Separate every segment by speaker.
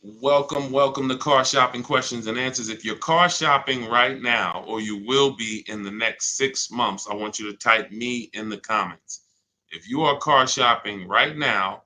Speaker 1: Welcome to Car Shopping Questions and Answers. If you're car shopping right now, or you will be in the next 6 months, I want you to type me in the comments. If you are car shopping right now,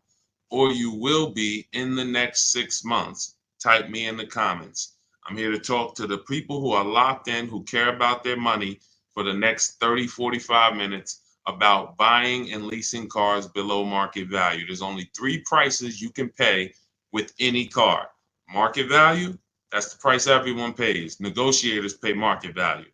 Speaker 1: or you will be in the next 6 months, type me in the comments. I'm here to talk to the people who are locked in, who care about their money for the next 30, 45 minutes about buying and leasing cars below market value. There's only three prices you can pay with any car. Market value, that's the price everyone pays. Negotiators pay market value.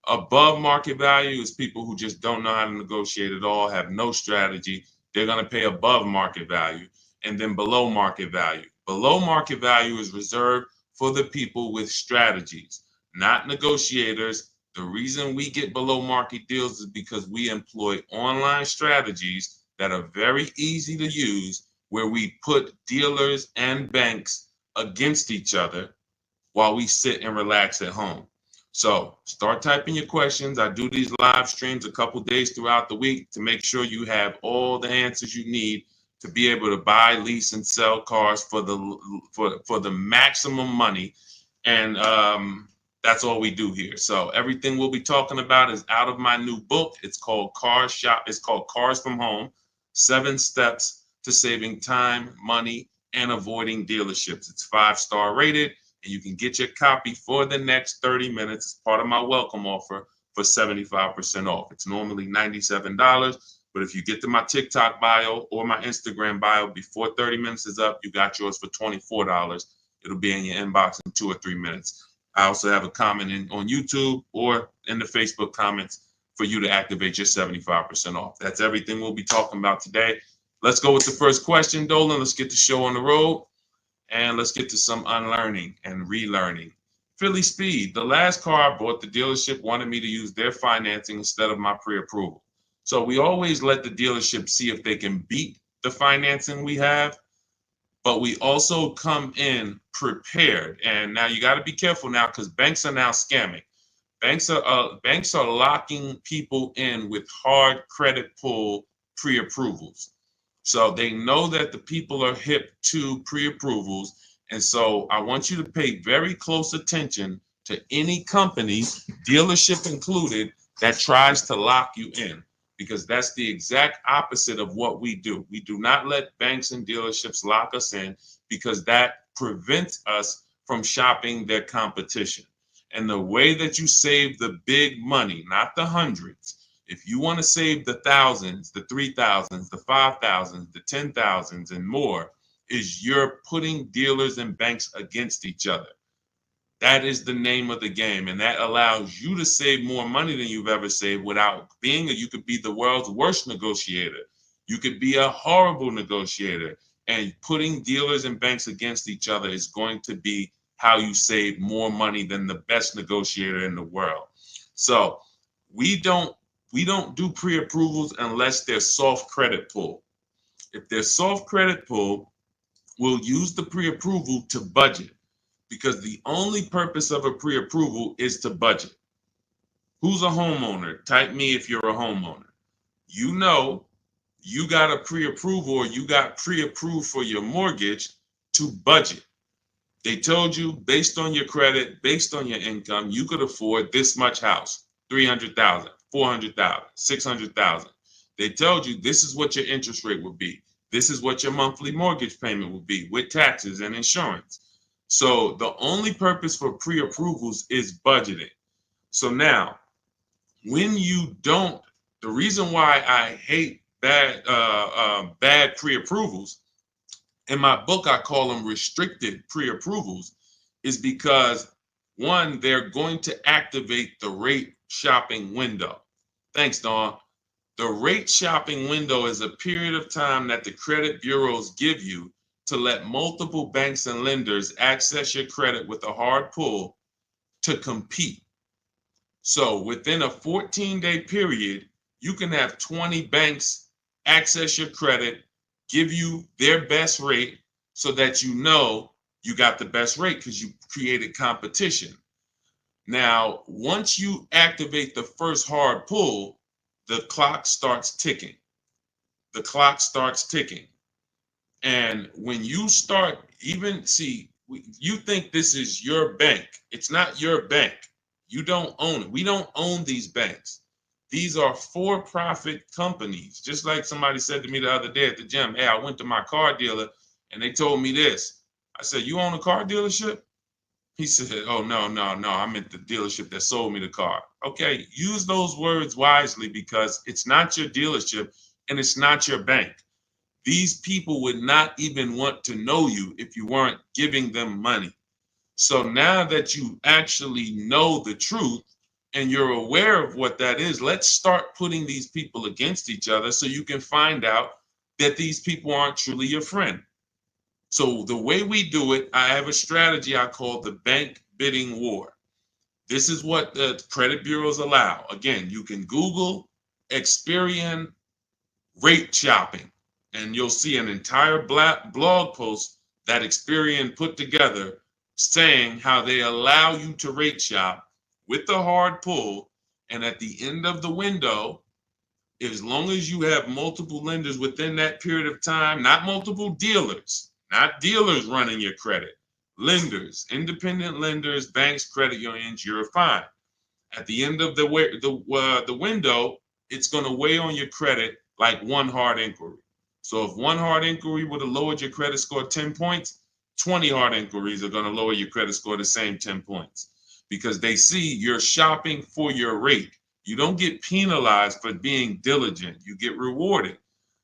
Speaker 1: Above market value is people who just don't know how to negotiate at all, have no strategy. They're going to pay above market value. And then below market value. Below market value is reserved for the people with strategies, not negotiators. The reason we get below market deals is because we employ online strategies that are very easy to use, where we put dealers and banks against each other while we sit and relax at home. So start typing your questions. I do these live streams a couple days throughout the week to make sure you have all the answers you need to be able to buy, lease, and sell cars for the maximum money. And that's all we do here. So everything we'll be talking about is out of my new book. It's called It's called Cars from Home: 7 Steps to Saving Time, Money, and Avoiding Dealerships. It's 5-star rated, and you can get your copy for the next 30 minutes as part of my welcome offer for 75% off. It's normally $97, but if you get to my TikTok bio or my Instagram bio before 30 minutes is up, you got yours for $24. It'll be in your inbox in 2 or 3 minutes. I also have a comment on YouTube or in the Facebook comments for you to activate your 75% off. That's everything we'll be talking about today. Let's go with the first question, Dolan. Let's get the show on the road, and let's get to some unlearning and relearning. Philly Speed, the last car I bought, the dealership wanted me to use their financing instead of my pre-approval. So we always let the dealership see if they can beat the financing we have, but we also come in prepared. And now you got to be careful now, because banks are now scamming. Banks are locking people in with hard credit pull pre-approvals. So they know that the people are hip to pre-approvals. And so I want you to pay very close attention to any company, dealership included, that tries to lock you in, because that's the exact opposite of what we do. We do not let banks and dealerships lock us in, because that prevents us from shopping their competition. And the way that you save the big money, not the hundreds, if you want to save the thousands, the 3,000s, the 5,000s, the 10,000s, and more, is you're putting dealers and banks against each other. That is the name of the game, and that allows you to save more money than you've ever saved without being you could be the world's worst negotiator. You could be a horrible negotiator, and putting dealers and banks against each other is going to be how you save more money than the best negotiator in the world. So we don't do pre-approvals unless they're soft credit pull. If they're soft credit pull, we'll use the pre-approval to budget, because the only purpose of a pre-approval is to budget. Who's a homeowner? Type me if you're a homeowner. You know you got a pre-approval, or you got pre-approved for your mortgage to budget. They told you, based on your credit, based on your income, you could afford this much house: 300,000, 400,000, 600,000. They told you this is what your interest rate would be. This is what your monthly mortgage payment would be with taxes and insurance. So the only purpose for pre-approvals is budgeting. So now, when you don't, the reason why I hate bad pre-approvals, in my book I call them restricted pre-approvals, is because, one, they're going to activate the rate shopping window. Thanks, Dawn. The rate shopping window is a period of time that the credit bureaus give you to let multiple banks and lenders access your credit with a hard pull to compete. So within a 14-day period, you can have 20 banks access your credit, give you their best rate, so that you know you got the best rate because you created competition. Now, once you activate the first hard pull, the clock starts ticking. The clock starts ticking. And when you start, even see, You think this is your bank. It's not your bank. You don't own it. We don't own these banks. These are for-profit companies. Just like somebody said to me the other day at the gym, hey, I went to my car dealer and they told me this. I said, you own a car dealership? He said, oh, no, no, no. I meant the dealership that sold me the car. Okay, use those words wisely because it's not your dealership and it's not your bank. These people would not even want to know you if you weren't giving them money. So now that you actually know the truth and you're aware of what that is, let's start putting these people against each other so you can find out that these people aren't truly your friend. So the way we do it, I have a strategy I call the bank bidding war. This is what the credit bureaus allow. Again, you can Google Experian rate shopping, and you'll see an entire blog post that Experian put together saying how they allow you to rate shop with the hard pull, and at the end of the window, as long as you have multiple lenders within that period of time, not multiple dealers, not dealers running your credit, lenders, independent lenders, banks, credit unions, you're fine. At the end of the window, it's going to weigh on your credit like one hard inquiry. So if one hard inquiry would have lowered your credit score 10 points, 20 hard inquiries are going to lower your credit score the same 10 points because they see you're shopping for your rate. You don't get penalized for being diligent. You get rewarded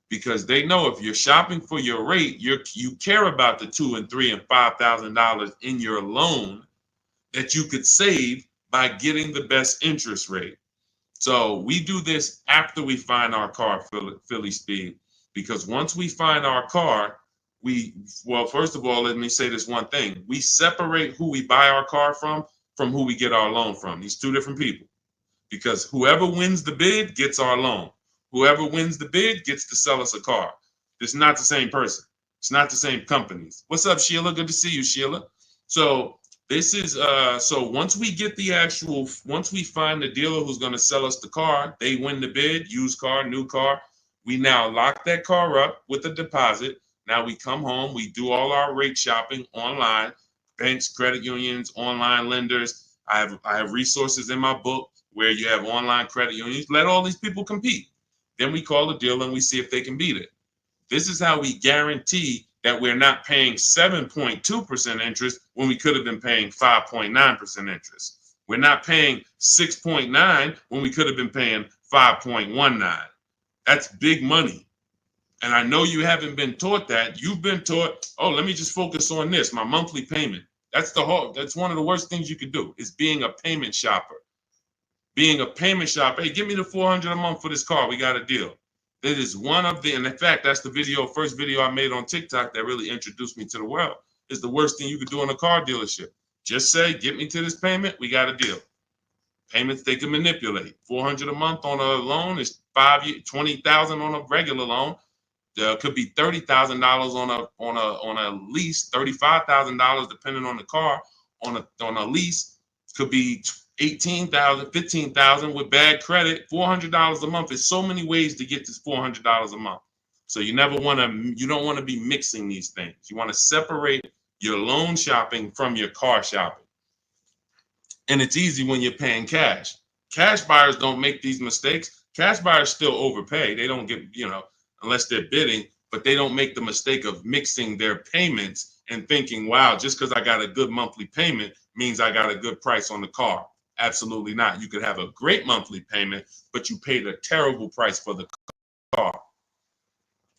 Speaker 1: because they know if you're shopping for your rate, you care about the $2,000 and $3,000 and $5,000 in your loan that you could save by getting the best interest rate. So we do this after we find our car, Philly Speed, because once we find our car, first of all, let me say this one thing. We separate who we buy our car from who we get our loan from. These two different people, because whoever wins the bid gets our loan. Whoever wins the bid gets to sell us a car. It's not the same person. It's not the same companies. What's up, Sheila? Good to see you, Sheila. So this is so once we find the dealer who's going to sell us the car, they win the bid, used car, new car. We now lock that car up with a deposit. Now we come home, we do all our rate shopping online, banks, credit unions, online lenders. I have resources in my book where you have online credit unions. Let all these people compete. Then we call the dealer and we see if they can beat it. This is how we guarantee that we're not paying 7.2% interest when we could have been paying 5.9% interest. We're not paying 6.9 when we could have been paying 5.19. That's big money. And I know you haven't been taught that. You've been taught, oh, let me just focus on this, my monthly payment. That's one of the worst things you could do is being a payment shopper. Being a payment shopper, hey, give me the $400 a month for this car. We got a deal. That is one of the, and in fact, that's the first video I made on TikTok that really introduced me to the world. Is the worst thing you could do in a car dealership. Just say, get me to this payment, we got a deal. Payments they can manipulate. $400 a month on a loan is 5 years, $20,000 on a regular loan. There could be $30,000 on a lease, $35,000 depending on the car. On a lease, could be $18,000, $15,000 with bad credit. $400 a month. There's so many ways to get this $400 a month. So you don't want to be mixing these things. You want to separate your loan shopping from your car shopping. And it's easy when you're paying cash. Cash buyers don't make these mistakes. Cash buyers still overpay. They don't get, unless they're bidding, but they don't make the mistake of mixing their payments and thinking, wow, just because I got a good monthly payment means I got a good price on the car. Absolutely not. You could have a great monthly payment, but you paid a terrible price for the car.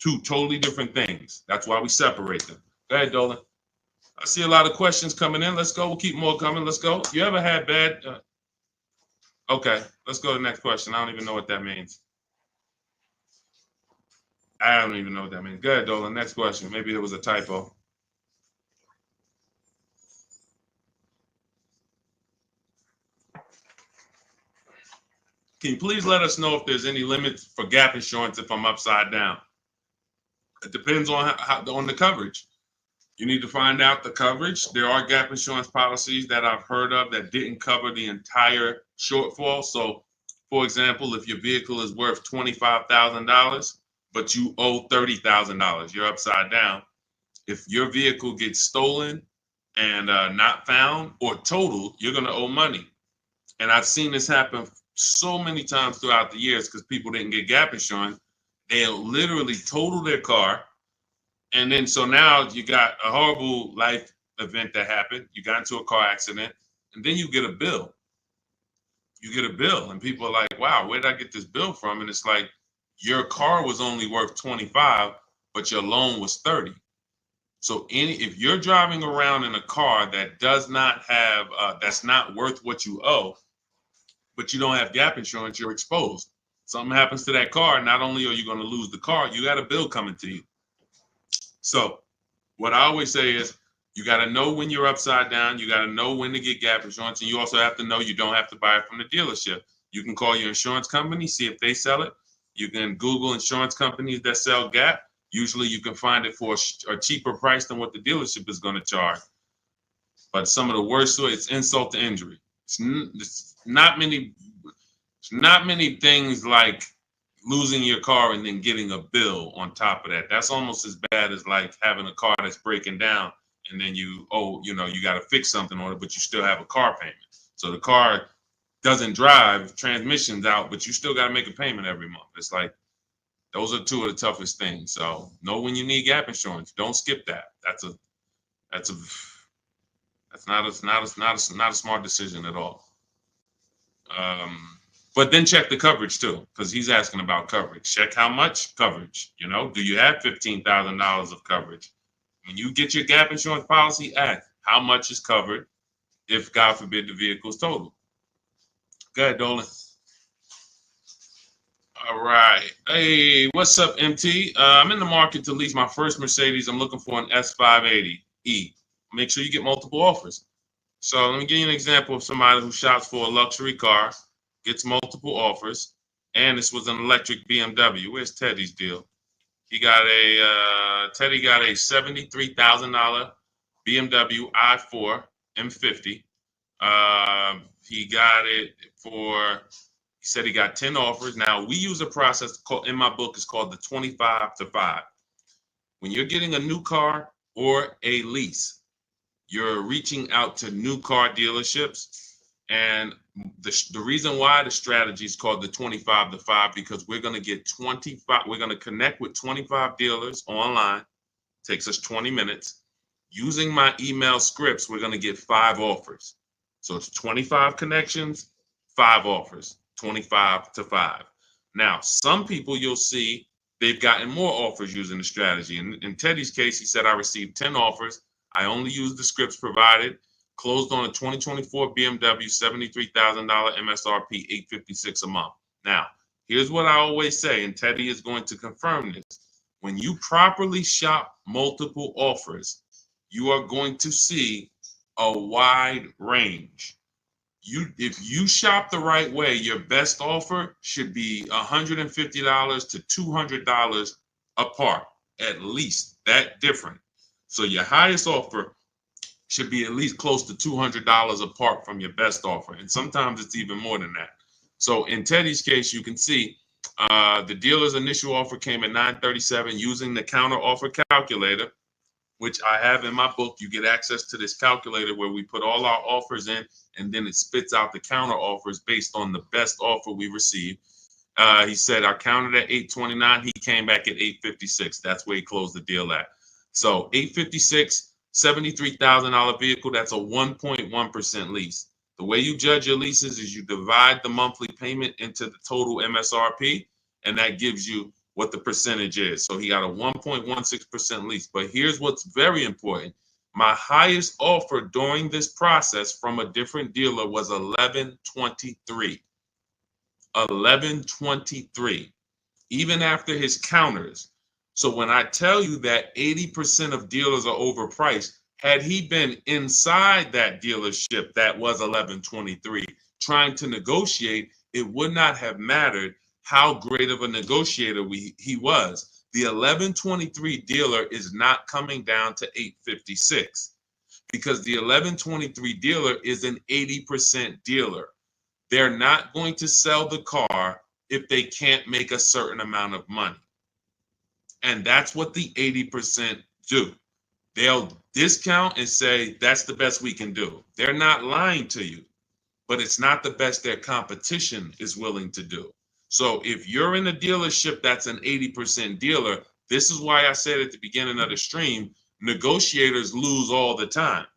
Speaker 1: Two totally different things. That's why we separate them. Go ahead, Dolan. I see a lot of questions coming in. Let's go. We'll keep more coming. Let's go. You ever had bad? Okay, let's go to the next question. I don't even know what that means. I don't even know what that means. Go ahead, Dolan. Next question. Maybe there was a typo. Can you please let us know if there's any limits for gap insurance if I'm upside down? It depends on on the coverage. You need to find out the coverage. There are gap insurance policies that I've heard of that didn't cover the entire shortfall. So, for example, if your vehicle is worth $25,000, but you owe $30,000, you're upside down. If your vehicle gets stolen and not found or totaled, you're going to owe money. And I've seen this happen so many times throughout the years because people didn't get gap insurance. They'll literally total their car. And then so now you got a horrible life event that happened. You got into a car accident, and then you get a bill. You get a bill, and people are like, wow, where did I get this bill from? And it's like, your car was only worth 25, but your loan was 30. So if you're driving around in a car that does not have, that's not worth what you owe, but you don't have gap insurance, you're exposed. Something happens to that car, not only are you going to lose the car, you got a bill coming to you. So what I always say is, you got to know when you're upside down. You got to know when to get gap insurance. And you also have to know you don't have to buy it from the dealership. You can call your insurance company, see if they sell it. You can Google insurance companies that sell gap. Usually you can find it for a cheaper price than what the dealership is going to charge. But some of the worst, it's insult to injury. It's not many things like losing your car and then getting a bill on top of that. That's almost as bad as like having a car that's breaking down and then you got to fix something on it, but you still have a car payment. So the car doesn't drive, transmission's out, but you still got to make a payment every month. It's like, those are two of the toughest things. So know when you need gap insurance. Don't skip that. That's not a smart decision at all. But then check the coverage too, because he's asking about coverage. Check how much coverage. Do you have $15,000 of coverage? When you get your gap insurance policy, ask how much is covered if, God forbid, the vehicle is totaled. Go ahead, Dolan. All right. Hey, what's up, MT? I'm in the market to lease my first Mercedes. I'm looking for an S580E. Make sure you get multiple offers. So let me give you an example of somebody who shops for a luxury car, gets multiple offers, and this was an electric BMW. Where's Teddy's deal? Teddy got a $73,000 BMW i4 M50. He said he got 10 offers. Now, we use a process in my book, it's called the 25 to 5. When you're getting a new car or a lease, you're reaching out to new car dealerships. And the reason why the strategy is called the 25 to 5, because we're going to connect with 25 dealers online. Takes us 20 minutes. Using my email scripts, we're going to get 5 offers. So it's 25 connections, 5 offers, 25 to 5. Now, some people you'll see they've gotten more offers using the strategy. In Teddy's case, he said, I received 10 offers. I only used the scripts provided. Closed on a 2024 BMW, $73,000 MSRP, $856 a month. Now, here's what I always say, and Teddy is going to confirm this. When you properly shop multiple offers, you are going to see a wide range. If you shop the right way, your best offer should be $150 to $200 apart, at least that different. So your highest offer should be at least close to $200 apart from your best offer. And sometimes it's even more than that. So in Teddy's case, you can see the dealer's initial offer came at $937 using the counter offer calculator, which I have in my book. You get access to this calculator where we put all our offers in, and then it spits out the counter offers based on the best offer we received. He said I counted at $829. He came back at $856. That's where he closed the deal at. So $856, $73,000 vehicle. That's a 1.1% lease. The way you judge your leases is you divide the monthly payment into the total MSRP, and that gives you what the percentage is. So he got a 1.16% lease. But here's what's very important. My highest offer during this process from a different dealer was $1,123. $1,123, even after his counters. So when I tell you that 80% of dealers are overpriced, had he been inside that dealership that was $1,123 trying to negotiate, it would not have mattered how great of a negotiator he was. The $1,123 dealer is not coming down to $856 because the $1,123 dealer is an 80% dealer. They're not going to sell the car if they can't make a certain amount of money. And that's what the 80% do. They'll discount and say that's the best we can do. They're not lying to you, but it's not the best their competition is willing to do. So if you're in a dealership that's an 80% dealer, this is why I said at the beginning of the stream, negotiators lose all the time.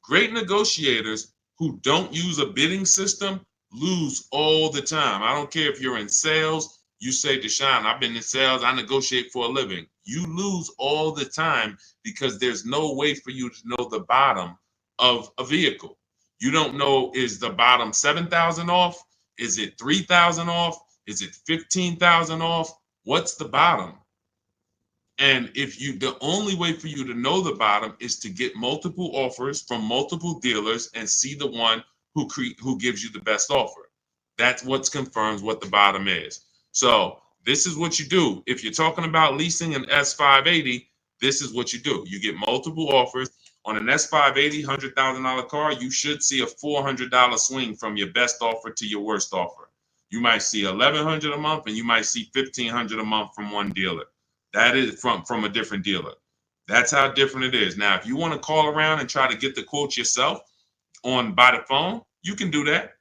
Speaker 1: Great negotiators who don't use a bidding system lose all the time. I don't care if you're in sales, you say, Deshaun, I've been in sales, I negotiate for a living. You lose all the time because there's no way for you to know the bottom of a vehicle. You don't know, is the bottom 7,000 off? Is it 3,000 off? Is it 15,000 off? What's the bottom? And the only way for you to know the bottom is to get multiple offers from multiple dealers and see the one who gives you the best offer. That's what confirms what the bottom is. So this is what you do. If you're talking about leasing an S580, this is what you do. You get multiple offers. On an S580 $100,000 car, you should see a $400 swing from your best offer to your worst offer. You might see $1,100 a month and you might see $1,500 a month from one dealer. That is from a different dealer. That's how different it is. Now, if you want to call around and try to get the quotes yourself by the phone, you can do that.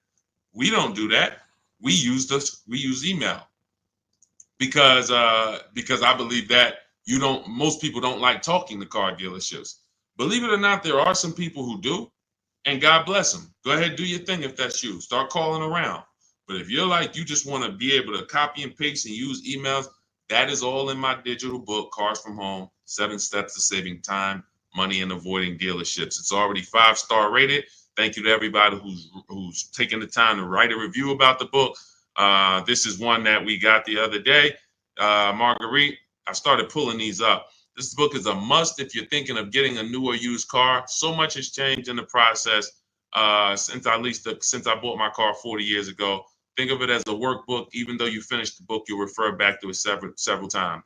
Speaker 1: We don't do that. We use email because I believe that most people don't like talking to car dealerships. Believe it or not, there are some people who do, and God bless them. Go ahead, do your thing if that's you. Start calling around. But if you're like, you just want to be able to copy and paste and use emails, that is all in my digital book, Cars from Home, 7 Steps to Saving Time, Money, and Avoiding Dealerships. It's already 5-star rated. Thank you to everybody who's taken the time to write a review about the book. This is one that we got the other day. Marguerite, I started pulling these up. This book is a must if you're thinking of getting a new or used car. So much has changed in the process since I bought my car 40 years ago. Think of it as a workbook. Even though you finish the book, you'll refer back to it several times.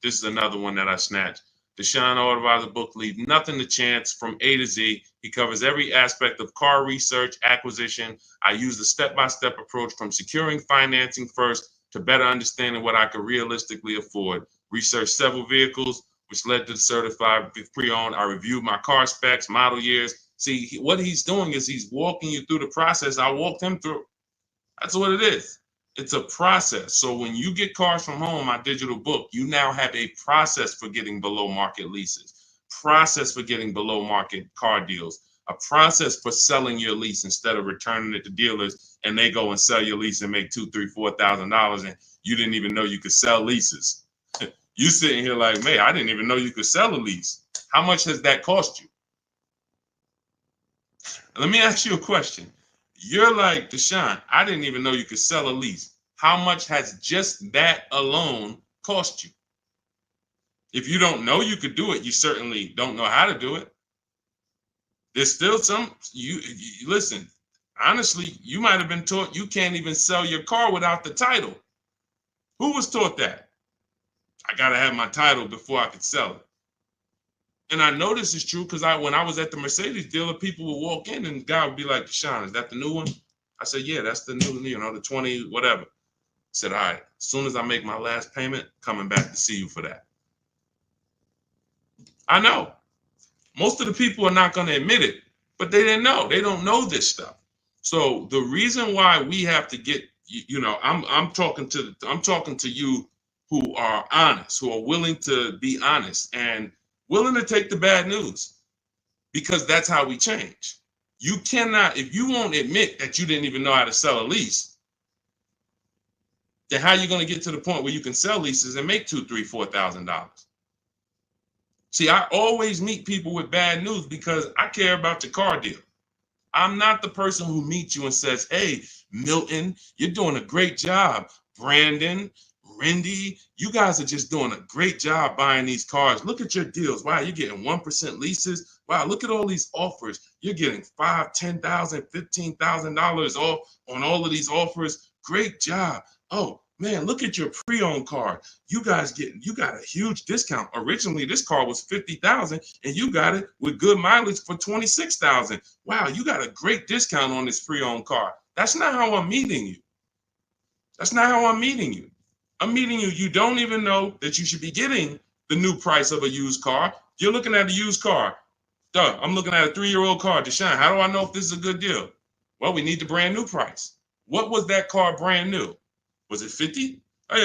Speaker 1: This is another one that I snatched. Deshaun Auto book, Leave Nothing to Chance, from A to Z. He covers every aspect of car research, acquisition. I use the step-by-step approach from securing financing first to better understanding what I could realistically afford. Researched several vehicles, which led to the certified pre-owned. I reviewed my car specs, model years. See, what he's doing is he's walking you through the process I walked him through. That's what it is. It's a process. So when you get Cars from Home, my digital book, you now have a process for getting below market leases, process for getting below market car deals, a process for selling your lease instead of returning it to dealers and they go and sell your lease and make $2,000, $3,000, $4,000 and you didn't even know you could sell leases. You sitting here like, man, I didn't even know you could sell a lease. How much has that cost you? Let me ask you a question. You're like, Deshaun, I didn't even know you could sell a lease. How much has just that alone cost you? If you don't know you could do it, you certainly don't know how to do it. There's still you listen, honestly, you might have been taught you can't even sell your car without the title. Who was taught that? I got to have my title before I could sell it. And I know this is true because when I was at the Mercedes dealer, people would walk in and the guy would be like, Deshaun, is that the new one? I said, yeah, that's the new, the 20, whatever. I said, all right, as soon as I make my last payment, coming back to see you for that. I know. Most of the people are not going to admit it, but they didn't know. They don't know this stuff. So the reason why we have to get, I'm talking to you who are honest, who are willing to be honest and willing to take the bad news, because that's how we change. You cannot, if you won't admit that you didn't even know how to sell a lease, then how are you going to get to the point where you can sell leases and make $2,000, $3,000, $4,000? See, I always meet people with bad news because I care about your car deal. I'm not the person who meets you and says, hey, Milton, you're doing a great job. Brandon, Rindy, you guys are just doing a great job buying these cars. Look at your deals. Wow, you're getting 1% leases. Wow, look at all these offers. You're getting $5,000, $10,000, $15,000 off on all of these offers. Great job. Oh, man, look at your pre-owned car. You got a huge discount. Originally, this car was $50,000 and you got it with good mileage for $26,000. Wow, you got a great discount on this pre-owned car. That's not how I'm meeting you. That's not how I'm meeting you. I'm meeting you. You don't even know that you should be getting the new price of a used car. You're looking at a used car. Duh, I'm looking at a 3-year-old car. Deshaun, how do I know if this is a good deal? Well, we need the brand new price. What was that car brand new? Was it 50? Hey,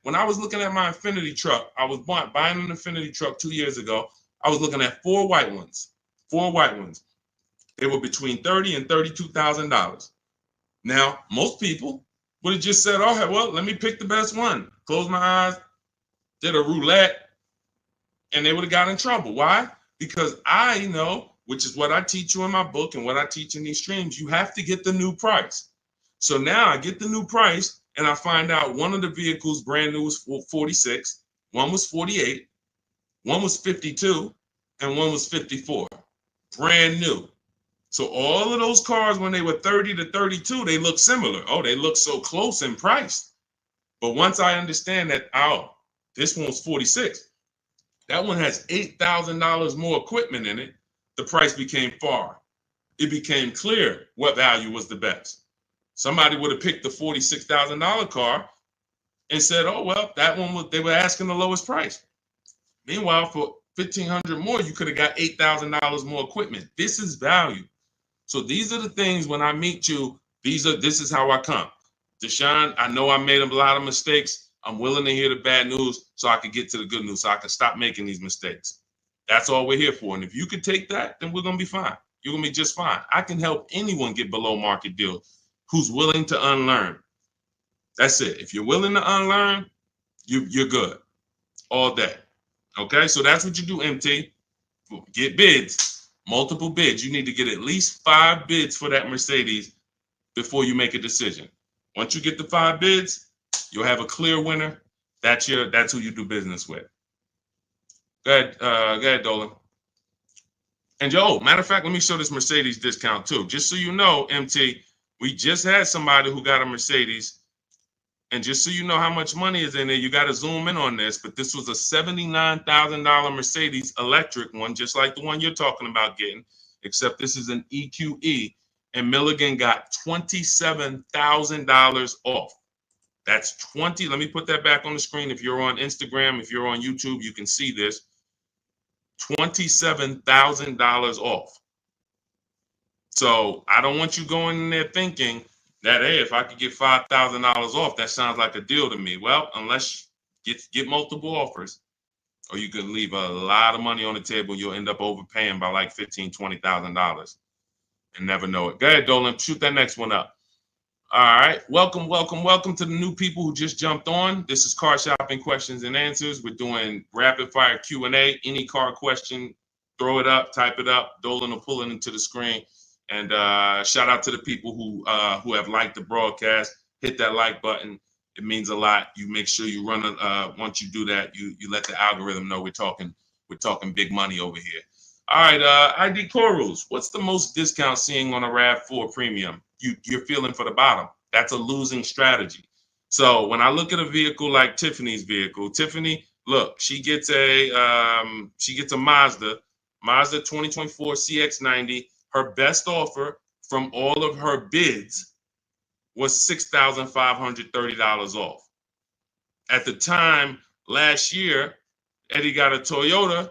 Speaker 1: when I was looking at my Infinity truck, I was buying an Infinity truck 2 years ago. I was looking at 4 white ones. 4 white ones. They were between $30,000 and $32,000. Now, most people would have just said, oh, well, let me pick the best one. Close my eyes, did a roulette, and they would have got in trouble. Why? Because I know, which is what I teach you in my book and what I teach in these streams, you have to get the new price. So now I get the new price and I find out one of the vehicles brand new was 46, one was 48, one was 52, and one was 54. Brand new. So all of those cars, when they were 30 to 32, they look similar. Oh, they look so close in price. But once I understand that, oh, this one's 46. That one has $8,000 more equipment in it. The price became far. It became clear what value was the best. Somebody would have picked the $46,000 car and said, oh, well, that one they were asking the lowest price. Meanwhile, for $1,500 more, you could have got $8,000 more equipment. This is value. So these are the things when I meet you, this is how I come. Deshaun, I know I made a lot of mistakes. I'm willing to hear the bad news so I can get to the good news, so I can stop making these mistakes. That's all we're here for. And if you could take that, then we're going to be fine. You're going to be just fine. I can help anyone get below market deals who's willing to unlearn. That's it. If you're willing to unlearn, you're good all day. Okay, so that's what you do, MT. Get bids, multiple bids. You need to get at least 5 bids for that Mercedes before you make a decision. Once you get the 5 bids, you'll have a clear winner. That's who you do business with. Go ahead, Dolan. And matter of fact, let me show this Mercedes discount too. Just so you know, MT, we just had somebody who got a Mercedes. And just so you know how much money is in there, you got to zoom in on this. But this was a $79,000 Mercedes electric one, just like the one you're talking about getting, except this is an EQE. And Milligan got $27,000 off. That's 20. Let me put that back on the screen. If you're on Instagram, if you're on YouTube, you can see this. $27,000 off. So I don't want you going in there thinking that, hey, if I could get $5,000 off, that sounds like a deal to me. Well, unless you get multiple offers, or you could leave a lot of money on the table, you'll end up overpaying by like $15,000, $20,000 and never know it. Go ahead, Dolan, shoot that next one up. All right, welcome to the new people who just jumped on. This is Car Shopping Questions and Answers. We're doing rapid fire Q&A. Any car question, throw it up, type it up. Dolan will pull it into the screen. And shout out to the people who have liked the broadcast. Hit that like button. It means a lot. You make sure you run once you do that, you let the algorithm know we're talking big money over here. All right, ID core rules. What's the most discount seeing on a RAV4 premium? You're feeling for the bottom. That's a losing strategy. So when I look at a vehicle like Tiffany's vehicle, Tiffany, look, she gets a Mazda 2024 CX-90. Her best offer from all of her bids was $6,530 off. At the time last year, Eddie got a Toyota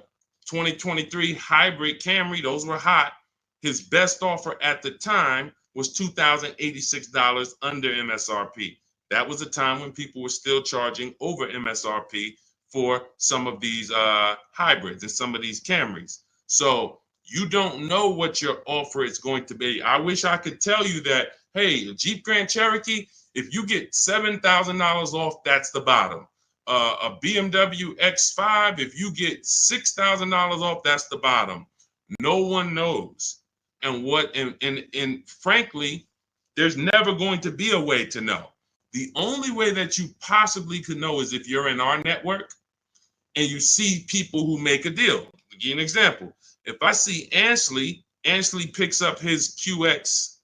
Speaker 1: 2023 hybrid Camry. Those were hot. His best offer at the time was $2,086 under MSRP. That was a time when people were still charging over MSRP for some of these hybrids and some of these Camrys. So you don't know what your offer is going to be. I wish I could tell you that, hey, a Jeep Grand Cherokee, if you get $7,000 off, that's the bottom. A BMW X5, if you get $6,000 off, that's the bottom. No one knows. And frankly, there's never going to be a way to know. The only way that you possibly could know is if you're in our network and you see people who make a deal. I'll give you an example. If I see Ansley picks up his QX,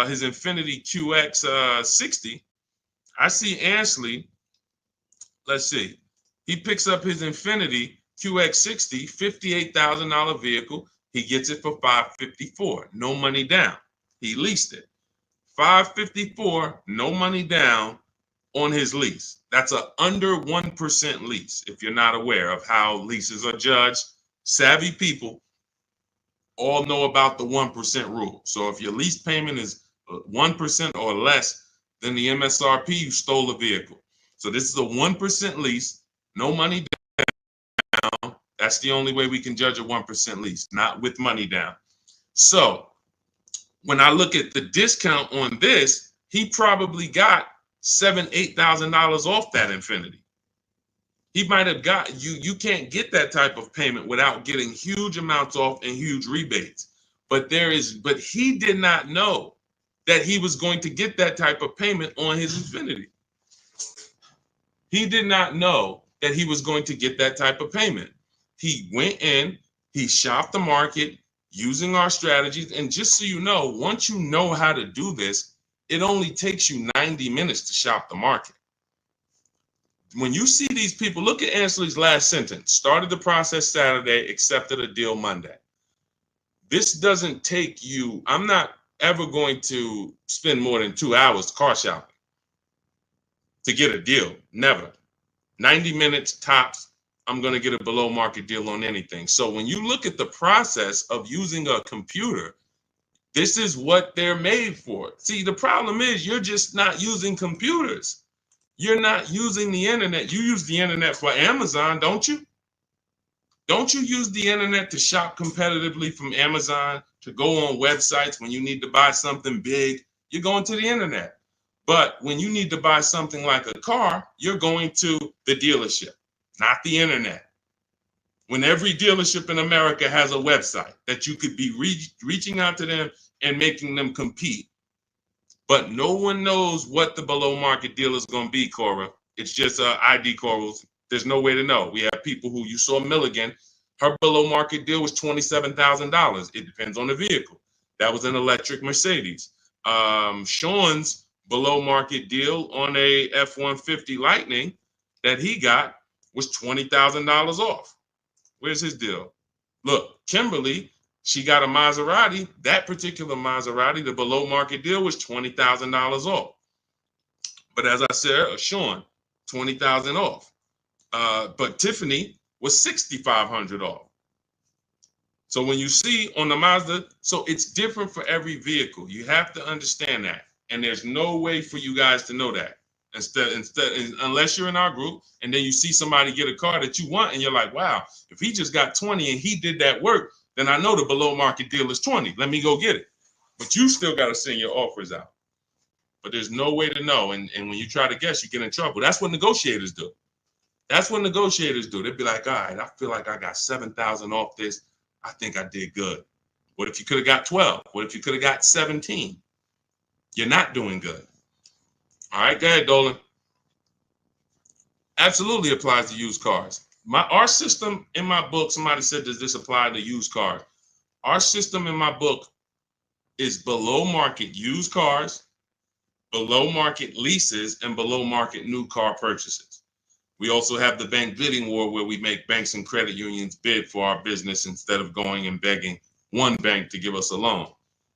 Speaker 1: his Infinity QX 60. I see Ansley, let's see, he picks up his Infinity QX 60, $58,000 vehicle. He gets it for $554, no money down. He leased it. $554, no money down on his lease. That's a under 1% lease, if you're not aware of how leases are judged. savvy people all know about the 1% rule. So if your lease payment is 1% or less than the MSRP, you stole a vehicle. So this is a 1% lease, no money down. That's the only way we can judge a 1% lease, not with money down. So when I look at the discount on this, he probably got $7,000-8,000 off that Infiniti. He might have got you can't get that type of payment without getting huge amounts off and huge rebates. But he did not know that he was going to get that type of payment on his Infiniti. He did not know that he was going to get that type of payment. He went in, he shopped the market using our strategies. And just so you know, once you know how to do this, it only takes you 90 minutes to shop the market. When you see these people, look at Ansley's last sentence. Started the process Saturday, accepted a deal Monday. This doesn't take you, I'm not ever going to spend more than 2 hours car shopping to get a deal. Never. 90 minutes tops, I'm going to get a below market deal on anything. So when you look at the process of using a computer, this is what they're made for. See, the problem is you're just not using computers. You're not using the internet. You use the internet for Amazon, don't you? Don't you use the internet to shop competitively from Amazon, to go on websites when you need to buy something big? You're going to the internet. But when you need to buy something like a car, you're going to the dealership, not the internet. When every dealership in America has a website that you could be reaching out to them and making them compete. But no one knows what the below market deal is going to be, Cora. It's just ID corals. There's no way to know. We have people who, you saw Milligan, her below market deal was $27,000. It depends on the vehicle. That was an electric Mercedes. Sean's below market deal on a F-150 Lightning that he got was $20,000 off. Where's his deal? Look, Kimberly, she got a Maserati. That particular Maserati, the below market deal was $20,000 off. But as I said, Sean, $20,000 off. But Tiffany was $6,500 off. So when you see on the Mazda, so it's different for every vehicle. You have to understand that. And there's no way for you guys to know that. Unless you're in our group and then you see somebody get a car that you want and you're like, wow, if he just got 20 and he did that work, then I know the below market deal is 20. Let me go get it. But you still got to send your offers out. But there's no way to know. And when you try to guess, you get in trouble. That's what negotiators do. That's what negotiators do. They'd be like, all right, I feel like I got 7,000 off this. I think I did good. What if you could have got 12? What if you could have got 17? You're not doing good. All right, go ahead, Dolan. Absolutely applies to used cars. Our system in my book, somebody said, does this apply to used cars? Our system in my book is below market used cars, below market leases, and below market new car purchases. We also have the bank bidding war where we make banks and credit unions bid for our business instead of going and begging one bank to give us a loan.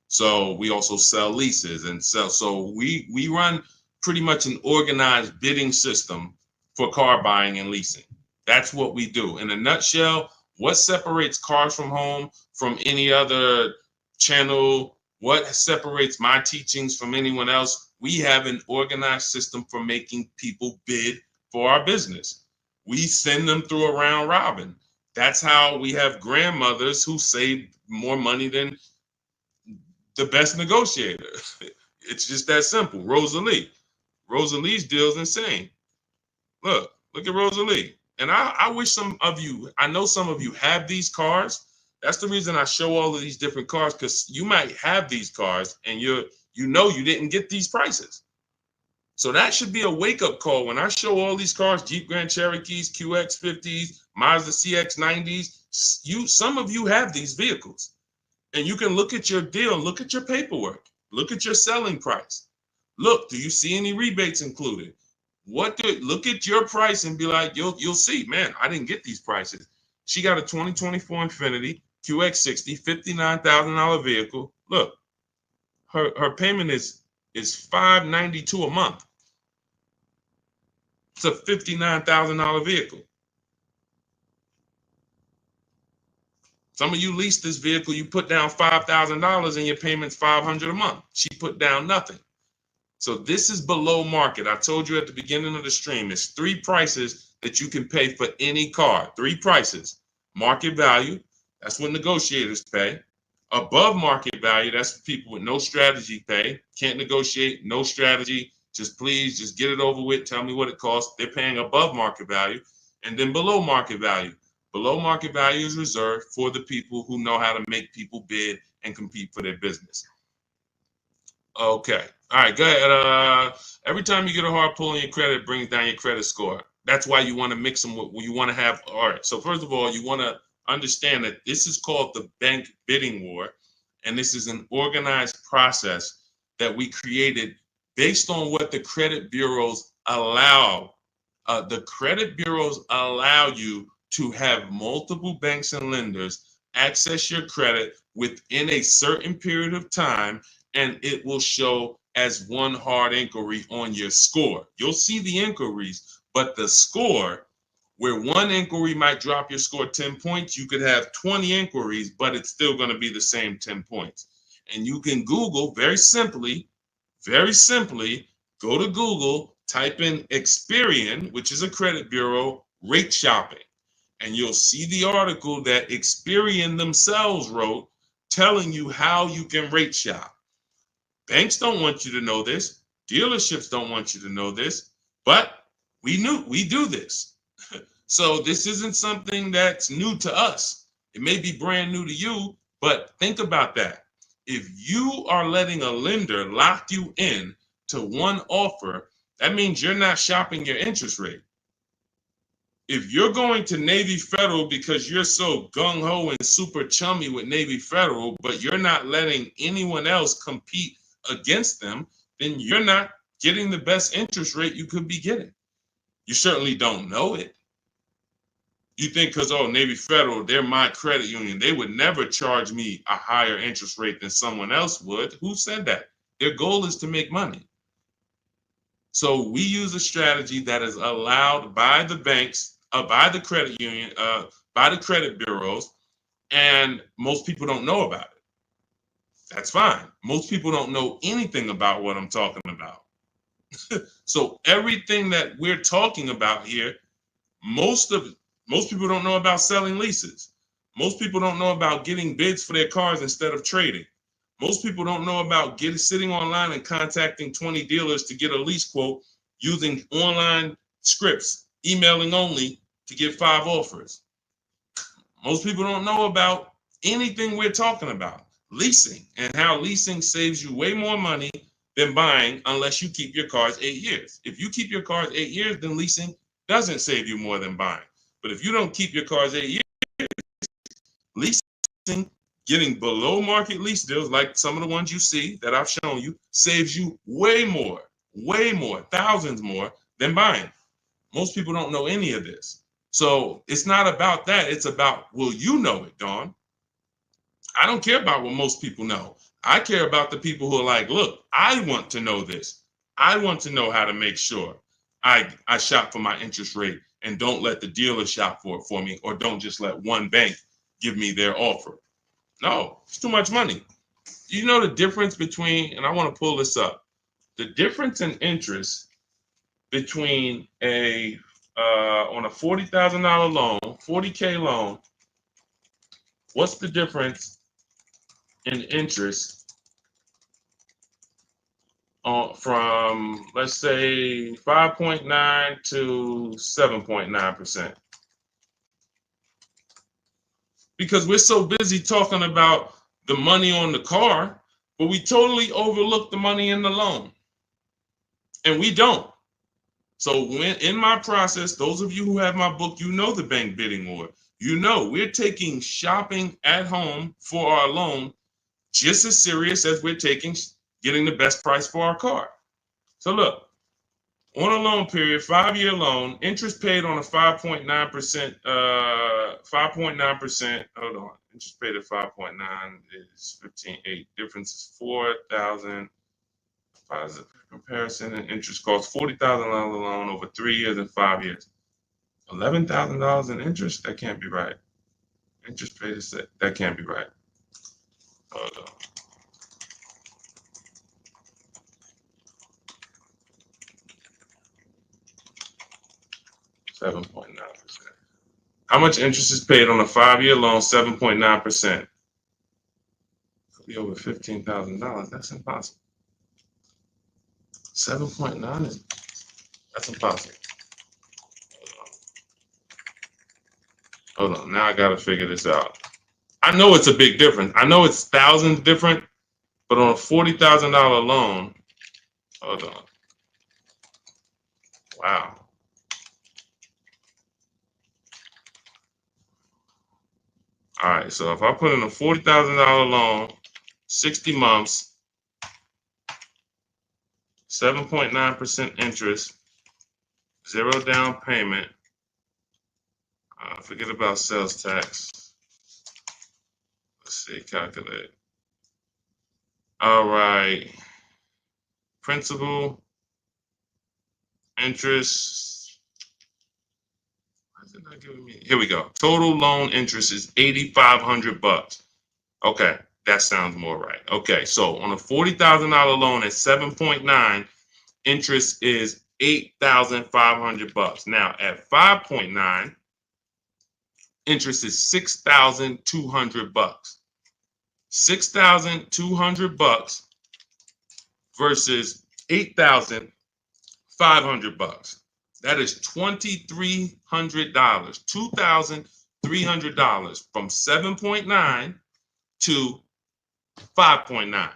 Speaker 1: So we also sell leases and sell. So we run pretty much an organized bidding system for car buying and leasing. That's what we do. In a nutshell, what separates Cars from Home from any other channel? What separates my teachings from anyone else? We have an organized system for making people bid for our business. We send them through a round robin. That's how we have grandmothers who save more money than the best negotiator. It's just that simple. Rosalie. Rosalie's deal is insane. Look at Rosalie. And I wish some of you, I know some of you have these cars. That's the reason I show all of these different cars, because you might have these cars and you didn't get these prices. So that should be a wake-up call when I show all these cars, Jeep Grand Cherokees, QX50s, Mazda CX90s. Some of you have these vehicles. And you can look at your deal, look at your paperwork, look at your selling price. Look, do you see any rebates included? Look at your price and be like, you'll see, man, I didn't get these prices. She got a 2024 Infiniti QX60, $59,000 vehicle. Look, her payment is $592 a month. It's a $59,000 vehicle. Some of you lease this vehicle, you put down $5,000 and your payment's $500 a month. She put down nothing. So this is below market. I told you at the beginning of the stream, it's 3 prices that you can pay for any car. 3 prices. Market value, that's what negotiators pay. Above market value, that's for people with no strategy pay. Can't negotiate, no strategy. Just please, just get it over with. Tell me what it costs. They're paying above market value. And then below market value. Below market value is reserved for the people who know how to make people bid and compete for their business. Okay. All right, go ahead. Every time you get a hard pull on your credit, it brings down your credit score. That's why you want to mix them with, you want to have, all right. So first of all, you want to understand that this is called the bank bidding war. And this is an organized process that we created based on what the credit bureaus allow. The credit bureaus allow you to have multiple banks and lenders access your credit within a certain period of time, and it will show as one hard inquiry on your score. You'll see the inquiries, but the score, where one inquiry might drop your score 10 points, you could have 20 inquiries, but it's still going to be the same 10 points. And you can Google very simply, go to Google, type in Experian, which is a credit bureau, rate shopping. And you'll see the article that Experian themselves wrote telling you how you can rate shop. Banks don't want you to know this. Dealerships don't want you to know this, but we do this. So this isn't something that's new to us. It may be brand new to you, but think about that. If you are letting a lender lock you in to one offer, that means you're not shopping your interest rate. If you're going to Navy Federal because you're so gung-ho and super chummy with Navy Federal, but you're not letting anyone else compete against them, then you're not getting the best interest rate you could be getting. You certainly don't know it. You think because, oh, Navy Federal, they're my credit union, they would never charge me a higher interest rate than someone else would. Who said that? Their goal is to make money. So we use a strategy that is allowed by the banks, by the credit union, by the credit bureaus, and most people don't know about it. That's fine. Most people don't know anything about what I'm talking about. So everything that we're talking about here, most people don't know about selling leases. Most people don't know about getting bids for their cars instead of trading. Most people don't know about sitting online and contacting 20 dealers to get a lease quote using online scripts, emailing only to get 5 offers. Most people don't know about anything we're talking about. Leasing, and how leasing saves you way more money than buying unless you keep your cars 8 years. If you keep your cars 8 years, then leasing doesn't save you more than buying. But if you don't keep your cars 8 years, leasing, getting below market lease deals like some of the ones you see that I've shown you, saves you way more, thousands more than buying. Most people don't know any of this. So it's not about that. It's about, will you know it, Dawn? I don't care about what most people know. I care about the people who are like, look, I want to know this. I want to know how to make sure I shop for my interest rate and don't let the dealer shop for it for me, or don't just let one bank give me their offer. No, it's too much money. You know the difference between, and I want to pull this up, the difference in interest between on a $40,000 loan, $40K loan, what's the difference in interest from, let's say, 5.9 to 7.9%? Because we're so busy talking about the money on the car, but we totally overlook the money in the loan. And we don't. So when in my process, those of you who have my book, you know the bank bidding war. You know we're taking shopping at home for our loan just as serious as we're taking getting the best price for our car. So look, on a loan period, 5-year loan, interest paid on a 5.9%, 5.9%, hold on, interest paid at 5.9 is 15.8, difference is 4,000, positive comparison, and interest cost $40,000 loan over 3 years and 5 years. $11,000 in interest? That can't be right. Interest paid is that can't be right. Hold on. $7.9%. How much interest is paid on a 5-year loan? 7.9%. Could be over $15,000. That's impossible. 7.9 is that's impossible. Hold on. Now I gotta figure this out. I know it's a big difference. I know it's thousands different, but on a $40,000 loan, hold on. Wow. All right. So if I put in a $40,000 loan, 60 months, 7.9% interest, 0 down payment. Forget about sales tax. Let's see, calculate. All right. Principal, interest. Why is it not giving me? Here we go. Total loan interest is $8,500. Okay, that sounds more right. Okay, so on a $40,000 loan at 7.9, interest is $8,500. Now at 5.9, interest is $6,200. $6,200 versus $8,500. That is $2,300. $2,300 from 7.9 to 5.9.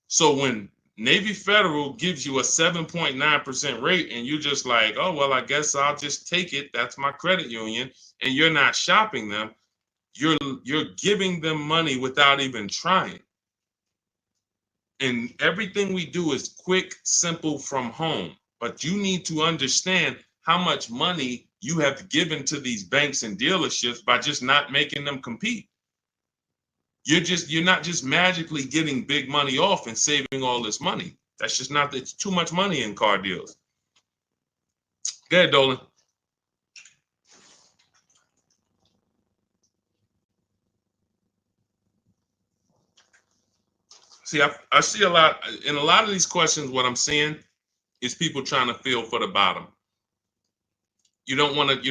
Speaker 1: So when Navy Federal gives you a 7.9% rate and you're just like, oh, well, I guess I'll just take it. That's my credit union. And you're not shopping them. You're giving them money without even trying. And everything we do is quick, simple from home. But you need to understand how much money you have given to these banks and dealerships by just not making them compete. You're not just magically getting big money off and saving all this money. That's just not, it's too much money in car deals. Go ahead, Dolan. See, I see a lot in a lot of these questions. What I'm seeing is people trying to feel for the bottom. You don't want to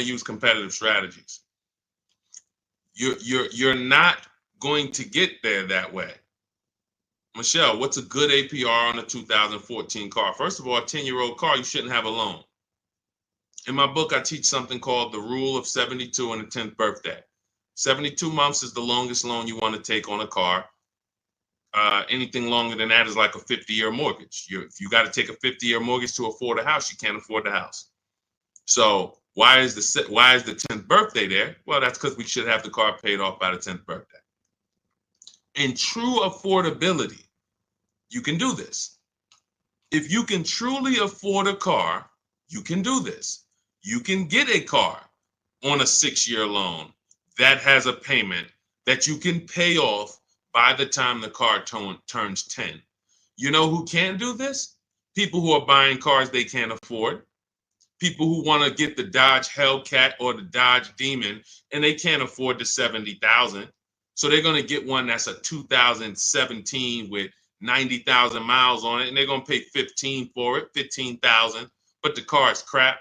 Speaker 1: use competitive strategies. You're not going to get there that way. Michelle, what's a good APR on a 2014 car? First of all, a 10-year-old car, you shouldn't have a loan. In my book, I teach something called the rule of 72 and the 10th birthday. 72 months is the longest loan you want to take on a car. Anything longer than that is like a 50-year mortgage. If you got to take a 50-year mortgage to afford a house, you can't afford the house. So why is the 10th birthday there? Well, that's because we should have the car paid off by the 10th birthday. In true affordability, you can do this. If you can truly afford a car, you can do this. You can get a car on a 6-year loan that has a payment that you can pay off by the time the car turns 10. You know who can do this? People who are buying cars they can't afford. People who want to get the Dodge Hellcat or the Dodge Demon and they can't afford the $70,000. So they're going to get one that's a 2017 with 90,000 miles on it, and they're going to pay 15 for it, 15,000. But the car is crap.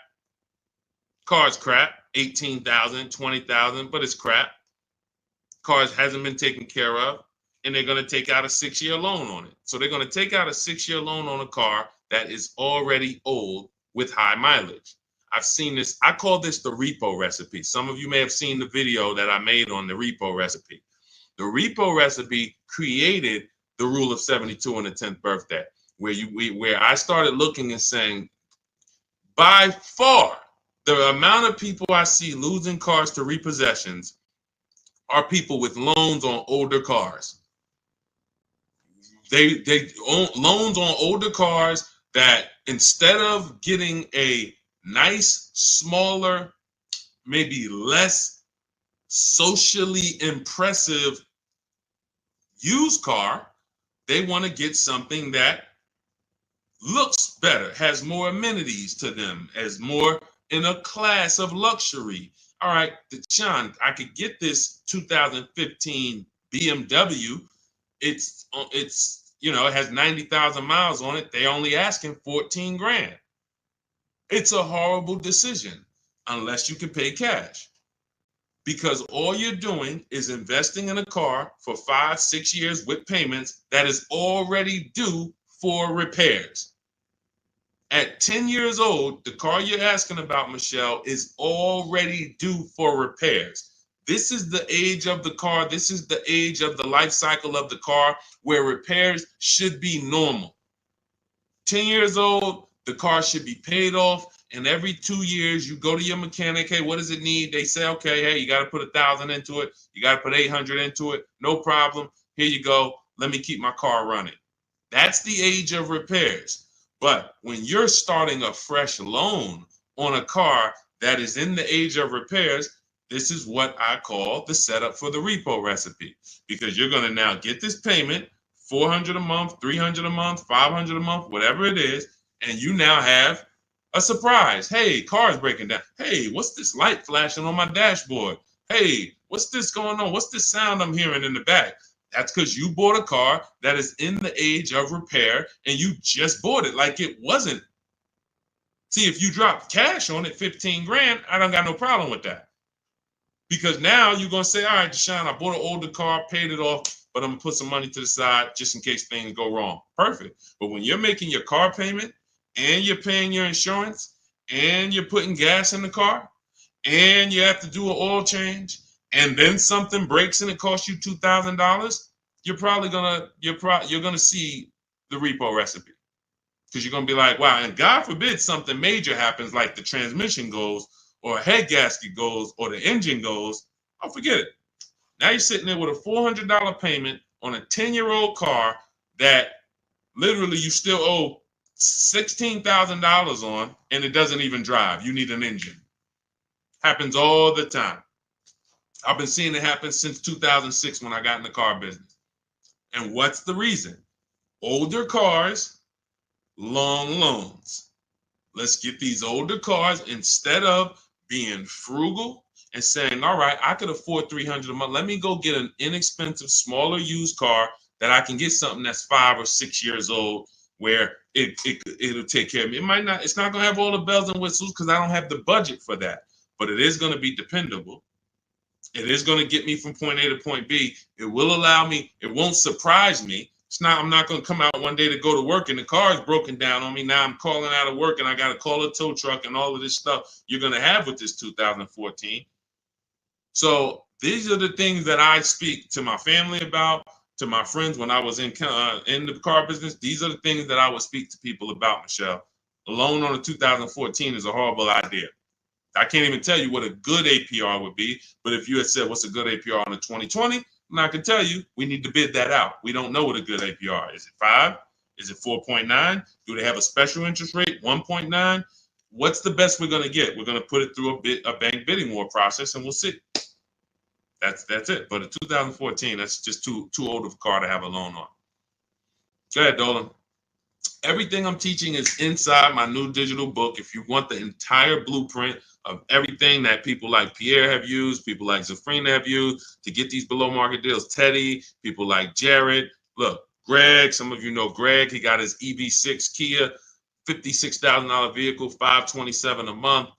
Speaker 1: Car's crap, 18,000, 20,000, but it's crap. Cars hasn't been taken care of, and they're going to take out a 6-year loan on it. So they're going to take out a 6-year loan on a car that is already old with high mileage. I've seen this. I call this the repo recipe. Some of you may have seen the video that I made on the repo recipe. The repo recipe created the rule of 72 on the 10th birthday, where I started looking and saying, by far, the amount of people I see losing cars to repossessions are people with loans on older cars. They own loans on older cars that instead of getting a nice, smaller, maybe less socially impressive used car, they want to get something that looks better, has more amenities to them, as more in a class of luxury. all right, Deshaun, I could get this 2015 BMW. It's it has 90,000 miles on it. They only asking 14 grand. It's a horrible decision unless you can pay cash, because all you're doing is investing in a car for 5-6 years with payments that is already due for repairs. At 10 years old, the car you're asking about, Michelle, is already due for repairs. This is the age of the car. This is the age of the life cycle of the car where repairs should be normal. 10 years old, the car should be paid off. And every 2 years, you go to your mechanic. Hey, what does it need? They say, okay, hey, you got to put 1,000 into it. You got to put 800 into it. No problem. Here you go. Let me keep my car running. That's the age of repairs. But when you're starting a fresh loan on a car that is in the age of repairs, this is what I call the setup for the repo recipe, because you're going to now get this payment, $400 a month, $300 a month, $500 a month, whatever it is, and you now have a surprise. Hey, car's breaking down. Hey, what's this light flashing on my dashboard? Hey, what's this going on? What's this sound I'm hearing in the back? That's because you bought a car that is in the age of repair and you just bought it like it wasn't. See, if you drop cash on it, 15 grand, I don't got no problem with that. Because now you're going to say, all right, Deshaun, I bought an older car, paid it off, but I'm going to put some money to the side just in case things go wrong. Perfect. But when you're making your car payment and you're paying your insurance and you're putting gas in the car and you have to do an oil change, and then something breaks and it costs you $2,000, you're gonna see the repo recipe, because you're gonna be like, wow. And God forbid something major happens, like the transmission goes, or a head gasket goes, or the engine goes. Oh, forget it. Now you're sitting there with a $400 payment on a 10-year-old car that literally you still owe $16,000 on, and it doesn't even drive. You need an engine. Happens all the time. I've been seeing it happen since 2006 when I got in the car business. And what's the reason? Older cars, long loans. Let's get these older cars, instead of being frugal and saying, all right, I could afford $300 a month. Let me go get an inexpensive, smaller used car that I can get something that's 5 or 6 years old, where it'll take care of me. It's not going to have all the bells and whistles because I don't have the budget for that, but it is going to be dependable. It is going to get me from point A to point B. It will allow me, it won't surprise me. I'm not going to come out one day to go to work and the car is broken down on me. Now I'm calling out of work and I got to call a tow truck and all of this stuff you're going to have with this 2014. So these are the things that I speak to my family about, to my friends when I was in the car business. These are the things that I would speak to people about, Michelle. A loan on a 2014 is a horrible idea. I can't even tell you what a good APR would be, but if you had said what's a good APR on a 2020, I can tell you we need to bid that out. We don't know what a good APR is. Is it 5? Is it 4.9? Do they have a special interest rate, 1.9? What's the best we're going to get? We're going to put it through a bank bidding war process, and we'll see. That's it. But a 2014, that's just too old of a car to have a loan on. Go ahead, Dolan. Everything I'm teaching is inside my new digital book. If you want the entire blueprint of everything that people like Pierre have used, people like Zafrina have used to get these below market deals, Teddy, people like Jared, look, Greg, some of you know Greg, he got his EV6 Kia, $56,000 vehicle, $527 a month.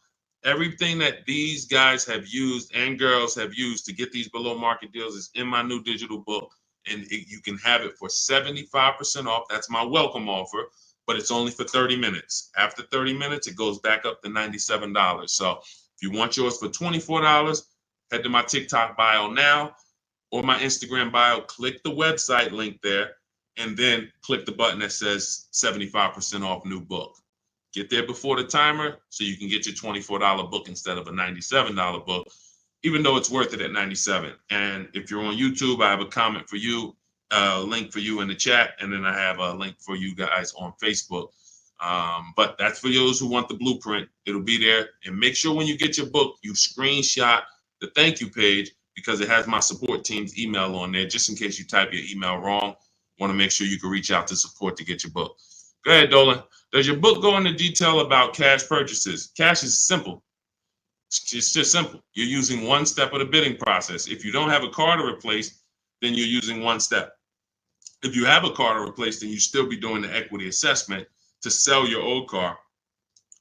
Speaker 1: Everything that these guys have used and girls have used to get these below market deals is in my new digital book. And you can have it for 75% off. That's my welcome offer, but it's only for 30 minutes. After 30 minutes, it goes back up to $97. So if you want yours for $24, head to my TikTok bio now or my Instagram bio, click the website link there, and then click the button that says 75% off new book. Get there before the timer so you can get your $24 book instead of a $97 book, even though it's worth it at $97. And if you're on YouTube, I have a comment for you, a link for you in the chat, and then I have a link for you guys on Facebook. But that's for those who want the blueprint. It'll be there. And make sure when you get your book, you screenshot the thank you page, because it has my support team's email on there, just in case you type your email wrong. Want to make sure you can reach out to support to get your book. Go ahead, Dolan. Does your book go into detail about cash purchases? Cash is simple. It's just simple. You're using one step of the bidding process. If you don't have a car to replace, then you're using one step. If you have a car to replace, then you still be doing the equity assessment to sell your old car.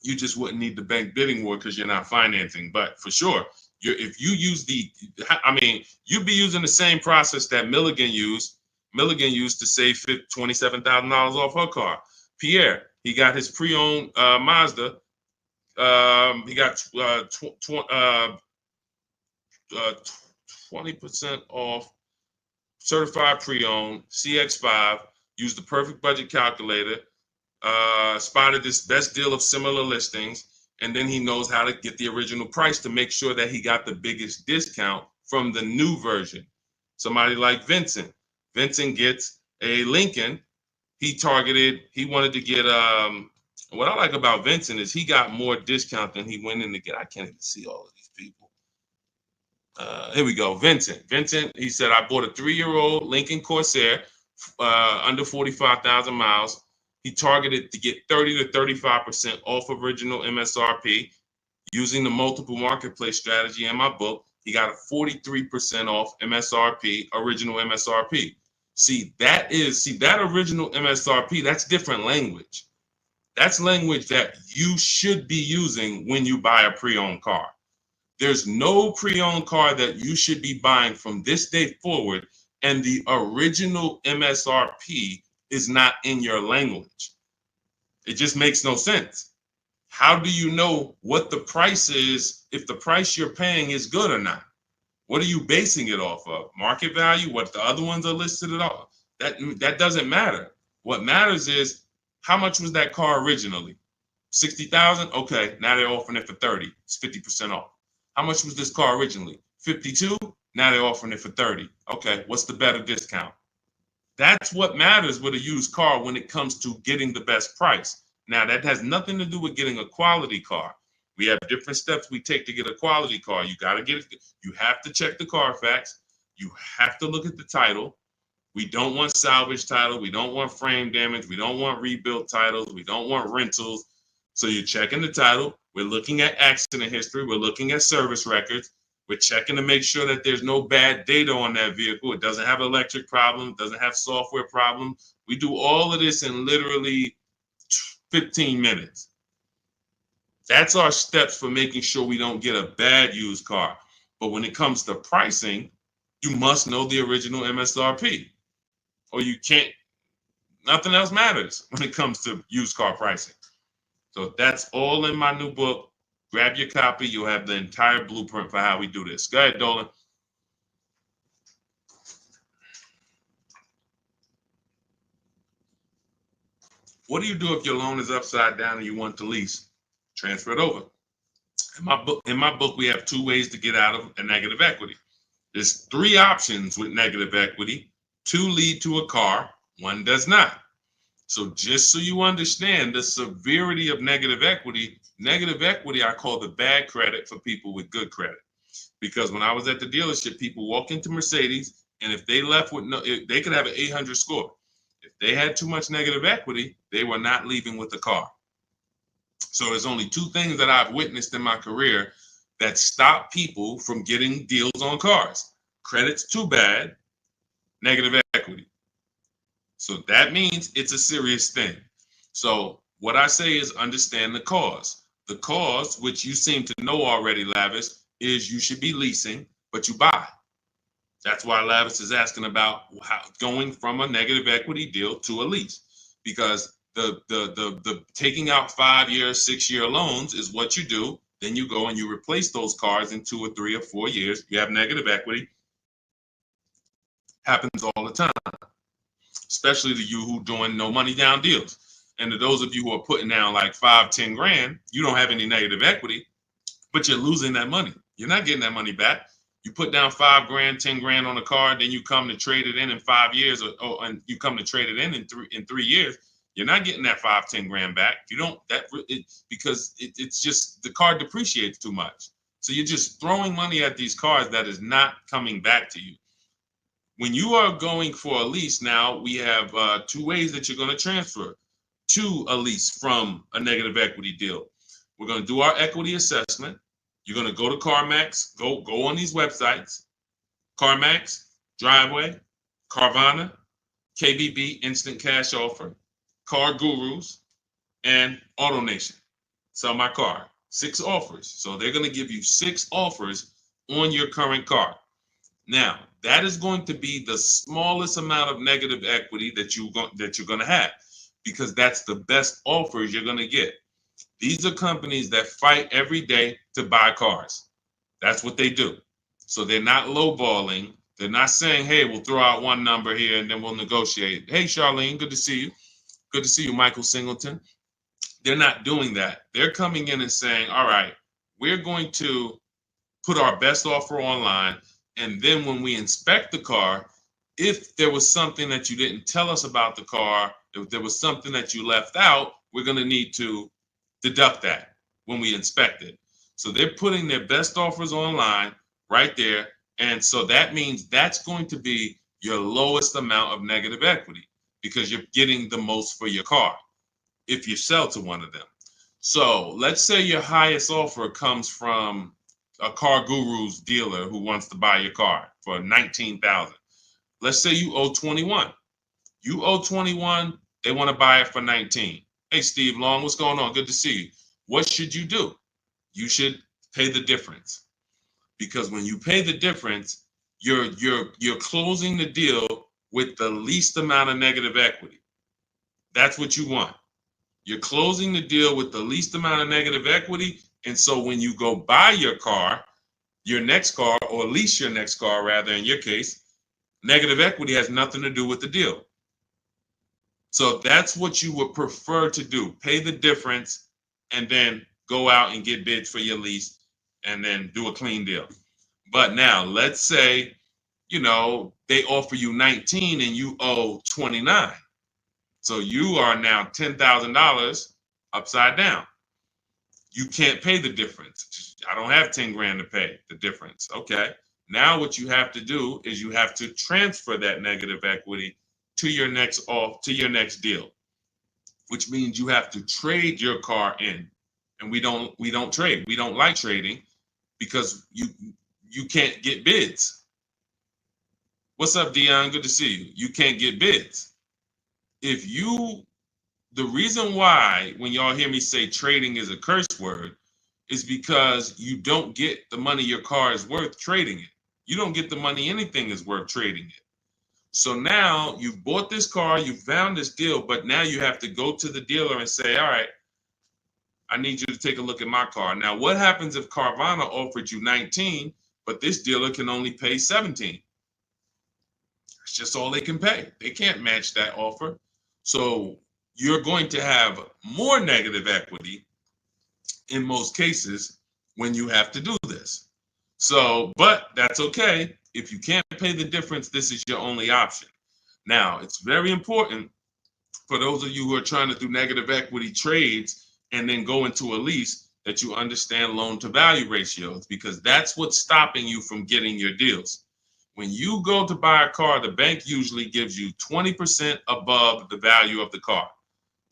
Speaker 1: You just wouldn't need the bank bidding war because you're not financing. But for sure, if you use you'd be using the same process that Milligan used. Milligan used to save $27,000 off her car. Pierre, he got his pre-owned Mazda. He got 20% off certified pre-owned CX5. Used the perfect budget calculator. Spotted this best deal of similar listings, and then he knows how to get the original price to make sure that he got the biggest discount from the new version. Somebody like Vincent. Vincent gets a Lincoln. He wanted to get what I like about Vincent is he got more discount than he went in to get. I can't even see all of these people. Here we go. Vincent, he said, I bought a 3-year-old Lincoln Corsair, under 45,000 miles. He targeted to get 30 to 35% off original MSRP. Using the multiple marketplace strategy in my book, he got a 43% off MSRP, original MSRP. See, that original MSRP, that's different language. That's language that you should be using when you buy a pre-owned car. There's no pre-owned car that you should be buying from this day forward, and the original MSRP is not in your language. It just makes no sense. How do you know what the price is if the price you're paying is good or not? What are you basing it off of? Market value? What the other ones are listed at all? That doesn't matter. What matters is how much was that car originally? 60,000? Okay, now they're offering it for 30. It's 50% off. How much was this car originally? 52? Now they're offering it for 30. Okay, what's the better discount? That's what matters with a used car when it comes to getting the best price. Now, that has nothing to do with getting a quality car. We have different steps we take to get a quality car. You got to get it. You have to check the Carfax. You have to look at the title. We don't want salvage title. We don't want frame damage. We don't want rebuilt titles. We don't want rentals. So you're checking the title. We're looking at accident history. We're looking at service records. We're checking to make sure that there's no bad data on that vehicle. It doesn't have electric problems, doesn't have software problems. We do all of this in literally 15 minutes. That's our steps for making sure we don't get a bad used car. But when it comes to pricing, you must know the original MSRP, or you can't, nothing else matters when it comes to used car pricing. So that's all in my new book. Grab your copy. You'll have the entire blueprint for how we do this. Go ahead, Dolan. What do you do if your loan is upside down and you want to lease? Transfer it over. In my book, we have 2 ways to get out of a negative equity. There's 3 options with negative equity. 2 lead to a car, 1 does not. So just so you understand the severity of negative equity I call the bad credit for people with good credit. Because when I was at the dealership, people walk into Mercedes, and if they left with they could have an 800 score. If they had too much negative equity, they were not leaving with the car. So there's only 2 things that I've witnessed in my career that stop people from getting deals on cars. Credit's too bad, negative equity. So that means it's a serious thing. So what I say is understand the cause. The cause, which you seem to know already, Lavis, is you should be leasing, but you buy. That's why Lavis is asking about going from a negative equity deal to a lease, because the taking out 5-year, 6-year loans is what you do. Then you go and you replace those cars in 2 or 3 or 4 years. You have negative equity. Happens all the time, especially to you who doing no money down deals. And to those of you who are putting down like 5, 10 grand, you don't have any negative equity, but you're losing that money. You're not getting that money back. You put down 5 grand, 10 grand on a car, then you come to trade it in 5 years, and you come to trade it in 3 years. You're not getting that 5, 10 grand back. You don't because it's just the car depreciates too much. So you're just throwing money at these cars that is not coming back to you. When you are going for a lease now, we have 2 ways that you're going to transfer to a lease from a negative equity deal. We're going to do our equity assessment. You're going to go to CarMax, go on these websites, CarMax, Driveway, Carvana, KBB, Instant Cash Offer, Car Gurus, and AutoNation. Sell my car. 6 offers. So they're going to give you 6 offers on your current car. Now, that is going to be the smallest amount of negative equity that you're going to have, because that's the best offers you're going to get. These are companies that fight every day to buy cars. That's what they do. So they're not lowballing. They're not saying, hey, we'll throw out one number here and then we'll negotiate. Hey, Charlene, good to see you. Good to see you, Michael Singleton. They're not doing that. They're coming in and saying, all right, we're going to put our best offer online. And then when we inspect the car, if there was something that you didn't tell us about the car, if there was something that you left out, we're going to need to deduct that when we inspect it. So they're putting their best offers online right there. And so that means that's going to be your lowest amount of negative equity, because you're getting the most for your car if you sell to one of them. So let's say your highest offer comes from a Car Guru's dealer who wants to buy your car for $19,000. Let's say you owe 21. You owe 21, they want to buy it for 19. Hey, Steve Long, what's going on? Good to see you. What should you do? You should pay the difference, because when you pay the difference, you're closing the deal with the least amount of negative equity. That's what you want. You're closing the deal with the least amount of negative equity. And so when you go buy your car, your next car, or lease your next car, rather, in your case, negative equity has nothing to do with the deal. So that's what you would prefer to do. Pay the difference and then go out and get bids for your lease and then do a clean deal. But now let's say, they offer you 19 and you owe 29. So you are now $10,000 upside down. You can't pay the difference. I don't have 10 grand to pay the difference. Okay. Now what you have to do is you have to transfer that negative equity to your next deal, which means you have to trade your car in. And we don't trade. We don't like trading because you can't get bids. What's up, Dion? Good to see you. You can't get bids. The reason why when y'all hear me say trading is a curse word is because you don't get the money your car is worth trading it. You don't get the money anything is worth trading it. So now you've bought this car, you found this deal, but now you have to go to the dealer and say, all right, I need you to take a look at my car. Now, what happens if Carvana offered you 19, but this dealer can only pay 17? It's just all they can pay. They can't match that offer. So you're going to have more negative equity in most cases when you have to do this. So, but that's okay. If you can't pay the difference, this is your only option. Now, it's very important for those of you who are trying to do negative equity trades and then go into a lease that you understand loan to value ratios, because that's what's stopping you from getting your deals. When you go to buy a car, the bank usually gives you 20% above the value of the car.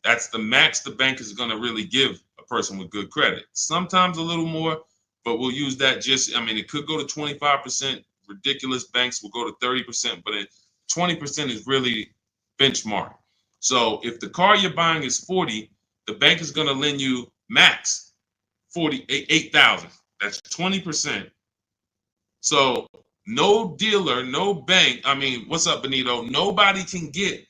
Speaker 1: That's the max the bank is going to really give a person with good credit. Sometimes a little more, but we'll use that it could go to 25%. Ridiculous banks will go to 30%, but 20% is really benchmark. So if the car you're buying is 40, the bank is going to lend you max 48,000. That's 20%. So no dealer, no bank. What's up, Benito? Nobody can get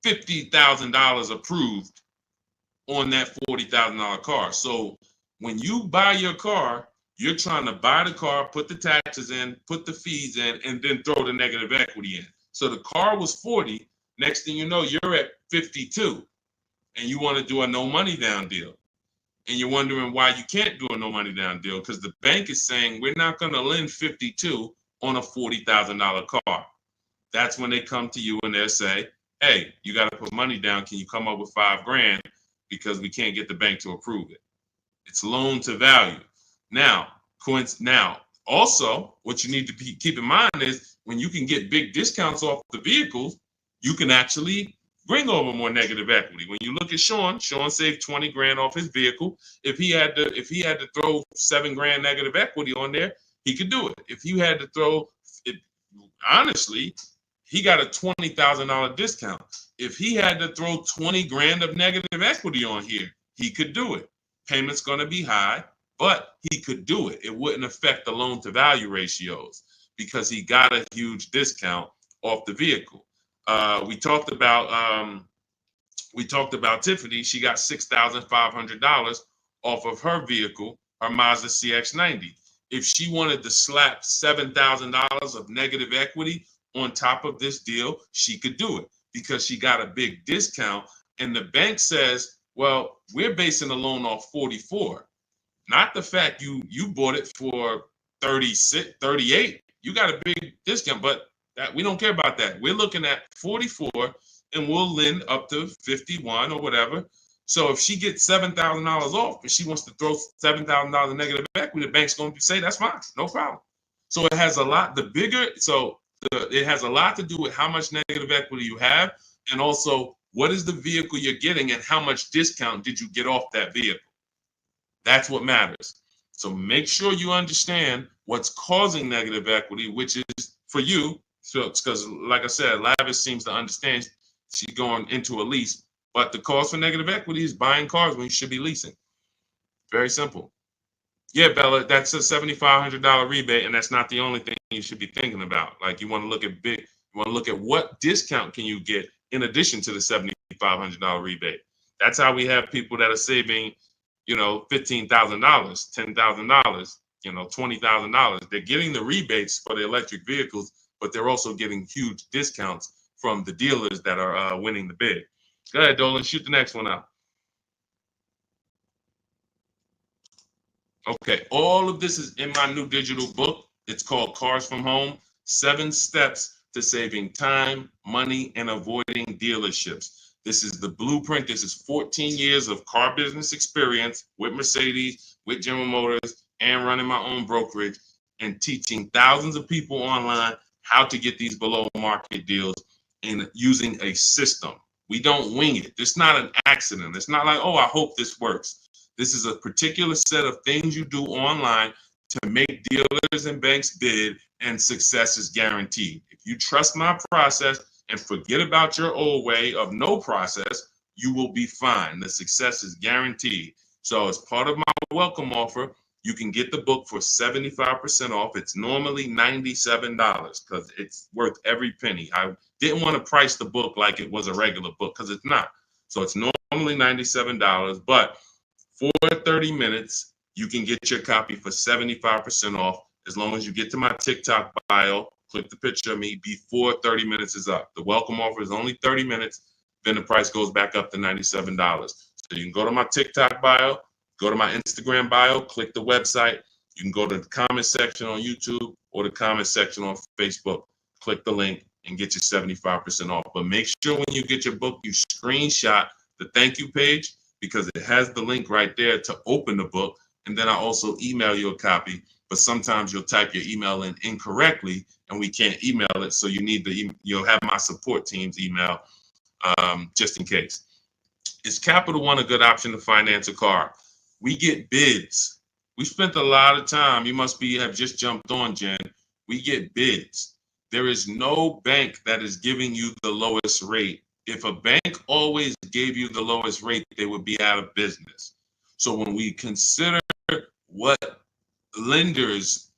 Speaker 1: $50,000 approved on that $40,000 car. So when you buy your car, you're trying to buy the car, put the taxes in, put the fees in, and then throw the negative equity in. So the car was 40. Next thing you know, you're at 52, and you want to do a no money down deal. And you're wondering why you can't do a no money down deal, because the bank is saying we're not going to lend 52 on a $40,000 car. That's when they come to you and they'll say, hey, you got to put money down. Can you come up with $5 grand? Because we can't get the bank to approve it. It's loan to value. Now, also, what you need to keep in mind is when you can get big discounts off the vehicles, you can actually bring over more negative equity. When you look at Sean saved 20 grand off his vehicle. If he had to throw 7 grand negative equity on there, he could do it. If you had to throw it, honestly, he got a $20,000 discount. If he had to throw 20 grand of negative equity on here, he could do it. Payment's going to be high, but he could do it. It wouldn't affect the loan to value ratios because he got a huge discount off the vehicle. We talked about Tiffany. She got $6,500 off of her vehicle, her Mazda CX-90. If she wanted to slap $7,000 of negative equity on top of this deal, she could do it because she got a big discount. And the bank says, well, we're basing the loan off 44, not the fact you bought it for 36, 38. You got a big discount, but that we don't care about that. We're looking at 44 and we'll lend up to 51 or whatever. So if she gets $7,000 off and she wants to throw $7,000 negative equity, the bank's going to say, that's fine, no problem. So it has a lot, it has a lot to do with how much negative equity you have, and also what is the vehicle you're getting and how much discount did you get off that vehicle. That's what matters. So make sure you understand what's causing negative equity, which is for you. So because, like I said, Lavish seems to understand she's going into a lease, but the cause for negative equity is buying cars when you should be leasing. Very simple. Yeah, Bella, that's a $7,500 rebate, and that's not the only thing you should be thinking about. Like, you want to look at what discount can you get in addition to the $7,500 rebate. That's how we have people that are saving, $15,000, $10,000, $20,000. They're getting the rebates for the electric vehicles, but they're also getting huge discounts from the dealers that are winning the bid. Go ahead, Dolan, shoot the next one out. Okay, all of this is in my new digital book. It's called Cars from Home, 7 Steps to Saving Time, Money, and Avoiding Dealerships. This is the blueprint. This is 14 years of car business experience with Mercedes, with General Motors, and running my own brokerage and teaching thousands of people online how to get these below market deals and using a system. We don't wing it. It's not an accident. It's not like, oh, I hope this works. This is a particular set of things you do online to make dealers and banks bid, and success is guaranteed. If you trust my process and forget about your old way of no process, you will be fine. The success is guaranteed. So as part of my welcome offer, you can get the book for 75% off. It's normally $97 because it's worth every penny. I didn't want to price the book like it was a regular book because it's not. So it's normally $97, but for 30 minutes, you can get your copy for 75% off as long as you get to my TikTok bio, click the picture of me before 30 minutes is up. The welcome offer is only 30 minutes, then the price goes back up to $97. So you can go to my TikTok bio, go to my Instagram bio, click the website. You can go to the comment section on YouTube or the comment section on Facebook. Click the link and get your 75% off. But make sure when you get your book, you screenshot the thank you page, because it has the link right there to open the book. And then I also email you a copy, but sometimes you'll type your email in incorrectly and we can't email it. So you'll have my support team's email just in case. Is Capital One a good option to finance a car? We get bids. We spent a lot of time. You must have just jumped on, Jen. We get bids. There is no bank that is giving you the lowest rate. If a bank always gave you the lowest rate, they would be out of business. So when we consider what lenders,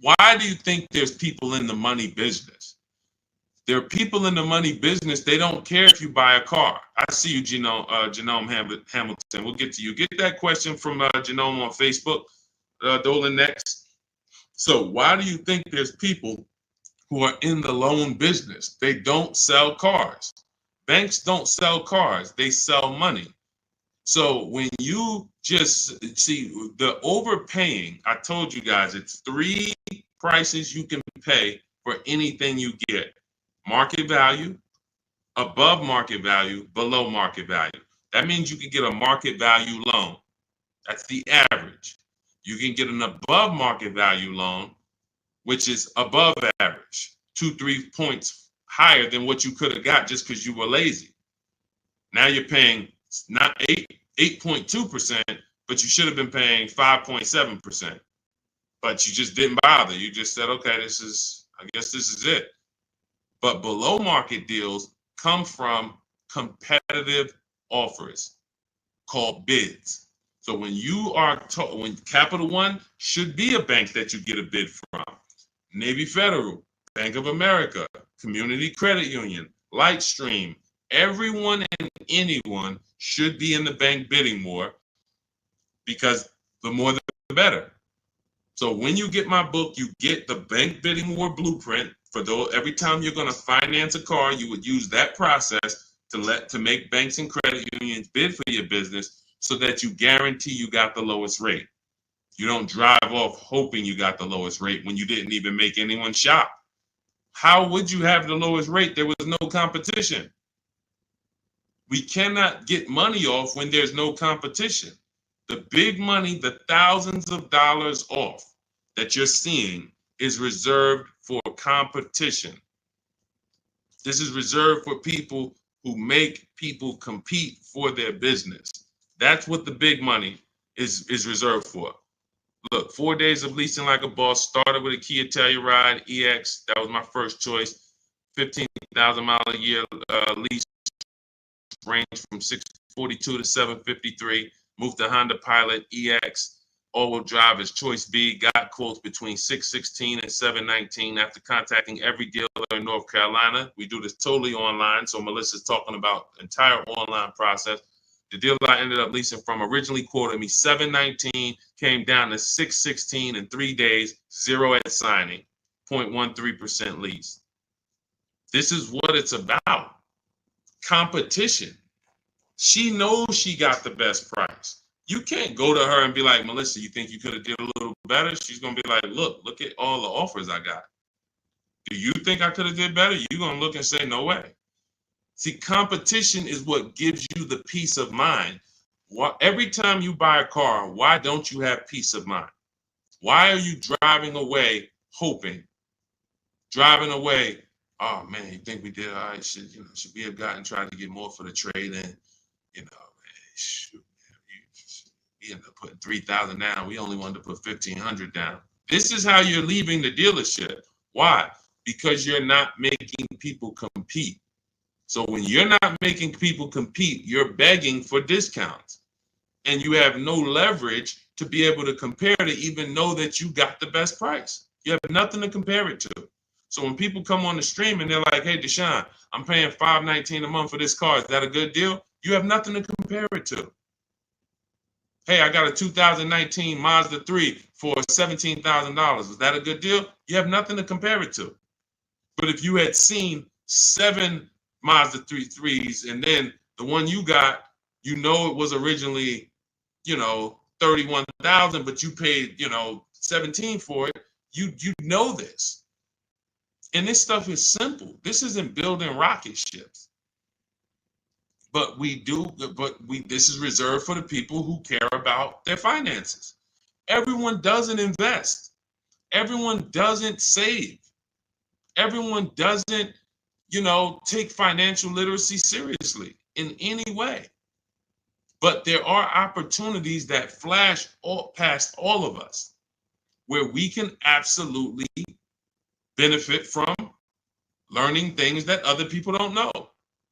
Speaker 1: why do you think there's people in the money business? There are people in the money business. They don't care if you buy a car. I see you, Genome Hamilton. We'll get to you. Get that question from Genome on Facebook, Dolan, next. So why do you think there's people who are in the loan business? They don't sell cars. Banks don't sell cars, they sell money. So when you just see the overpaying, I told you guys, it's 3 prices you can pay for anything you get: market value, above market value, below market value. That means you can get a market value loan. That's the average. You can get an above market value loan, which is above average, 2-3 points higher than what you could have got just because you were lazy. Now you're paying not 8.2%, but you should have been paying 5.7%. But you just didn't bother. You just said, okay, I guess this is it. But below market deals come from competitive offers called bids. So when you are when Capital One should be a bank that you get a bid from, Navy Federal, Bank of America, Community Credit Union, Lightstream, everyone and anyone should be in the bank bidding war, because the more the better. So when you get my book, you get the bank bidding war blueprint. For those, every time you're going to finance a car, you would use that process to make banks and credit unions bid for your business, so that you guarantee you got the lowest rate. You don't drive off hoping you got the lowest rate when you didn't even make anyone shop. How would you have the lowest rate? There was no competition. We cannot get money off when there's no competition. The big money, the thousands of dollars off that you're seeing, is reserved for competition. This is reserved for people who make people compete for their business. That's what the big money is reserved for. Look, 4 days of leasing like a boss. Started with a Kia Telluride EX. That was my first choice. 15,000 mile a year lease, range from 642 to 753. Moved to Honda Pilot EX. All-wheel drive is choice B. Got quotes between 616 and 719 after contacting every dealer in North Carolina. We do this totally online, so Melissa's talking about the entire online process. The dealer I ended up leasing from originally quoted me 719, came down to 616 in 3 days, 0 at signing, 0.13% lease. This is what it's about. Competition. She knows she got the best price. You can't go to her and be like, Melissa, you think you could have did a little better? She's going to be like, look at all the offers I got. Do you think I could have did better? You're going to look and say, no way. See, competition is what gives you the peace of mind. Every time you buy a car, why don't you have peace of mind? Why are you driving away hoping? Driving away, oh man, you think we did all right? Should we have gotten tried to get more for the trade in? Shoot, we ended up putting 3,000 down. We only wanted to put 1,500 down. This is how you're leaving the dealership. Why? Because you're not making people compete. So when you're not making people compete, you're begging for discounts. And you have no leverage to be able to compare to even know that you got the best price. You have nothing to compare it to. So when people come on the stream and they're like, hey, Deshaun, I'm paying $519 a month for this car. Is that a good deal? You have nothing to compare it to. Hey, I got a 2019 Mazda 3 for $17,000. Is that a good deal? You have nothing to compare it to. But if you had seen 7 Mazda 3s and then the one you got, it was originally, $31,000, but you paid, $17,000 for it. You know this. And this stuff is simple. This isn't building rocket ships. But this is reserved for the people who care about their finances. Everyone doesn't invest. Everyone doesn't save. Everyone doesn't, take financial literacy seriously in any way. But there are opportunities that flash past all of us where we can absolutely benefit from learning things that other people don't know.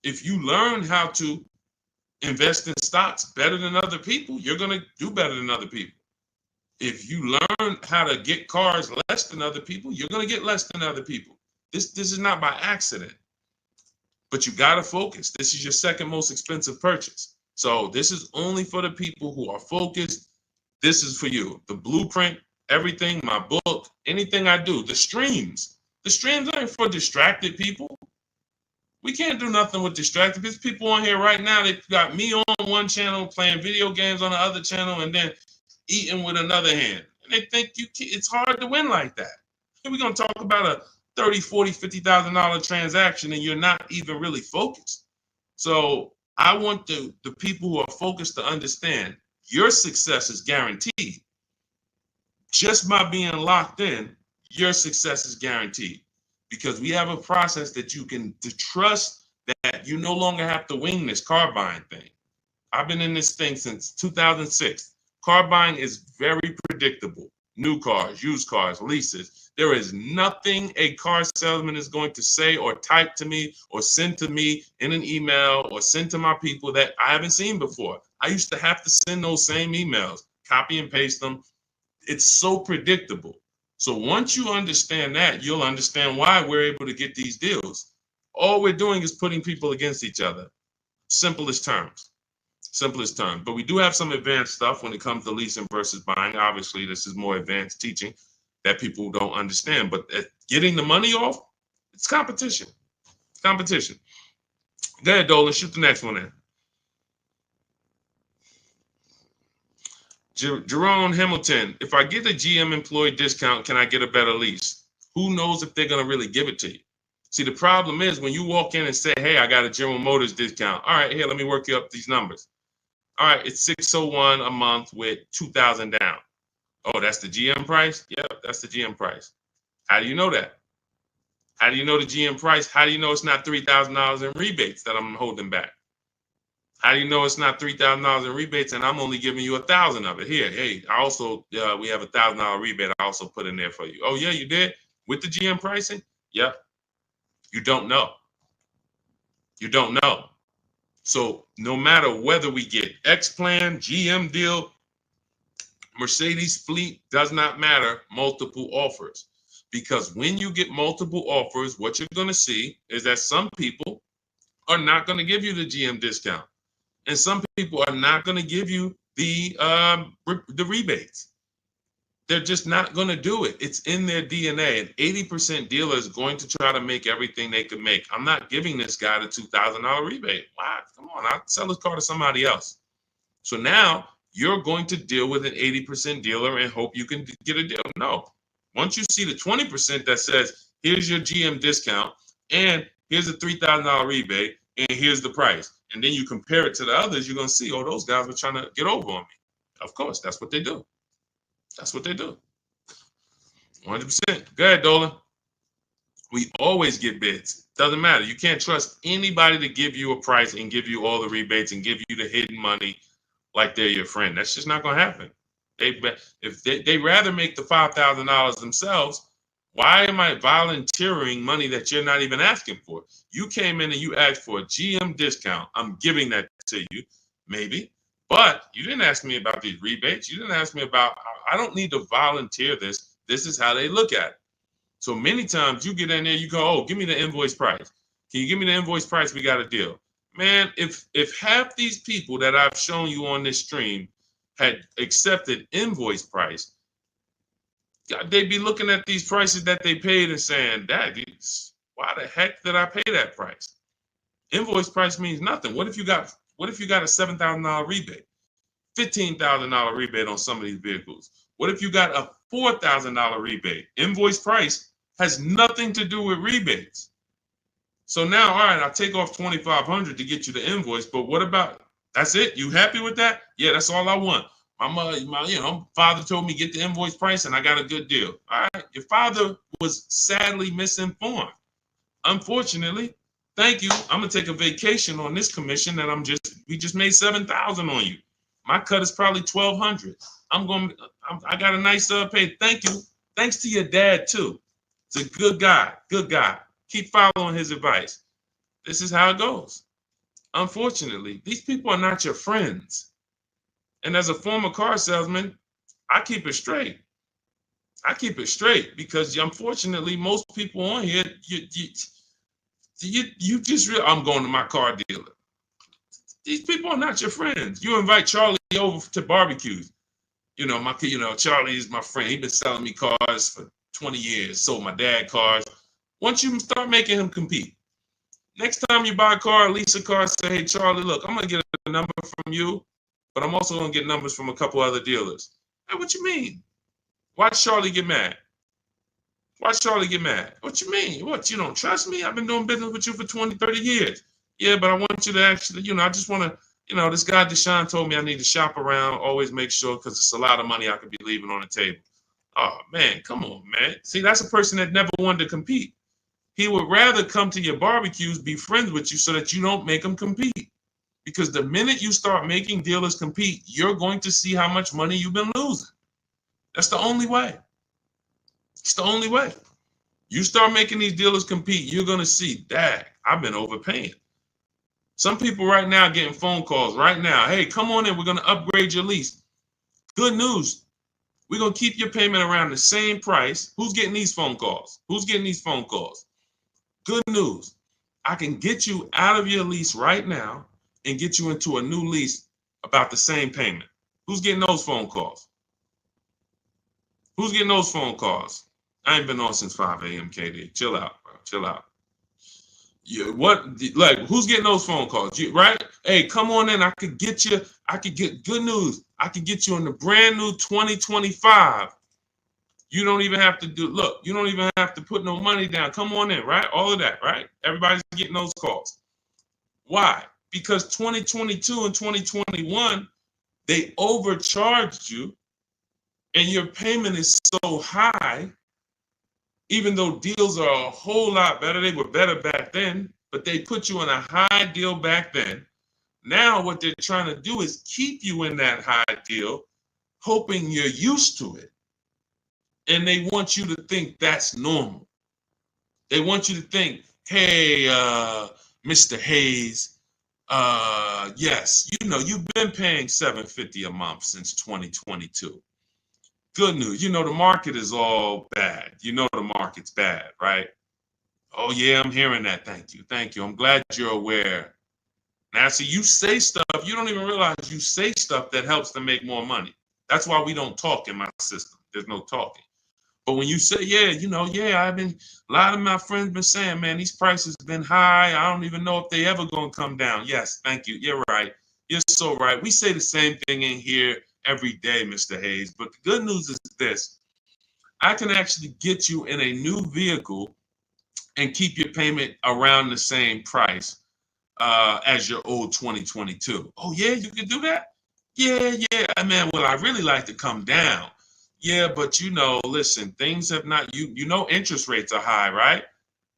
Speaker 1: If you learn how to invest in stocks better than other people, you're going to do better than other people. If you learn how to get cars less than other people, you're going to get less than other people. This is not by accident. But you got to focus. This is your second most expensive purchase. So this is only for the people who are focused. This is for you. The blueprint, everything, my book, anything I do, the streams. The streams aren't for distracted people. We can't do nothing with distracted. There's people on here right now that got me on one channel, playing video games on the other channel, and then eating with another hand. And they think it's hard to win like that. And we're going to talk about a $30,000, $40,000, $50,000 transaction, and you're not even really focused. So I want the people who are focused to understand your success is guaranteed. Just by being locked in, your success is guaranteed. Because we have a process that you can trust that you no longer have to wing this car buying thing. I've been in this thing since 2006. Car buying is very predictable. New cars, used cars, leases. There is nothing a car salesman is going to say or type to me or send to me in an email or send to my people that I haven't seen before. I used to have to send those same emails, copy and paste them. It's so predictable. So once you understand that, you'll understand why we're able to get these deals. All we're doing is putting people against each other. Simplest terms. Simplest terms. But we do have some advanced stuff when it comes to leasing versus buying. Obviously, this is more advanced teaching that people don't understand. But getting the money off, it's competition. Competition. Go ahead, Dolan. Shoot the next one in. Jerome Hamilton, if I get a GM employee discount, can I get a better lease? Who knows if they're going to really give it to you? See, the problem is when you walk in and say, hey, I got a General Motors discount. All right, here, let me work you up these numbers. All right, it's $601 a month with $2,000 down. Oh, that's the GM price? Yeah, that's the GM price. How do you know that? How do you know the GM price? How do you know it's not $3,000 in rebates that I'm holding back? How do you know it's not $3,000 in rebates and I'm only giving you $1,000 of it? Here, hey, I also we have $1,000 rebate. I also put in there for you. Oh yeah, you did with the GM pricing? Yep. You don't know. You don't know. So no matter whether we get X plan, GM deal, Mercedes fleet, does not matter. Multiple offers, because when you get multiple offers, what you're going to see is that some people are not going to give you the GM discount. And some people are not going to give you the rebates. They're just not going to do it. It's in their DNA. An 80% dealer is going to try to make everything they can make. I'm not giving this guy the $2,000 rebate. Wow, come on, I'll sell his car to somebody else. So now you're going to deal with an 80% dealer and hope you can get a deal. No. Once you see the 20% that says, here's your GM discount, and here's a $3,000 rebate, and here's the price, and then you compare it to the others, you're going to see, oh, those guys were trying to get over on me. Of course, that's what they do. That's what they do. 100%. Go ahead, Dolan. We always get bids. Doesn't matter. You can't trust anybody to give you a price and give you all the rebates and give you the hidden money like they're your friend. That's just not going to happen. If they rather make the $5,000 themselves, why am I volunteering money that you're not even asking for? You came in and you asked for a GM discount. I'm giving that to you, maybe. But you didn't ask me about these rebates. You didn't ask me about, I don't need to volunteer this. This is how they look at it. So many times you get in there, you go, oh, give me the invoice price. Can you give me the invoice price? We got a deal. Man, if half these people that I've shown you on this stream had accepted invoice price, they'd be looking at these prices that they paid and saying, why the heck did I pay that price? Invoice price means nothing. What if you got a $7,000 rebate, $15,000 rebate on some of these vehicles? What if you got a $4,000 rebate? Invoice price has nothing to do with rebates. So now, all right, I'll take off $2,500 to get you the invoice, but what about, that's it? You happy with that? Yeah, that's all I want. My father told me get the invoice price and I got a good deal. All right, your father was sadly misinformed. Unfortunately, thank you. I'm gonna take a vacation on this commission and we just made $7,000 on you. My cut is probably $1,200. I got a nice pay. Thank you. Thanks to your dad too. It's a good guy. Good guy. Keep following his advice. This is how it goes. Unfortunately, these people are not your friends. And as a former car salesman, I keep it straight. I keep it straight because unfortunately, most people on here, you just I'm going to my car dealer. These people are not your friends. You invite Charlie over to barbecues. Charlie is my friend. He's been selling me cars for 20 years. Sold my dad cars. Once you start making him compete, next time you buy a car, lease a car, say, hey, Charlie, look, I'm going to get a number from you, but I'm also going to get numbers from a couple other dealers. Hey, what you mean? Watch Charlie get mad. Watch Charlie get mad. What you mean? What, you don't trust me? I've been doing business with you for 20, 30 years. Yeah, but I want you to actually, I just want to, this guy Deshaun told me I need to shop around, always make sure, because it's a lot of money I could be leaving on the table. Oh, man, come on, man. See, that's a person that never wanted to compete. He would rather come to your barbecues, be friends with you so that you don't make him compete. Because the minute you start making dealers compete, you're going to see how much money you've been losing. That's the only way. It's the only way. You start making these dealers compete, you're going to see, dang, I've been overpaying. Some people right now getting phone calls right now. Hey, come on in. We're going to upgrade your lease. Good news. We're going to keep your payment around the same price. Who's getting these phone calls? Who's getting these phone calls? Good news. I can get you out of your lease right now and get you into a new lease about the same payment. Who's getting those phone calls? Who's getting those phone calls? I ain't been on since 5 a.m., KD. Chill out, bro. Chill out. Who's getting those phone calls? Right? Hey, come on in. I could get good news. I could get you in the brand new 2025. You don't even have to you don't even have to put no money down. Come on in, right? All of that, right? Everybody's getting those calls. Why? Because 2022 and 2021, they overcharged you and your payment is so high, even though deals are a whole lot better. They were better back then, but they put you in a high deal back then. Now what they're trying to do is keep you in that high deal, hoping you're used to it. And they want you to think that's normal. They want you to think, hey, Mr. Hayes, yes, you've been paying $750 a month since 2022. Good news. The market is all bad. The market's bad, right? Oh, yeah, I'm hearing that. Thank you. Thank you. I'm glad you're aware. Now, see, you say stuff, you don't even realize you say stuff that helps them make more money. That's why we don't talk in my system. There's no talking. But when you say, a lot of my friends been saying, man, these prices been high. I don't even know if they ever gonna come down. Yes, thank you. You're right. You're so right. We say the same thing in here every day, Mr. Hayes. But the good news is this. I can actually get you in a new vehicle and keep your payment around the same price as your old 2022. Oh, yeah, you can do that? Yeah. Man, well, I really like to come down. Yeah, but listen, things have not, interest rates are high, right?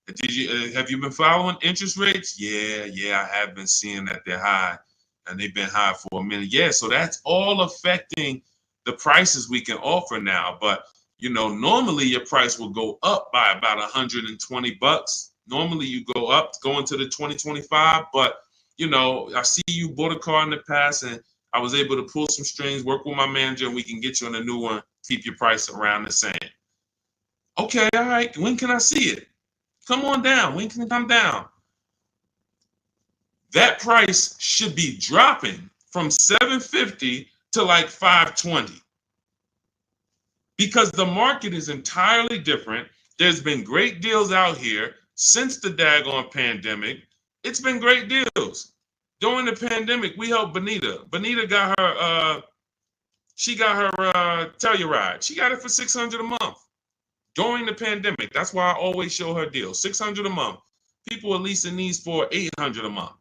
Speaker 1: Have you been following interest rates? Yeah, I have been seeing that they're high and they've been high for a minute. Yeah, so that's all affecting the prices we can offer now. But, normally your price will go up by about $120. Normally you go into the 2025, but, I see you bought a car in the past and I was able to pull some strings, work with my manager, and we can get you on a new one, keep your price around the same. Okay, all right. When can I see it? Come on down. When can it come down? That price should be dropping from $750 to like $520 because the market is entirely different. There's been great deals out here since the daggone pandemic. It's been great deals. During the pandemic, we helped Bonita. Bonita got her Telluride. She got it for $600 a month during the pandemic. That's why I always show her deals. $600 a month. People are leasing these for $800 a month,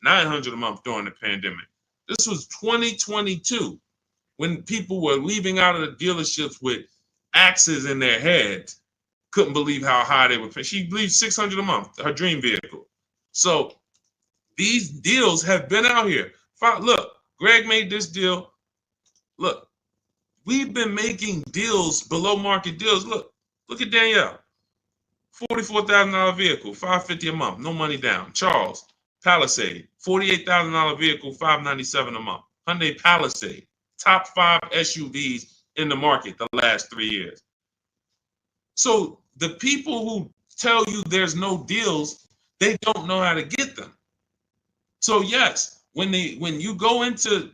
Speaker 1: $900 a month during the pandemic. This was 2022 when people were leaving out of the dealerships with axes in their heads. Couldn't believe how high they were paying. She believed $600 a month, her dream vehicle. So these deals have been out here. Look, Greg made this deal. Look, we've been making deals, below market deals. Look at Danielle. $44,000 vehicle, $550 a month, no money down. Charles, Palisade, $48,000 vehicle, $597 a month. Hyundai Palisade, top 5 SUVs in the market the last 3 years. So the people who tell you there's no deals, they don't know how to get them. So yes, when you go into,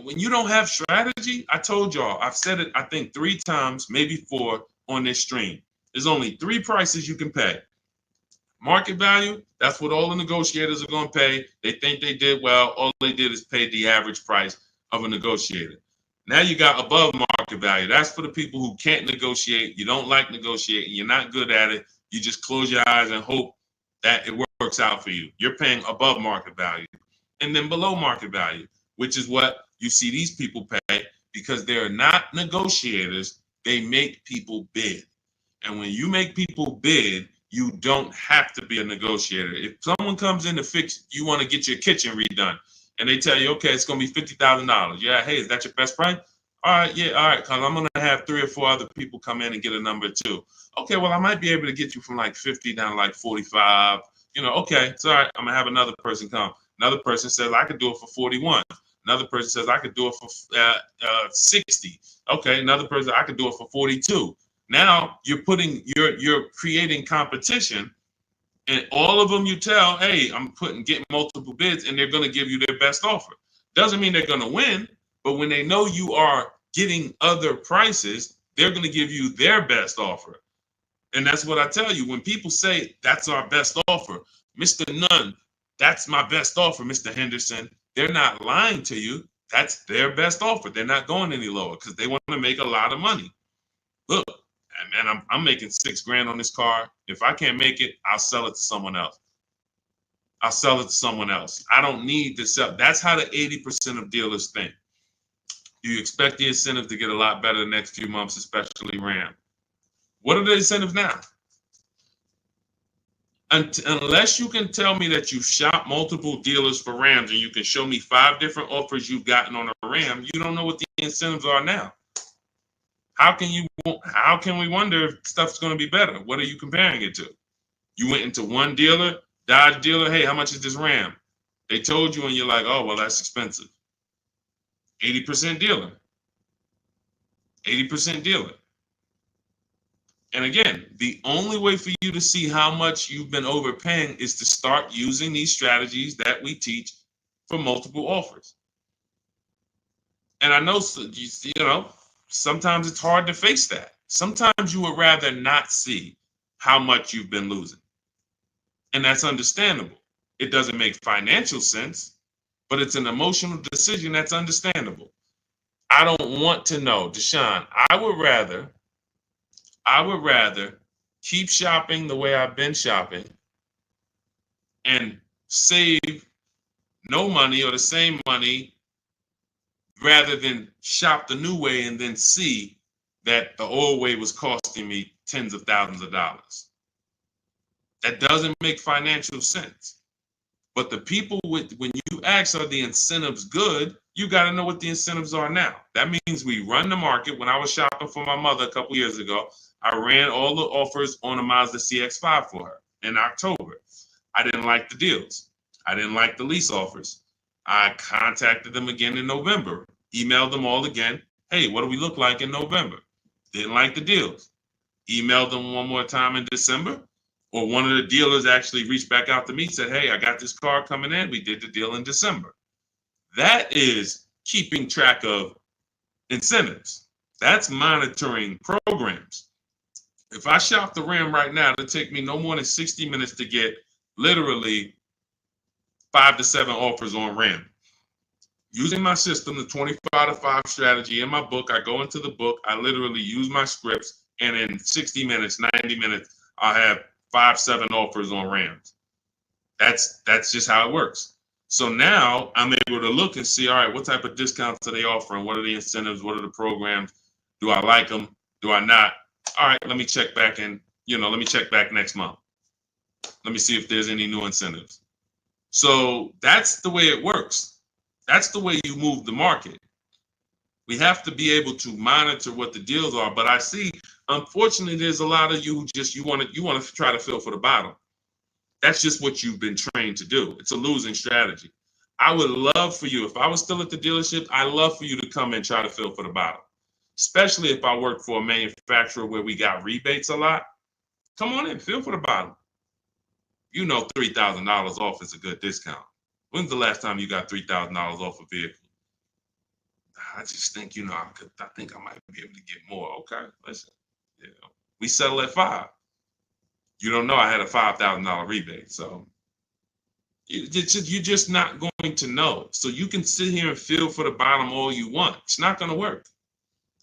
Speaker 1: when you don't have strategy, I told y'all, I've said it, I think 3 times, maybe 4 on this stream. There's only 3 prices you can pay. Market value, that's what all the negotiators are going to pay. They think they did well. All they did is pay the average price of a negotiator. Now you got above market value. That's for the people who can't negotiate. You don't like negotiating. You're not good at it. You just close your eyes and hope that it works out for you. You're paying above market value. And then below market value, which is what you see these people pay because they're not negotiators. They make people bid. And when you make people bid, You don't have to be a negotiator. If someone comes in to fix, you want to get your kitchen redone, and they tell you, okay, it's going to be $50,000. Yeah, hey, is that your best price? All right, yeah, all right, because I'm going to have 3 or 4 other people come in and get a number too. Okay, well, I might be able to get you from like 50 down to like 45. Okay, it's all right. I'm going to have another person come. Another person says, I could do it for 41. Another person says, I could do it for 60. Okay, another person, I could do it for 42. Now you're creating competition, and all of them you tell, hey, I'm getting multiple bids, and they're going to give you their best offer. Doesn't mean they're going to win, but when they know you are getting other prices, they're going to give you their best offer. And that's what I tell you. When people say that's our best offer, Mr. Nunn, that's my best offer, Mr. Henderson, they're not lying to you. That's their best offer. They're not going any lower because they want to make a lot of money. Look, man, I'm making $6,000 on this car. If I can't make it, I'll sell it to someone else. I'll sell it to someone else. I don't need to sell. That's how the 80% of dealers think. You expect the incentive to get a lot better the next few months, especially Ram. What are the incentives now? Unless you can tell me that you shop multiple dealers for Rams and you can show me 5 different offers you've gotten on a Ram, you don't know what the incentives are now. How can we wonder if stuff's going to be better? What are you comparing it to? You went into one dealer, Dodge dealer, hey, how much is this Ram? They told you and you're like, oh, well, that's expensive. 80% dealer. 80% dealer. And again, the only way for you to see how much you've been overpaying is to start using these strategies that we teach for multiple offers. And I know, sometimes it's hard to face that. Sometimes you would rather not see how much you've been losing. And that's understandable. It doesn't make financial sense, but it's an emotional decision that's understandable. I don't want to know, Deshaun. I would rather keep shopping the way I've been shopping and save no money or the same money rather than shop the new way and then see that the old way was costing me tens of thousands of dollars. That doesn't make financial sense. But the people when you ask, are the incentives good? You got to know what the incentives are now. That means we run the market. When I was shopping for my mother a couple years ago, I ran all the offers on a Mazda CX-5 for her in October. I didn't like the deals. I didn't like the lease offers. I contacted them again in November, emailed them all again. Hey, what do we look like in November? Didn't like the deals. Emailed them one more time in December. Or one of the dealers actually reached back out to me and said, hey, I got this car coming in. We did the deal in December. That is keeping track of incentives. That's monitoring programs. If I shop the Ram right now, it'll take me no more than 60 minutes to get literally 5 to 7 offers on Ram. Using my system, the 25 to 5 strategy in my book, I go into the book, I literally use my scripts, and in 60 minutes, 90 minutes, I'll have 5, 7 offers on Rams. That's just how it works. So now I'm able to look and see, all right, what type of discounts are they offering? What are the incentives? What are the programs? Do I like them? Do I not? All right, let me check back let me check back next month. Let me see if there's any new incentives. So that's the way it works. That's the way you move the market. We have to be able to monitor what the deals are. But I see, unfortunately, there's a lot of you who you want to try to fill for the bottom. That's just what you've been trained to do. It's a losing strategy. I would love for you, if I was still at the dealership, I'd love for you to come and try to fill for the bottom. Especially if I work for a manufacturer where we got rebates a lot. Come on in, fill for the bottom. $3,000 off is a good discount. When's the last time you got $3,000 off a vehicle? I just think, I think I might be able to get more. Okay, listen, we settle at 5. You don't know I had a $5,000 rebate, so you're just not going to know. So you can sit here and feel for the bottom all you want. It's not going to work.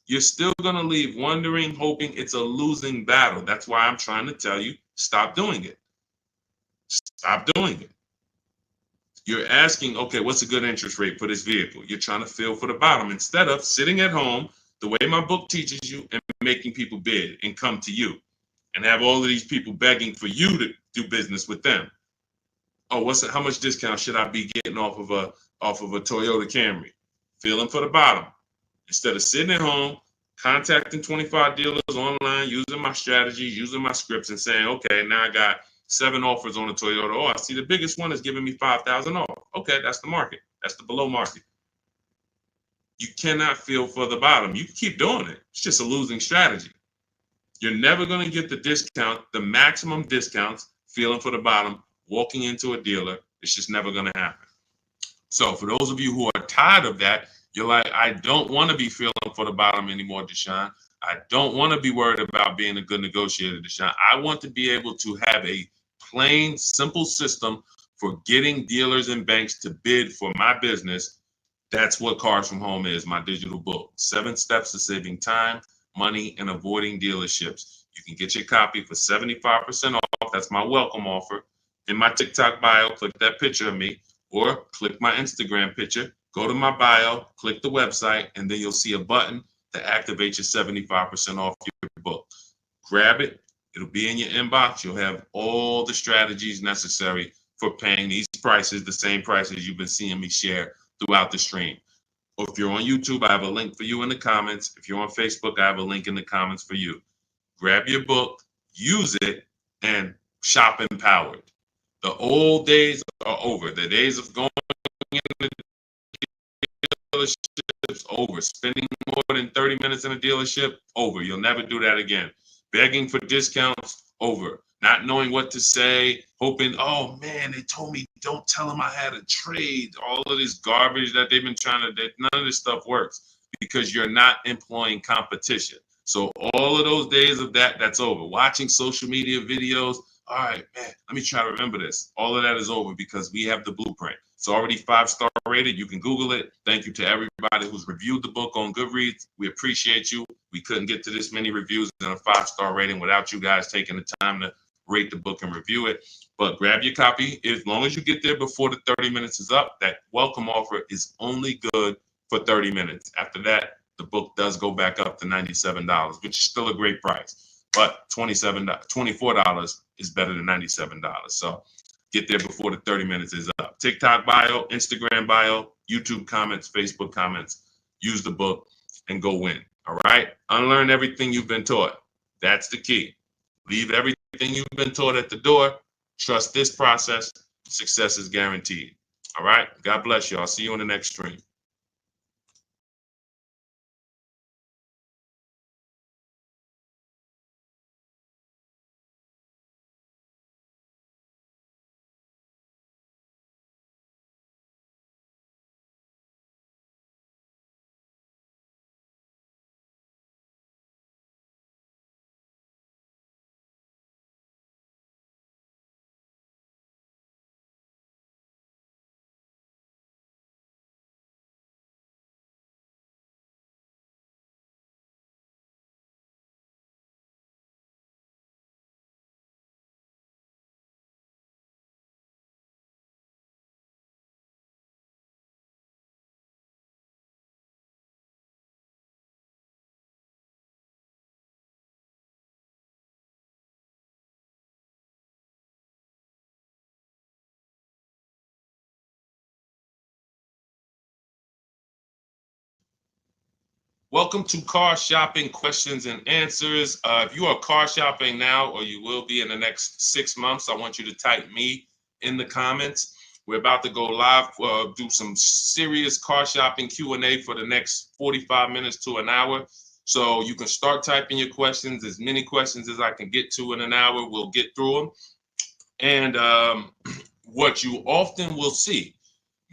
Speaker 1: You're still going to leave wondering, hoping it's a losing battle. That's why I'm trying to tell you, stop doing it. Stop doing it. You're asking, okay, what's a good interest rate for this vehicle? You're trying to feel for the bottom instead of sitting at home the way my book teaches you and making people bid and come to you and have all of these people begging for you to do business with them. Oh, how much discount should I be getting off of a Toyota Camry? Feeling for the bottom. Instead of sitting at home, contacting 25 dealers online, using my strategies, using my scripts, and saying, okay, now I got 7 offers on a Toyota. Oh, I see the biggest one is giving me 5,000 off. Okay, that's the market. That's the below market. You cannot feel for the bottom. You can keep doing it. It's just a losing strategy. You're never going to get the discount, the maximum discounts, feeling for the bottom, walking into a dealer. It's just never going to happen. So for those of you who are tired of that, you're like, I don't want to be feeling for the bottom anymore, Deshaun. I don't want to be worried about being a good negotiator, Deshaun. I want to be able to have a plain, simple system for getting dealers and banks to bid for my business. That's what Cars from Home is, my digital book. 7 steps to saving time, money, and avoiding dealerships. You can get your copy for 75% off. That's my welcome offer. In my TikTok bio, click that picture of me, or click my Instagram picture. Go to my bio, click the website, and then you'll see a button to activate your 75% off your book. Grab it. It'll be in your inbox. You'll have all the strategies necessary for paying these prices, the same prices you've been seeing me share throughout the stream. Or if you're on YouTube, I have a link for you in the comments. If you're on Facebook, I have a link in the comments for you. Grab your book, use it, and shop empowered. The old days are over. The days of going into dealerships, over. Spending more than 30 minutes in a dealership, over. You'll never do that again. Begging for discounts, over. Not knowing what to say, hoping, oh man, they told me don't tell them I had a trade. All of this garbage that they've been none of this stuff works because you're not employing competition. So all of those days of that's over. Watching social media videos, all right, man, let me try to remember this. All of that is over because we have the blueprint. It's already 5-star rated. You can Google it. Thank you to everybody who's reviewed the book on Goodreads. We appreciate you. We couldn't get to this many reviews and a 5-star rating without you guys taking the time to rate the book and review it. But grab your copy. As long as you get there before the 30 minutes is up, that welcome offer is only good for 30 minutes. After that, the book does go back up to $97, which is still a great price. But $24 is better than $97. So get there before the 30 minutes is up. TikTok bio, Instagram bio, YouTube comments, Facebook comments. Use the book and go win. All right? Unlearn everything you've been taught. That's the key. Leave everything you've been taught at the door. Trust this process. Success is guaranteed. All right? God bless you. I'll see you on the next stream. Welcome to Car Shopping Questions and Answers. If you are car shopping now, or you will be in the next 6 months, I want you to type me in the comments. We're about to go live, do some serious car shopping Q&A for the next 45 minutes to an hour. So you can start typing your questions, as many questions as I can get to in an hour. We'll get through them. And what you often will see,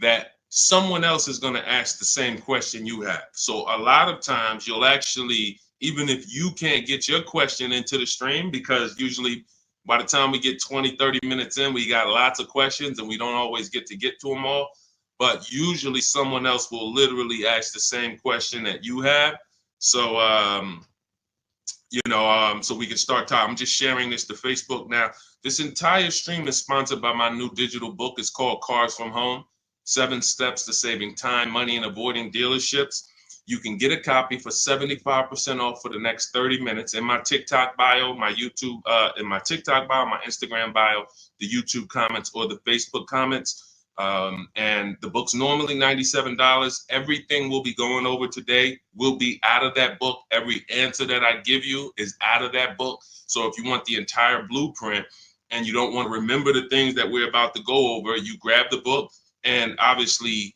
Speaker 1: that someone else is going to ask the same question you have. So a lot of times you'll actually, even if you can't get your question into the stream, because usually by the time we get 20, 30 minutes in, we got lots of questions and we don't always get to them all. But usually someone else will literally ask the same question that you have. So, so we can start talking. I'm just sharing this to Facebook now. This entire stream is sponsored by my new digital book. It's called Cars from Home. 7 Steps to Saving Time, Money, and Avoiding Dealerships. You can get a copy for 75% off for the next 30 minutes in my TikTok bio, my YouTube, in my TikTok bio, my Instagram bio, the YouTube comments, or the Facebook comments. And the book's normally $97. Everything we'll be going over today will be out of that book. Every answer that I give you is out of that book. So if you want the entire blueprint and you don't want to remember the things that we're about to go over, you grab the book, and obviously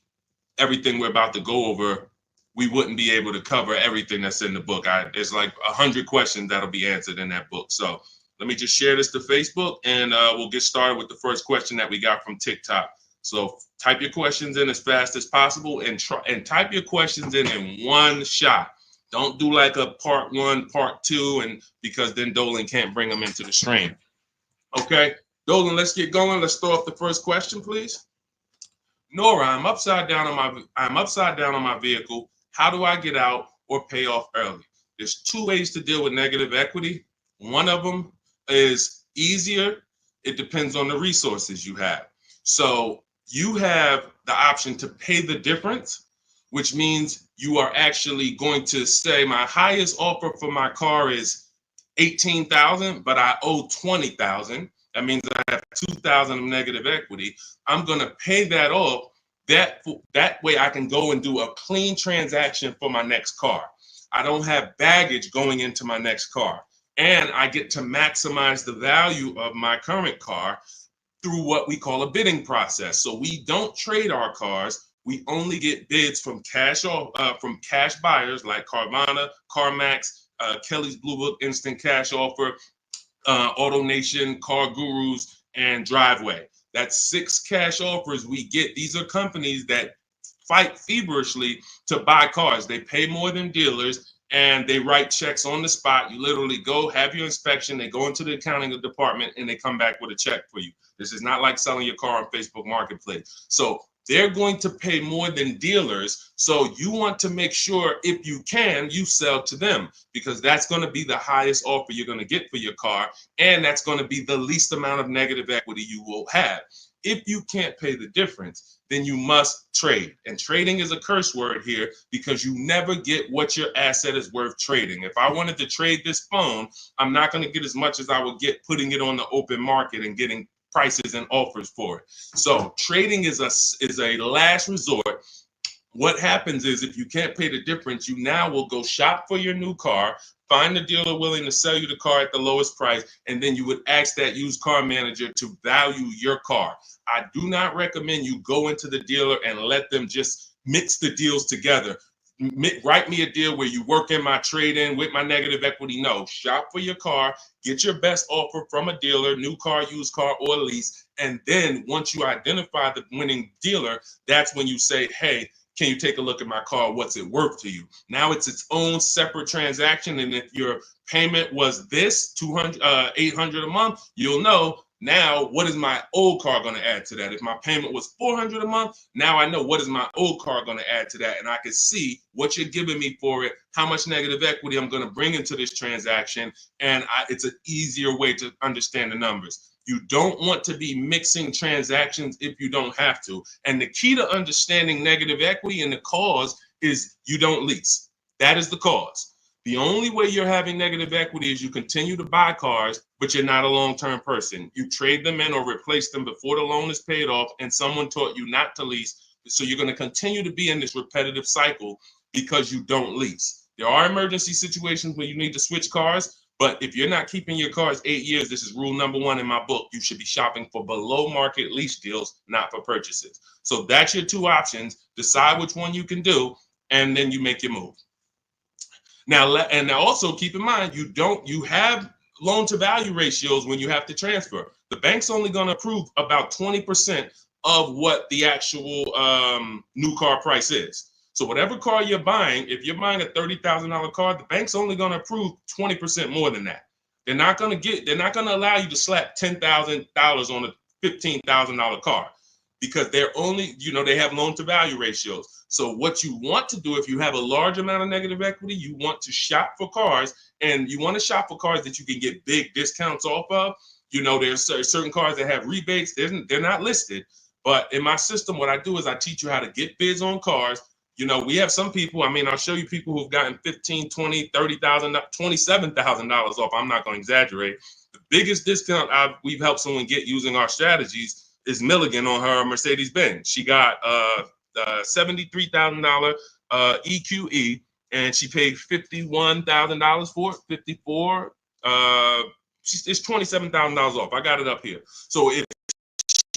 Speaker 1: everything we're about to go over, we wouldn't be able to cover everything that's in the book. There's like 100 questions that'll be answered in that book. So let me just share this to Facebook, and we'll get started with the first question that we got from TikTok. So type your questions in as fast as possible, and type your questions in one shot. Don't do like a part one, part two, and because then Dolan can't bring them into the stream. Okay, Dolan, let's get going. Let's throw up the first question, please. Nora, I'm upside down on my vehicle. How do I get out or pay off early? There's two ways to deal with negative equity. One of them is easier. It depends on the resources you have. So you have the option to pay the difference, which means you are actually going to say my highest offer for my car is $18,000, but I owe $20,000. That means I have $2,000 of negative equity. I'm going to pay that off. That way I can go and do a clean transaction for my next car. I don't have baggage going into my next car. And I get to maximize the value of my current car through what we call a bidding process. So we don't trade our cars. We only get bids from cash buyers like Carvana, CarMax, Kelly's Blue Book Instant Cash Offer, AutoNation, Car Gurus, and Driveway. That's 6 cash offers we get. These are companies that fight feverishly to buy cars. They pay more than dealers, and they write checks on the spot. You literally go, have your inspection, they go into the accounting department, and they come back with a check for you. This is not like selling your car on Facebook Marketplace. So they're going to pay more than dealers. So you want to make sure, if you can, you sell to them, because that's going to be the highest offer you're going to get for your car. And that's going to be the least amount of negative equity you will have. If you can't pay the difference, then you must trade. And trading is a curse word here, because you never get what your asset is worth trading. If I wanted to trade this phone, I'm not going to get as much as I would get putting it on the open market and getting prices and offers for it. So trading is a last resort. What happens is, if you can't pay the difference, you now will go shop for your new car, find a dealer willing to sell you the car at the lowest price, and then you would ask that used car manager to value your car. I do not recommend you go into the dealer and let them just mix the deals together. Write me a deal where you work in my trade-in with my negative equity. No, shop for your car, get your best offer from a dealer, new car, used car, or lease. And then once you identify the winning dealer, that's when you say, hey, can you take a look at my car? What's it worth to you? Now it's its own separate transaction. And if your payment was this $800 a month, you'll know, now what is my old car going to add to that? If my payment was $400 a month, now I know what is my old car going to add to that. And I can see what you're giving me for it, how much negative equity I'm going to bring into this transaction. And it's an easier way to understand the numbers. You don't want to be mixing transactions if you don't have to. And the key to understanding negative equity and the cause is you don't lease. That is the cause. The only way you're having negative equity is you continue to buy cars, but you're not a long-term person. You trade them in or replace them before the loan is paid off, and someone taught you not to lease. So you're going to continue to be in this repetitive cycle because you don't lease. There are emergency situations where you need to switch cars. But if you're not keeping your cars 8 years, this is rule number 1 in my book. You should be shopping for below market lease deals, not for purchases. So that's your 2 options. Decide which one you can do, and then you make your move. Now, also keep in mind, you have loan to value ratios when you have to transfer. The bank's only going to approve about 20% of what the actual new car price is. So whatever car you're buying, if you're buying a $30,000 car, the bank's only going to approve 20% more than that. They're not going to allow you to slap $10,000 on a $15,000 car, because they're only, they have loan to value ratios. So what you want to do, if you have a large amount of negative equity, you want to shop for cars, and you want to shop for cars that you can get big discounts off of. There's certain cars that have rebates. They're not listed, but in my system, what I do is I teach you how to get bids on cars. You know, we have some people, I mean, I'll show you people who've gotten $15,000, $20,000, $30,000, $27,000 off. I'm not going to exaggerate. The biggest discount we've helped someone get using our strategies is Milligan on her Mercedes-Benz. She got $73,000 EQE, and she paid $51,000 for it, 54. It's $27,000 off. I got it up here. So if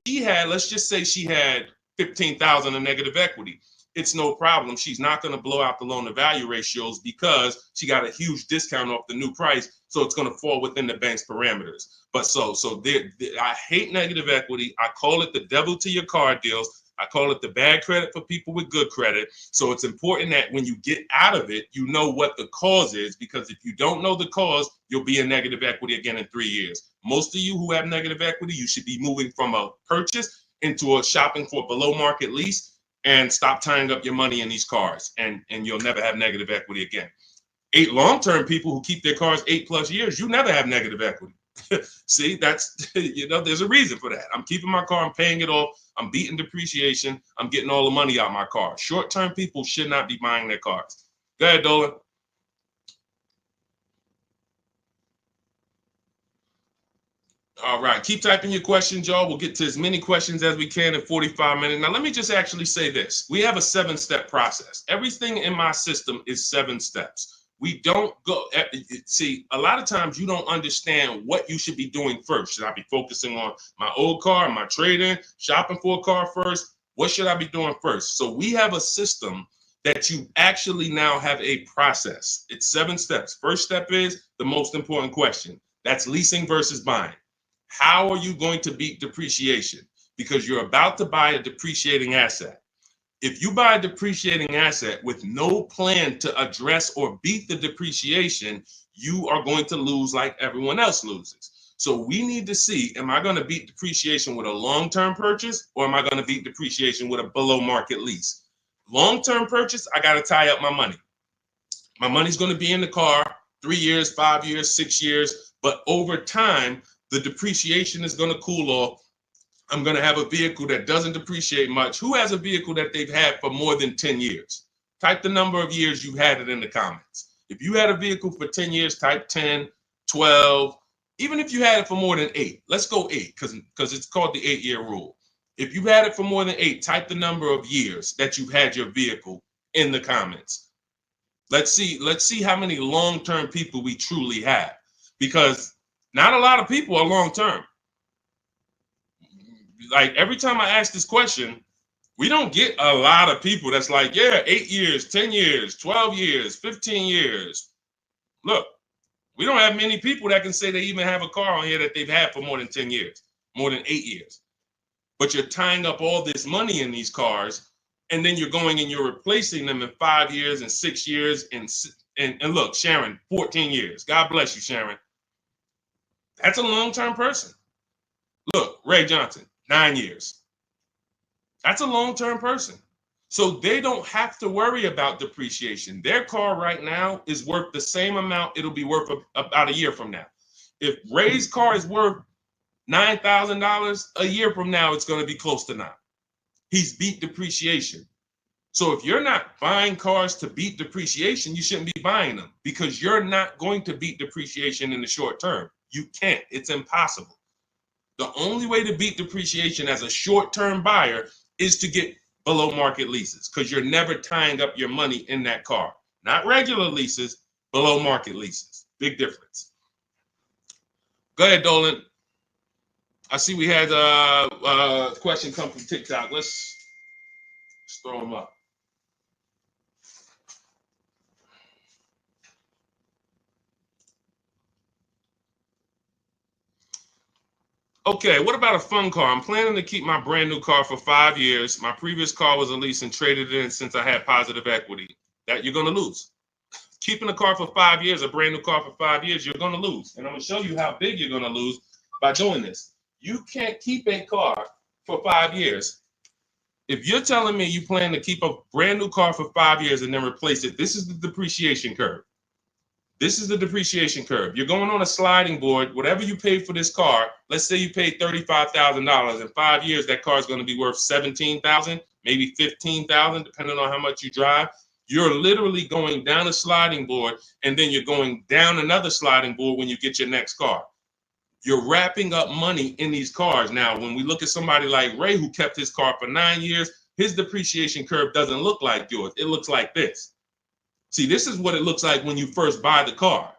Speaker 1: she had, let's just say she had 15,000 in negative equity, it's no problem. She's not going to blow out the loan to value ratios because she got a huge discount off the new price. So it's going to fall within the bank's parameters. But I hate negative equity. I call it the devil to your car deals. I call it the bad credit for people with good credit. So it's important that when you get out of it, you know what the cause is, because if you don't know the cause, you'll be in negative equity again in 3 years. Most of you who have negative equity, you should be moving from a purchase into a shopping for below market lease, and stop tying up your money in these cars, and you'll never have negative equity again. 8 long-term people who keep their cars 8+ years, you never have negative equity. See, that's, you know, there's a reason for that. I'm keeping my car, I'm paying it off, I'm beating depreciation, I'm getting all the money out of my car. Short-term people should not be buying their cars. Go ahead, Dolan. All right, keep typing your questions, y'all. We'll get to as many questions as we can in 45 minutes. Now, let me just actually say this. We have a 7-step process. Everything in my system is 7 steps. We don't go, see, a lot of times you don't understand what you should be doing first. Should I be focusing on my old car, my trade-in, shopping for a car first? What should I be doing first? So we have a system that you actually now have a process. It's 7 steps. First step is the most important question. That's leasing versus buying. How are you going to beat depreciation? Because you're about to buy a depreciating asset. If you buy a depreciating asset with no plan to address or beat the depreciation, you are going to lose like everyone else loses. So we need to see, am I going to beat depreciation with a long-term purchase, or am I going to beat depreciation with a below market lease? Long-term purchase, I got to tie up my money. My money's going to be in the car 3 years, 5 years, 6 years, but over time, the depreciation is going to cool off. I'm going to have a vehicle that doesn't depreciate much. Who has a vehicle that they've had for more than 10 years? Type the number of years you've had it in the comments. If you had a vehicle for 10 years, type 10, 12, even if you had it for more than 8. Let's go 8 because it's called the 8-year rule. If you've had it for more than 8, type the number of years that you've had your vehicle in the comments. Let's see how many long-term people we truly have, because not a lot of people are long-term. Like every time I ask this question, we don't get a lot of people that's like, yeah, 8 years, 10 years, 12 years, 15 years. Look, we don't have many people that can say they even have a car on here that they've had for more than 10 years, more than 8 years. But you're tying up all this money in these cars, and then you're going and you're replacing them in 5 years and 6 years. And look, Sharon, 14 years. God bless you, Sharon. That's a long-term person. Look, Ray Johnson, 9 years. That's a long-term person. So they don't have to worry about depreciation. Their car right now is worth the same amount it'll be worth about a year from now. If Ray's car is worth $9,000, a year from now, it's going to be close to 9. He's beat depreciation. So if you're not buying cars to beat depreciation, you shouldn't be buying them, because you're not going to beat depreciation in the short term. You can't. It's impossible. The only way to beat depreciation as a short-term buyer is to get below market leases, because you're never tying up your money in that car. Not regular leases, below market leases. Big difference. Go ahead, Dolan. I see we had a question come from TikTok. Let's throw them up. Okay, what about a fun car? I'm planning to keep my brand new car for 5 years. My previous car was a lease and traded in since I had positive equity. That you're going to lose. Keeping a car for 5 years, a brand new car for 5 years, you're going to lose. And I'm going to show you how big you're going to lose by doing this. You can't keep a car for 5 years. If you're telling me you plan to keep a brand new car for 5 years and then replace it, this is the depreciation curve. This is the depreciation curve. You're going on a sliding board. Whatever you paid for this car, let's say you paid $35,000. In 5 years, that car is going to be worth $17,000. maybe 15,000, depending on how much you drive. You're literally going down a sliding board, and then you're going down another sliding board when you get your next car. You're wrapping up money in these cars. Now, when we look at somebody like Ray, who kept his car for 9 years, his depreciation curve doesn't look like yours. It looks like this. See, this is what it looks like when you first buy the car.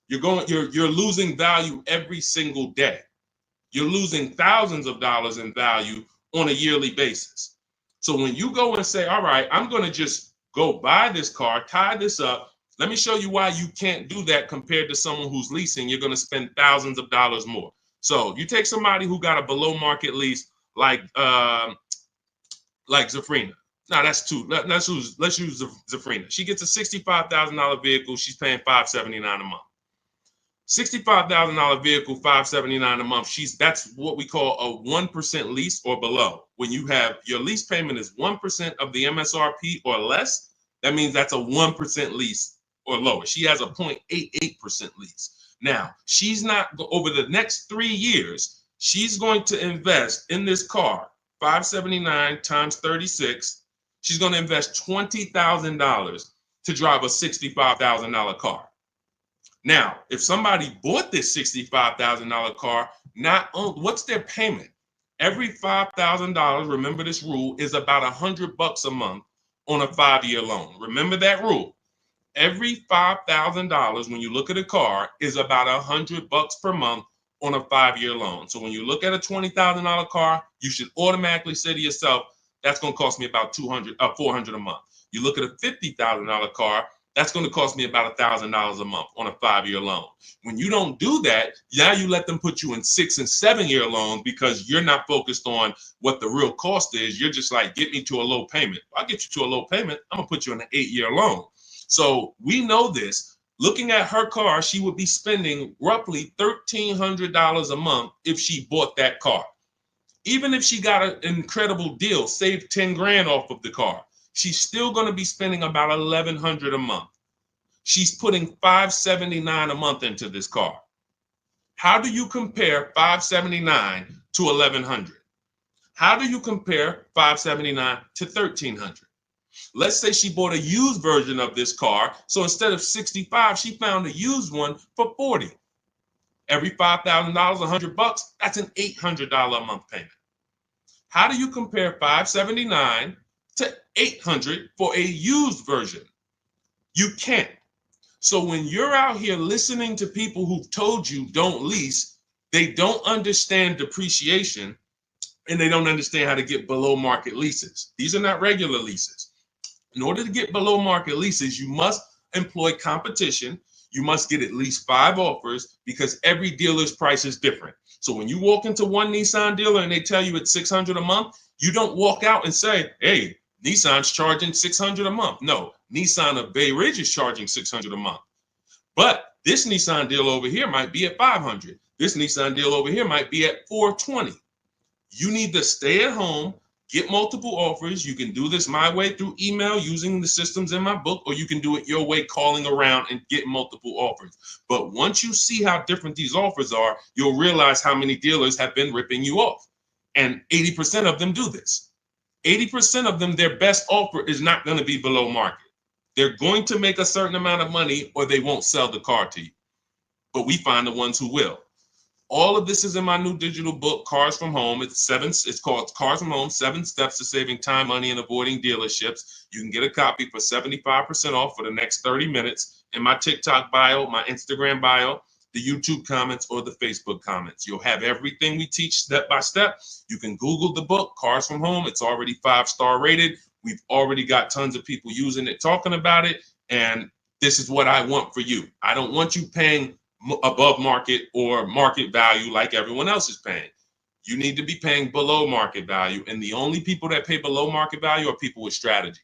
Speaker 1: You're losing value every single day. You're losing thousands of dollars in value on a yearly basis. So when you go and say, all right, I'm going to just go buy this car, tie this up. Let me show you why you can't do that compared to someone who's leasing. You're going to spend thousands of dollars more. So you take somebody who got a below market lease like Zafrina. No, that's too. Let's use Zafrina. She gets a $65,000 vehicle. She's paying $579 a month. $65,000 vehicle, $579 a month. That's what we call a 1% lease or below. When you have your lease payment is 1% of the MSRP or less, that means that's a 1% lease or lower. She has a 0.88% lease. Now, she's not, over the next 3 years, she's going to invest in this car, $579 times 36. She's going to invest $20,000 to drive a $65,000 car. Now, if somebody bought this $65,000 car, what's their payment? Every $5,000, remember this rule, is about $100 a month on a 5-year loan. Remember that rule. Every $5,000, when you look at a car, is about $100 per month on a 5-year loan. So when you look at a $20,000 car, you should automatically say to yourself, that's going to cost me about $400 a month. You look at a $50,000 car, that's going to cost me about $1,000 a month on a 5-year loan. When you don't do that, now you let them put you in 6 and 7-year loans because you're not focused on what the real cost is. You're just like, get me to a low payment. If I get you to a low payment, I'm going to put you on an 8-year loan. So we know this. Looking at her car, she would be spending roughly $1,300 a month if she bought that car. Even if she got an incredible deal, saved 10 grand off of the car, she's still going to be spending about $1,100 a month. She's putting $579 a month into this car. How do you compare $579 to $1,100? How do you compare $579 to $1,300? Let's say she bought a used version of this car. So instead of $65, she found a used one for $40. Every $5,000, $100, that's an $800 a month payment. How do you compare $579 to $800 for a used version? You can't. So when you're out here listening to people who've told you don't lease, they don't understand depreciation and they don't understand how to get below market leases. These are not regular leases. In order to get below market leases, you must employ competition. You must get at least 5 offers because every dealer's price is different. So when you walk into one Nissan dealer and they tell you it's $600 a month, you don't walk out and say, hey, Nissan's charging $600 a month. No, Nissan of Bay Ridge is charging $600 a month. But this Nissan deal over here might be at $500. This Nissan deal over here might be at $420. You need to stay at home, get multiple offers. You can do this my way through email using the systems in my book, or you can do it your way, calling around and get multiple offers. But once you see how different these offers are, you'll realize how many dealers have been ripping you off. And 80% of them do this. 80% of them, their best offer is not going to be below market. They're going to make a certain amount of money or they won't sell the car to you. But we find the ones who will. All of this is in my new digital book, Cars from Home. It's called Cars from Home, 7 Steps to Saving Time, Money, and Avoiding Dealerships. You can get a copy for 75% off for the next 30 minutes in my TikTok bio, my Instagram bio, the YouTube comments, or the Facebook comments. You'll have everything we teach step by step. You can Google the book, Cars from Home. It's already 5-star rated. We've already got tons of people using it, talking about it. And this is what I want for you. I don't want you paying above market or market value like everyone else is paying. You need to be paying below market value. And the only people that pay below market value are people with strategy.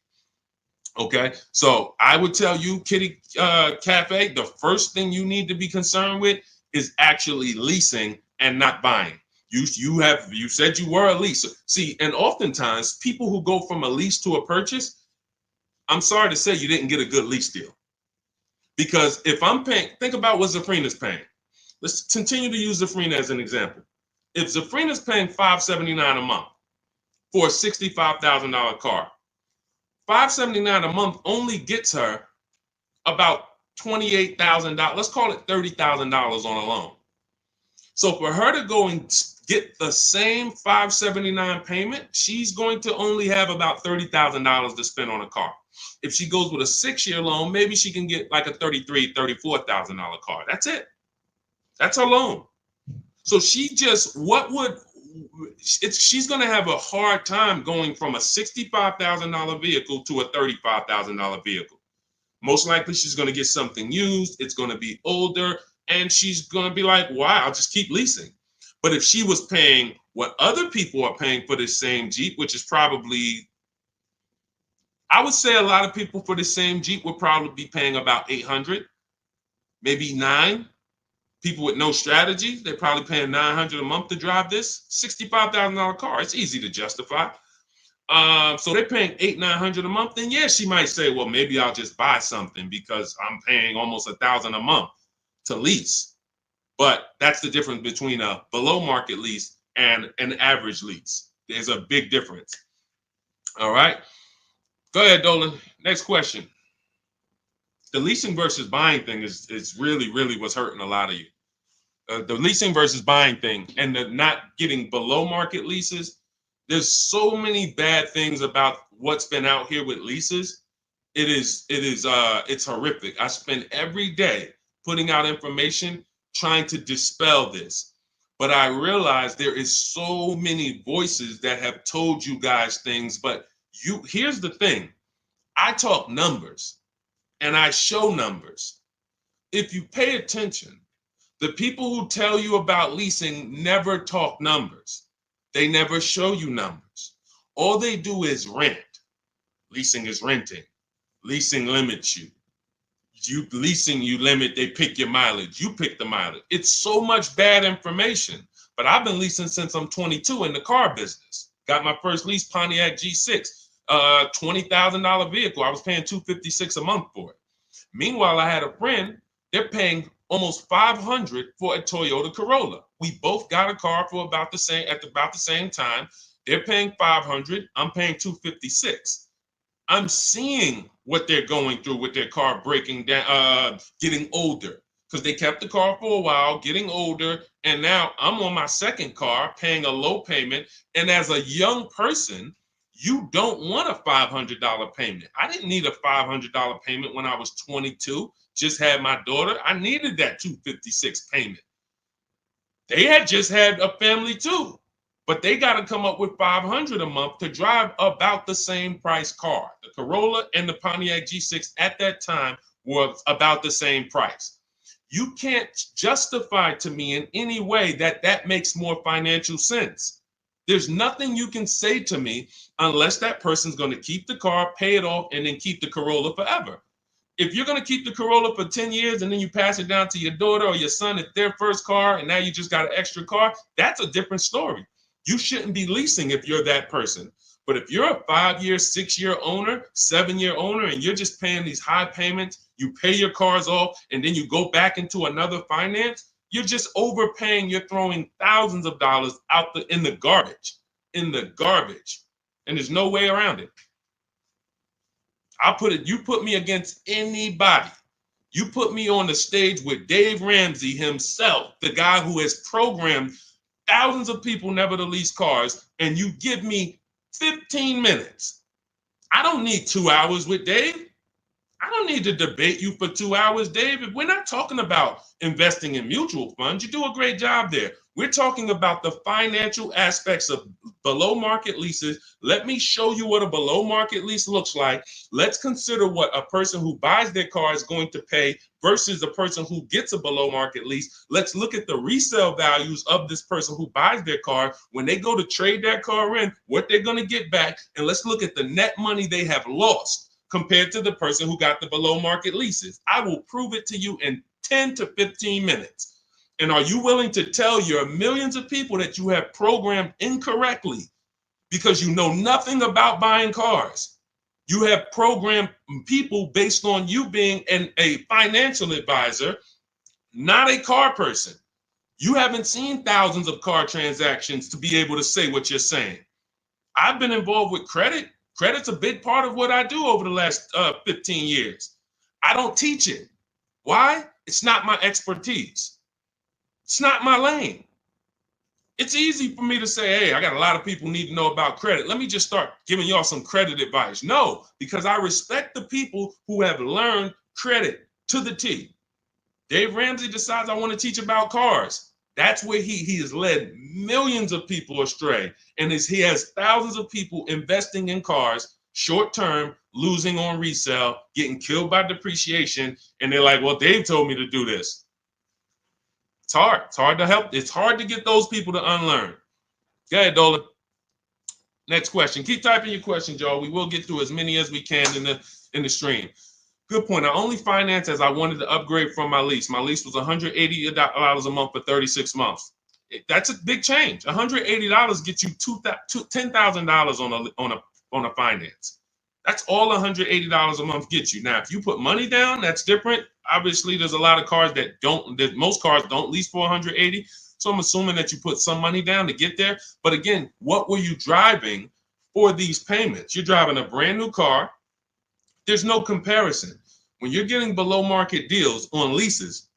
Speaker 1: Okay, so I would tell you, Kitty Cafe, the first thing you need to be concerned with is actually leasing and not buying. You said you were a leaser. See, and oftentimes people who go from a lease to a purchase, I'm sorry to say you didn't get a good lease deal. Because if I'm paying, think about what Zafrina's paying. Let's continue to use Zafrina as an example. If Zafrina's paying $579 a month, for a $65,000 car. $579 a month only gets her about $28,000. Let's call it $30,000 on a loan. So for her to go and get the same $579 payment, she's going to only have about $30,000 to spend on a car. If she goes with a 6-year loan, maybe she can get like a $33,000, $34,000 car. That's it. That's her loan. So she's going to have a hard time going from a $65,000 vehicle to a $35,000 vehicle. Most likely she's going to get something used. It's going to be older. And she's going to be like, wow, I'll just keep leasing. But if she was paying what other people are paying for this same Jeep, which is probably, I would say a lot of people for the same Jeep would probably be paying about $800, maybe $900. People with no strategy, they're probably paying $900 a month to drive this $65,000 car. It's easy to justify. So they're paying $800-900 a month. Then yeah, she might say, well, maybe I'll just buy something because I'm paying almost $1,000 a month to lease. But that's the difference between a below market lease and an average lease. There's a big difference. All right. Go ahead, Dolan. Next question. The leasing versus buying thing is really what's hurting a lot of you. The leasing versus buying thing and the not getting below market leases. There's so many bad things about what's been out here with leases. It's horrific. I spend every day putting out information trying to dispel this. But I realize there is so many voices that have told you guys things, but here's the thing. I talk numbers and I show numbers. If you pay attention, the people who tell you about leasing never talk numbers. They never show you numbers. All they do is rent. Leasing is renting. Leasing limits you. You limit, they pick your mileage. You pick the mileage. It's so much bad information. But I've been leasing since I'm 22 in the car business. Got my first lease, Pontiac G6, $20,000 vehicle. I was paying $256 a month for it. Meanwhile, I had a friend, they're paying almost $500 for a Toyota Corolla. We both got a car for about the same time. They're paying $500. I'm paying $256. I'm seeing what they're going through with their car breaking down, getting older, because they kept the car for a while, getting older, and now I'm on my second car paying a low payment. And as a young person, you don't want a $500 payment. I didn't need a $500 payment when I was 22. Just had my daughter. I needed that $256 payment. They had just had a family too, but they got to come up with $500 a month to drive about the same price car. The Corolla and the Pontiac G6 at that time were about the same price. You can't justify to me in any way that makes more financial sense. There's nothing you can say to me unless that person's going to keep the car, pay it off, and then keep the Corolla forever. If you're going to keep the Corolla for 10 years and then you pass it down to your daughter or your son, it's their first car, and now you just got an extra car, that's a different story. You shouldn't be leasing if you're that person. But if you're a 5-year, 6-year owner, 7-year owner, and you're just paying these high payments, you pay your cars off, and then you go back into another finance, you're just overpaying. You're throwing thousands of dollars out in the garbage, and there's no way around it. You put me against anybody. You put me on the stage with Dave Ramsey himself, the guy who has programmed thousands of people never to lease cars, and you give me 15 minutes. I don't need 2 hours with Dave. I don't need to debate you for 2 hours, Dave. If we're not talking about investing in mutual funds, you do a great job there. We're talking about the financial aspects of below market leases. Let me show you what a below market lease looks like. Let's consider what a person who buys their car is going to pay versus a person who gets a below market lease. Let's look at the resale values of this person who buys their car. When they go to trade that car in, what they're going to get back. And let's look at the net money they have lost compared to the person who got the below market leases. I will prove it to you in 10 to 15 minutes. And are you willing to tell your millions of people that you have programmed incorrectly because you know nothing about buying cars? You have programmed people based on you being a financial advisor, not a car person. You haven't seen thousands of car transactions to be able to say what you're saying. I've been involved with credit. Credit's a big part of what I do over the last 15 years. I don't teach it. Why? It's not my expertise. It's not my lane. It's easy for me to say, hey, I got a lot of people need to know about credit. Let me just start giving y'all some credit advice. No, because I respect the people who have learned credit to the T. Dave Ramsey decides I want to teach about cars. That's where he has led millions of people astray. And he has thousands of people investing in cars, short term, losing on resale, getting killed by depreciation. And they're like, well, Dave told me to do this. It's hard. It's hard to help. It's hard to get those people to unlearn. Go ahead, Dolan. Next question. Keep typing your questions, y'all. We will get through as many as we can in the stream. Good point. I only financed as I wanted to upgrade from my lease. My lease was $180 a month for 36 months. That's a big change. $180 gets you $10,000 on a finance. That's all $180 a month gets you. Now, if you put money down, that's different. Obviously, there's a lot of cars most cars don't lease for $180. So I'm assuming that you put some money down to get there. But again, what were you driving for these payments? You're driving a brand new car. There's no comparison. When you're getting below market deals on leases,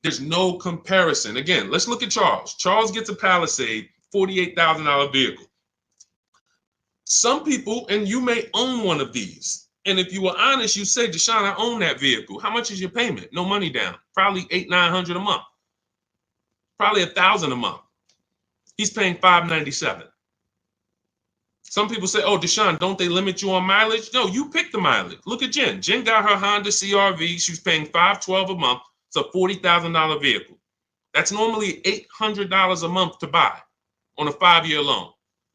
Speaker 1: there's no comparison. Again, let's look at Charles. Charles gets a Palisade, $48,000 vehicle. Some people, and you may own one of these. And if you were honest, you say, Deshaun, I own that vehicle. How much is your payment? No money down. Probably $800-900 a month. Probably $1,000 a month. He's paying $597. Some people say, oh, Deshaun, don't they limit you on mileage? No, you pick the mileage. Look at Jen. Jen got her Honda CRV. She's paying $512 a month. It's a $40,000 vehicle. That's normally $800 a month to buy on a 5-year loan.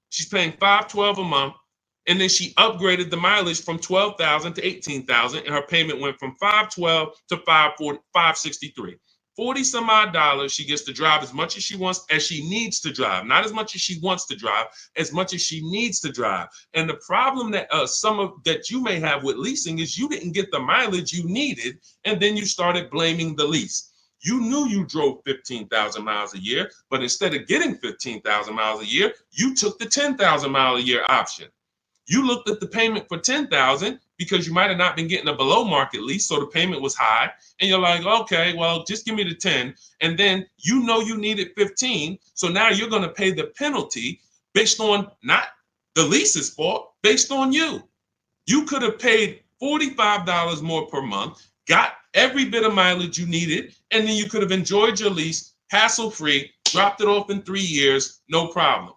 Speaker 1: She's paying $512 a month, and then she upgraded the mileage from $12,000 to $18,000, and her payment went from $512 to $563. 40 some odd dollars. She gets to drive as much as she wants, as she needs to drive, not as much as she wants to drive, as much as she needs to drive. And the problem that that you may have with leasing is you didn't get the mileage you needed, and then you started blaming the lease. You knew you drove 15,000 miles a year, but instead of getting 15,000 miles a year, you took the 10,000 mile a year option. You looked at the payment for 10,000 because you might have not been getting a below market lease, so the payment was high, and you're like, okay, well, just give me the 10, and then you know you needed 15, so now you're going to pay the penalty based on not the lease's fault, based on you. You could have paid $45 more per month, got every bit of mileage you needed, and then you could have enjoyed your lease hassle-free, dropped it off in 3 years, no problem.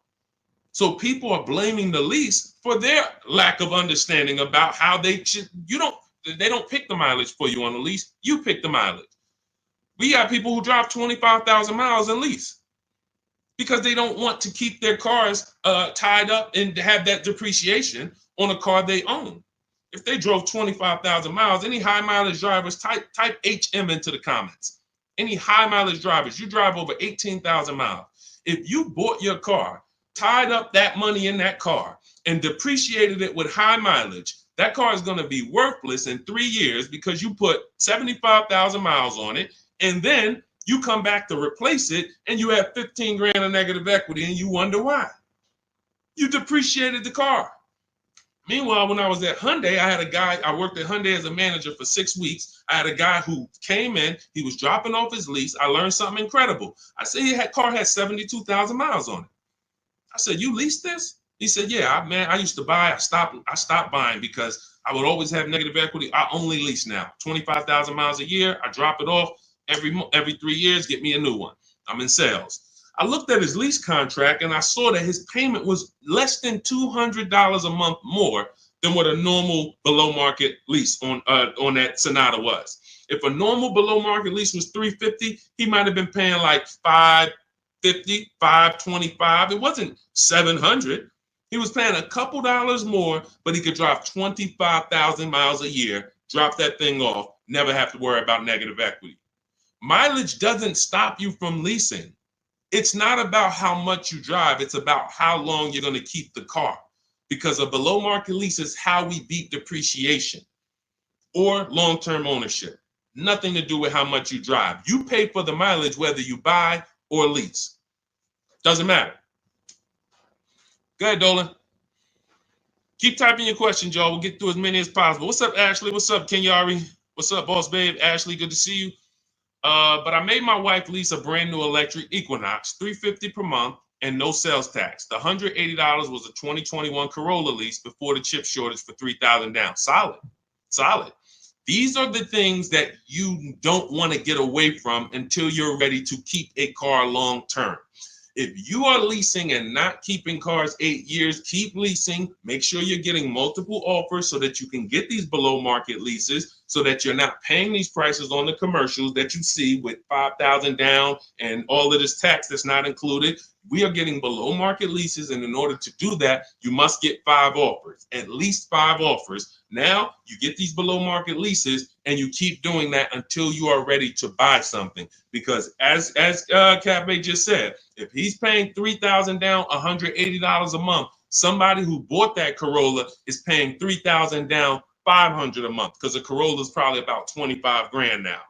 Speaker 1: So people are blaming the lease for their lack of understanding about how they don't pick the mileage for you on the lease. You pick the mileage. We got people who drive 25,000 miles in lease because they don't want to keep their cars tied up and have that depreciation on a car they own. If they drove 25,000 miles, any high mileage drivers, type HM into the comments. Any high mileage drivers, you drive over 18,000 miles. If you bought your car, tied up that money in that car, and depreciated it with high mileage, that car is going to be worthless in 3 years because you put 75,000 miles on it, and then you come back to replace it, and you have 15 grand of negative equity, and you wonder why. You depreciated the car. Meanwhile, when I was at Hyundai, I worked at Hyundai as a manager for 6 weeks. I had a guy who came in, he was dropping off his lease. I learned something incredible. I said, car had 72,000 miles on it. I said, you leased this? He said, yeah, I used to buy. I stopped buying because I would always have negative equity. I only lease now, 25,000 miles a year. I drop it off every 3 years, get me a new one. I'm in sales. I looked at his lease contract and I saw that his payment was less than $200 a month more than what a normal below market lease on that Sonata was. If a normal below market lease was $350, he might have been paying like $550, $525. It wasn't $700. He was paying a couple dollars more, but he could drive 25,000 miles a year, drop that thing off, never have to worry about negative equity. Mileage doesn't stop you from leasing. It's not about how much you drive. It's about how long you're going to keep the car, because a below market lease is how we beat depreciation or long-term ownership. Nothing to do with how much you drive. You pay for the mileage whether you buy or lease. Doesn't matter. Go ahead, Dolan. Keep typing your questions, y'all. We'll get through as many as possible. What's up, Ashley? What's up, Kenyari? What's up, boss babe? Ashley, good to see you. But I made my wife lease a brand new electric Equinox, $350 per month, and no sales tax. The $180 was a 2021 Corolla lease before the chip shortage for $3,000 down. Solid, solid. These are the things that you don't want to get away from until you're ready to keep a car long term. If you are leasing and not keeping cars 8 years, keep leasing. Make sure you're getting multiple offers so that you can get these below market leases, so that you're not paying these prices on the commercials that you see with $5,000 down and all of this tax that's not included. We are getting below market leases, and in order to do that, you must get 5 offers, at least 5 offers. Now you get these below market leases, and you keep doing that until you are ready to buy something. Because as Cafe just said, if he's paying $3,000 down, $180 a month, somebody who bought that Corolla is paying $3,000 down, $500 a month, because a Corolla is probably about 25 grand now.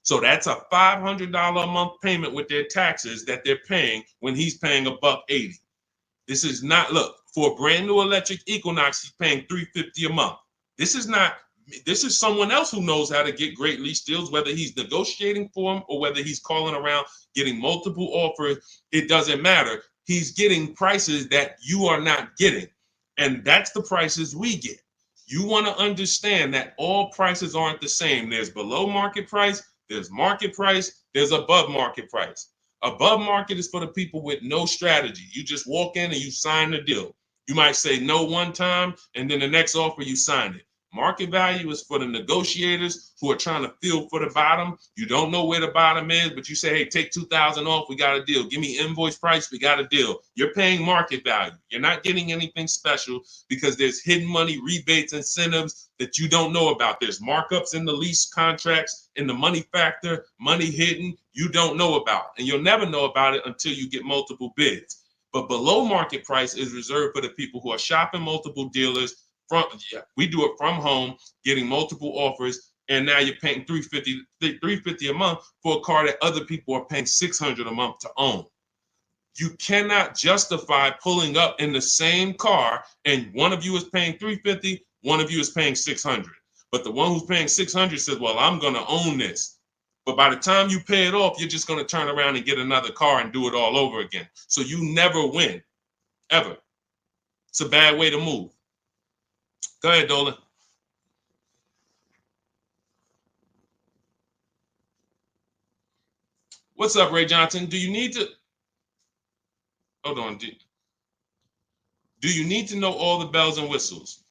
Speaker 1: So that's a $500 a month payment with their taxes that they're paying when he's paying $180. This is not, look, for a brand new electric Equinox, he's paying $350 a month. This is someone else who knows how to get great lease deals, whether he's negotiating for them or whether he's calling around getting multiple offers. It doesn't matter. He's getting prices that you are not getting. And that's the prices we get. You want to understand that all prices aren't the same. There's below market price, there's market price, there's above market price. Above market is for the people with no strategy. You just walk in and you sign the deal. You might say no one time, and then the next offer you sign it. Market value is for the negotiators who are trying to feel for the bottom. You don't know where the bottom is, but you say, hey, take $2,000 off, we got a deal. Give me invoice price, we got a deal. You're paying market value. You're not getting anything special because there's hidden money, rebates, incentives that you don't know about. There's markups in the lease contracts, in the money factor, money hidden, you don't know about. And you'll never know about it until you get multiple bids. But below market price is reserved for the people who are shopping multiple dealers. We do it from home, getting multiple offers, and now you're paying $350 a month for a car that other people are paying $600 a month to own. You cannot justify pulling up in the same car and one of you is paying $350, one of you is paying $600. But the one who's paying $600 says, well, I'm going to own this. But by the time you pay it off, you're just going to turn around and get another car and do it all over again. So you never win, ever. It's a bad way to move. Go ahead, Dolan. What's up, Ray Johnson? Do you need to... Hold on. Do you need to know all the bells and whistles?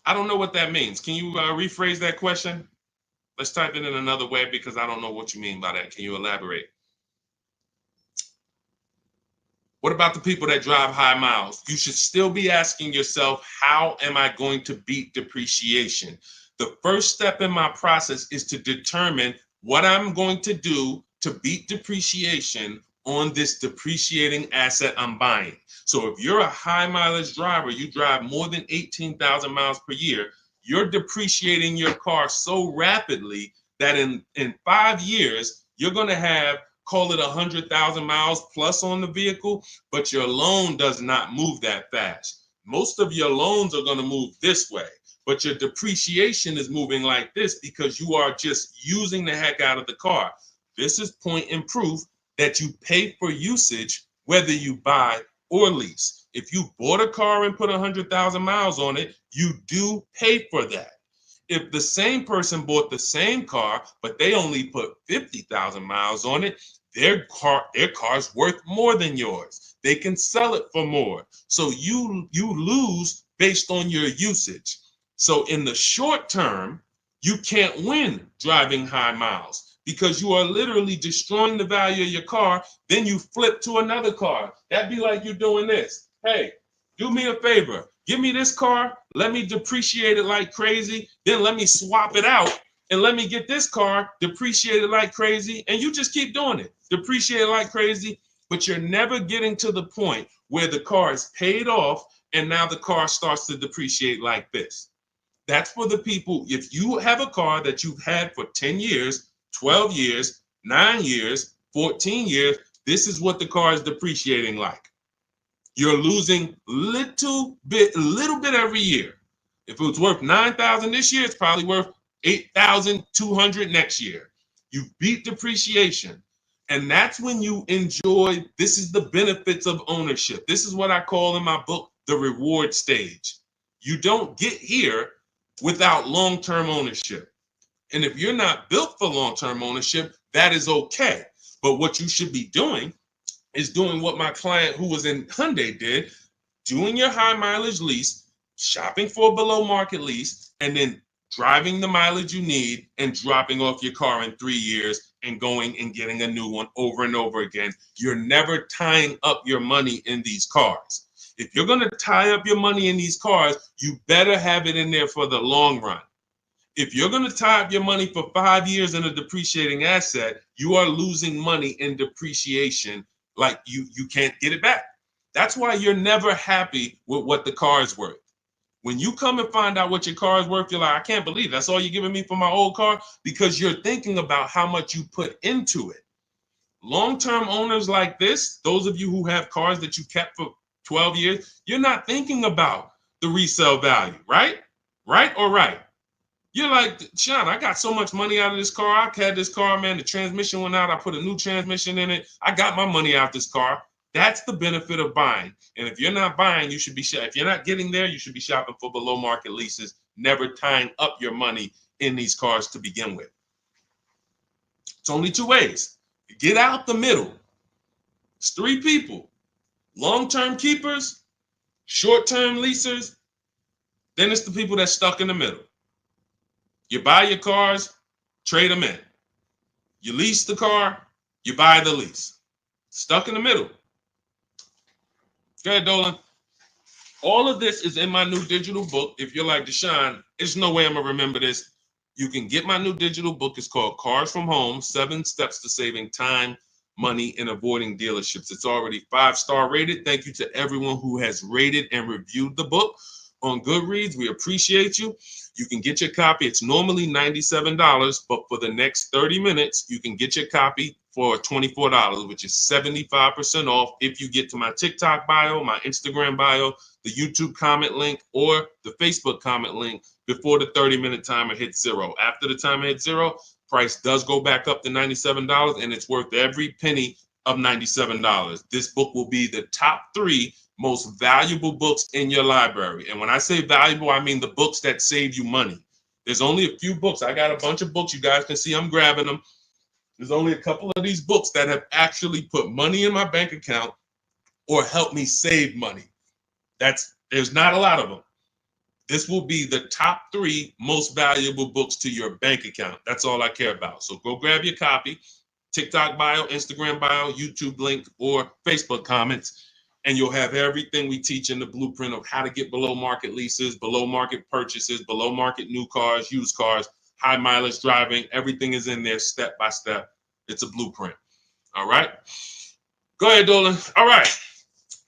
Speaker 1: I don't know what that means. Can you rephrase that question? Let's type it in another way because I don't know what you mean by that. Can you elaborate? What about the people that drive high miles? You should still be asking yourself, how am I going to beat depreciation? The first step in my process is to determine what I'm going to do to beat depreciation on this depreciating asset I'm buying. So if you're a high mileage driver, you drive more than 18,000 miles per year, you're depreciating your car so rapidly that in 5 years, you're going to have, call it 100,000 miles plus on the vehicle, but your loan does not move that fast. Most of your loans are going to move this way, but your depreciation is moving like this because you are just using the heck out of the car. This is point and proof that you pay for usage, whether you buy or lease. If you bought a car and put 100,000 miles on it, you do pay for that. If the same person bought the same car, but they only put 50,000 miles on it, their car's worth more than yours. They can sell it for more. So you lose based on your usage. So in the short term, you can't win driving high miles because you are literally destroying the value of your car. Then you flip to another car. That'd be like you doing this. Hey, do me a favor. Give me this car. Let me depreciate it like crazy. Then let me swap it out and let me get this car depreciated like crazy. And you just keep doing it. Depreciate it like crazy. But you're never getting to the point where the car is paid off and now the car starts to depreciate like this. That's for the people. If you have a car that you've had for 10 years, 12 years, 9 years, 14 years, this is what the car is depreciating like. You're losing a little bit every year. If it was worth $9,000 this year, it's probably worth $8,200 next year. You beat depreciation. And that's when you enjoy, this is the benefits of ownership. This is what I call in my book, the reward stage. You don't get here without long-term ownership. And if you're not built for long-term ownership, that is okay. But what you should be doing is doing what my client who was in Hyundai did, doing your high mileage lease, shopping for a below market lease, and then driving the mileage you need and dropping off your car in 3 years and going and getting a new one over and over again. You're never tying up your money in these cars. If you're going to tie up your money in these cars, you better have it in there for the long run. If you're going to tie up your money for 5 years in a depreciating asset, you are losing money in depreciation. Like you can't get it back. That's why you're never happy with what the car is worth. When you come and find out what your car is worth, you're like, I can't believe that's all you're giving me for my old car, because you're thinking about how much you put into it. Long-term owners like this, those of you who have cars that you kept for 12 years, you're not thinking about the resale value, right? Right or right? You're like, Sean, I got so much money out of this car. I had this car, man. The transmission went out. I put a new transmission in it. I got my money out this car. That's the benefit of buying. And if you're not buying, you should be if you're not getting there, you should be shopping for below market leases, never tying up your money in these cars to begin with. It's only two ways. Get out the middle. It's three people: long-term keepers, short-term leasers. Then it's the people that's stuck in the middle. You buy your cars, trade them in. You lease the car, you buy the lease. Stuck in the middle. Go ahead, Dolan. All of this is in my new digital book. If you're like, Deshaun, there's no way I'm going to remember this. You can get my new digital book. It's called Cars from Home, 7 Steps to Saving Time, Money, and Avoiding Dealerships. It's already 5-star rated. Thank you to everyone who has rated and reviewed the book on Goodreads. We appreciate you. You can get your copy. It's normally $97, but for the next 30 minutes, you can get your copy for $24, which is 75% off if you get to my TikTok bio, my Instagram bio, the YouTube comment link, or the Facebook comment link before the 30-minute timer hits zero. After the timer hits zero, price does go back up to $97, and it's worth every penny of $97. This book will be the top 3 most valuable books in your library. And when I say valuable, I mean the books that save you money. There's only a few books. I got a bunch of books. You guys can see I'm grabbing them. There's only a couple of these books that have actually put money in my bank account or helped me save money. There's not a lot of them. This will be the top 3 most valuable books to your bank account. That's all I care about. So go grab your copy. TikTok bio, Instagram bio, YouTube link, or Facebook comments. And you'll have everything we teach in the blueprint of how to get below market leases, below market purchases, below market new cars, used cars, high mileage driving. Everything is in there step by step. It's a blueprint. All right. Go ahead, Dolan. All right.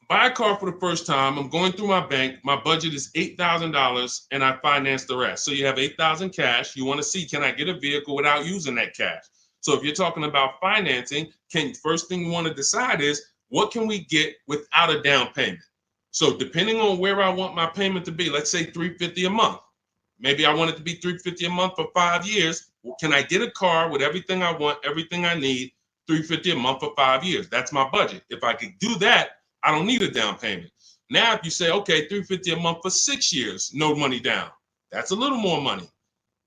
Speaker 1: Buy a car for the first time. I'm going through my bank. My budget is $8,000 and I finance the rest. So you have $8,000 cash. You want to see, can I get a vehicle without using that cash? So if you're talking about financing, first thing you want to decide is, what can we get without a down payment? So depending on where I want my payment to be, let's say $350 a month. Maybe I want it to be $350 a month for 5 years. Well, can I get a car with everything I want, everything I need, $350 a month for 5 years? That's my budget. If I could do that, I don't need a down payment. Now, if you say, okay, $350 a month for 6 years, no money down, that's a little more money.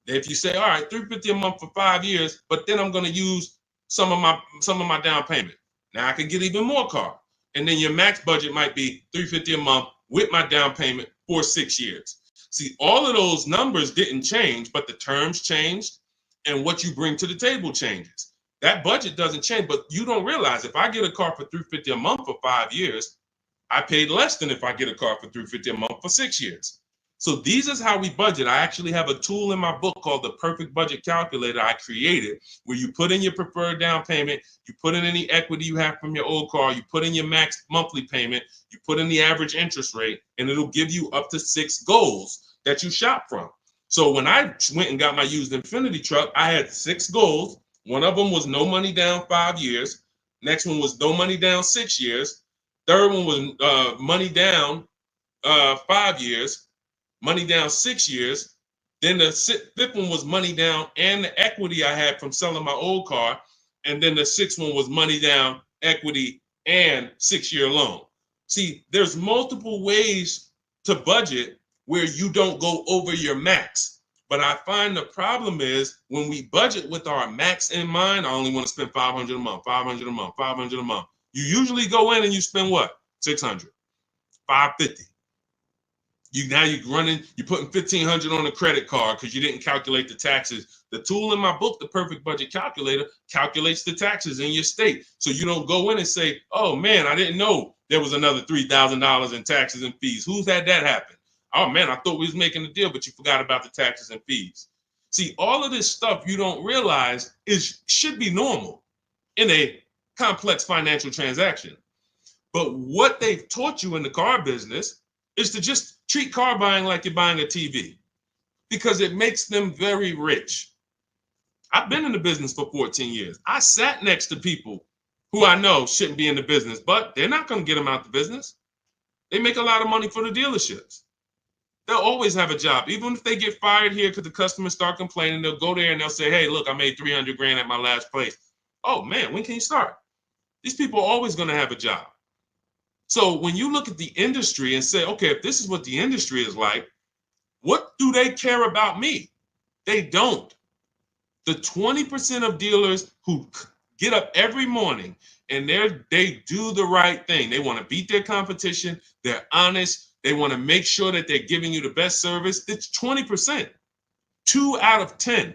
Speaker 1: If you say, all right, $350 a month for 5 years, but then I'm going to use some of my down payment. Now I can get even more car. And then your max budget might be $350 a month with my down payment for 6 years. See, all of those numbers didn't change, but the terms changed and what you bring to the table changes. That budget doesn't change, but you don't realize if I get a car for $350 a month for 5 years, I paid less than if I get a car for $350 a month for 6 years. So these is how we budget. I actually have a tool in my book called the Perfect Budget Calculator I created, where you put in your preferred down payment, you put in any equity you have from your old car, you put in your max monthly payment, you put in the average interest rate, and it'll give you up to 6 goals that you shop from. So when I went and got my used Infiniti truck, I had 6 goals. One of them was no money down 5 years. Next one was no money down 6 years. Third one was money down 5 years, money down 6 years. Then the fifth one was money down and the equity I had from selling my old car. And then the sixth one was money down, equity, and 6-year loan. See, there's multiple ways to budget where you don't go over your max. But I find the problem is when we budget with our max in mind, I only want to spend 500 a month, 500 a month, 500 a month. You usually go in and you spend what? 600, 550. You're putting 1,500 on a credit card because you didn't calculate the taxes. The tool in my book, the Perfect Budget Calculator, calculates the taxes in your state. So you don't go in and say, oh man, I didn't know there was another $3,000 in taxes and fees. Who's had that happen? Oh man, I thought we was making a deal, but you forgot about the taxes and fees. See, all of this stuff you don't realize should be normal in a complex financial transaction. But what they've taught you in the car business is to just treat car buying like you're buying a TV because it makes them very rich. I've been in the business for 14 years. I sat next to people who I know shouldn't be in the business, but they're not going to get them out the business. They make a lot of money for the dealerships. They'll always have a job. Even if they get fired here because the customers start complaining, they'll go there and they'll say, hey, look, I made 300 grand at my last place. Oh man, when can you start? These people are always going to have a job. So when you look at the industry and say, okay, if this is what the industry is like, what do they care about me? They don't. The 20% of dealers who get up every morning and they do the right thing. They want to beat their competition. They're honest. They want to make sure that they're giving you the best service. It's 20%, 2 out of 10.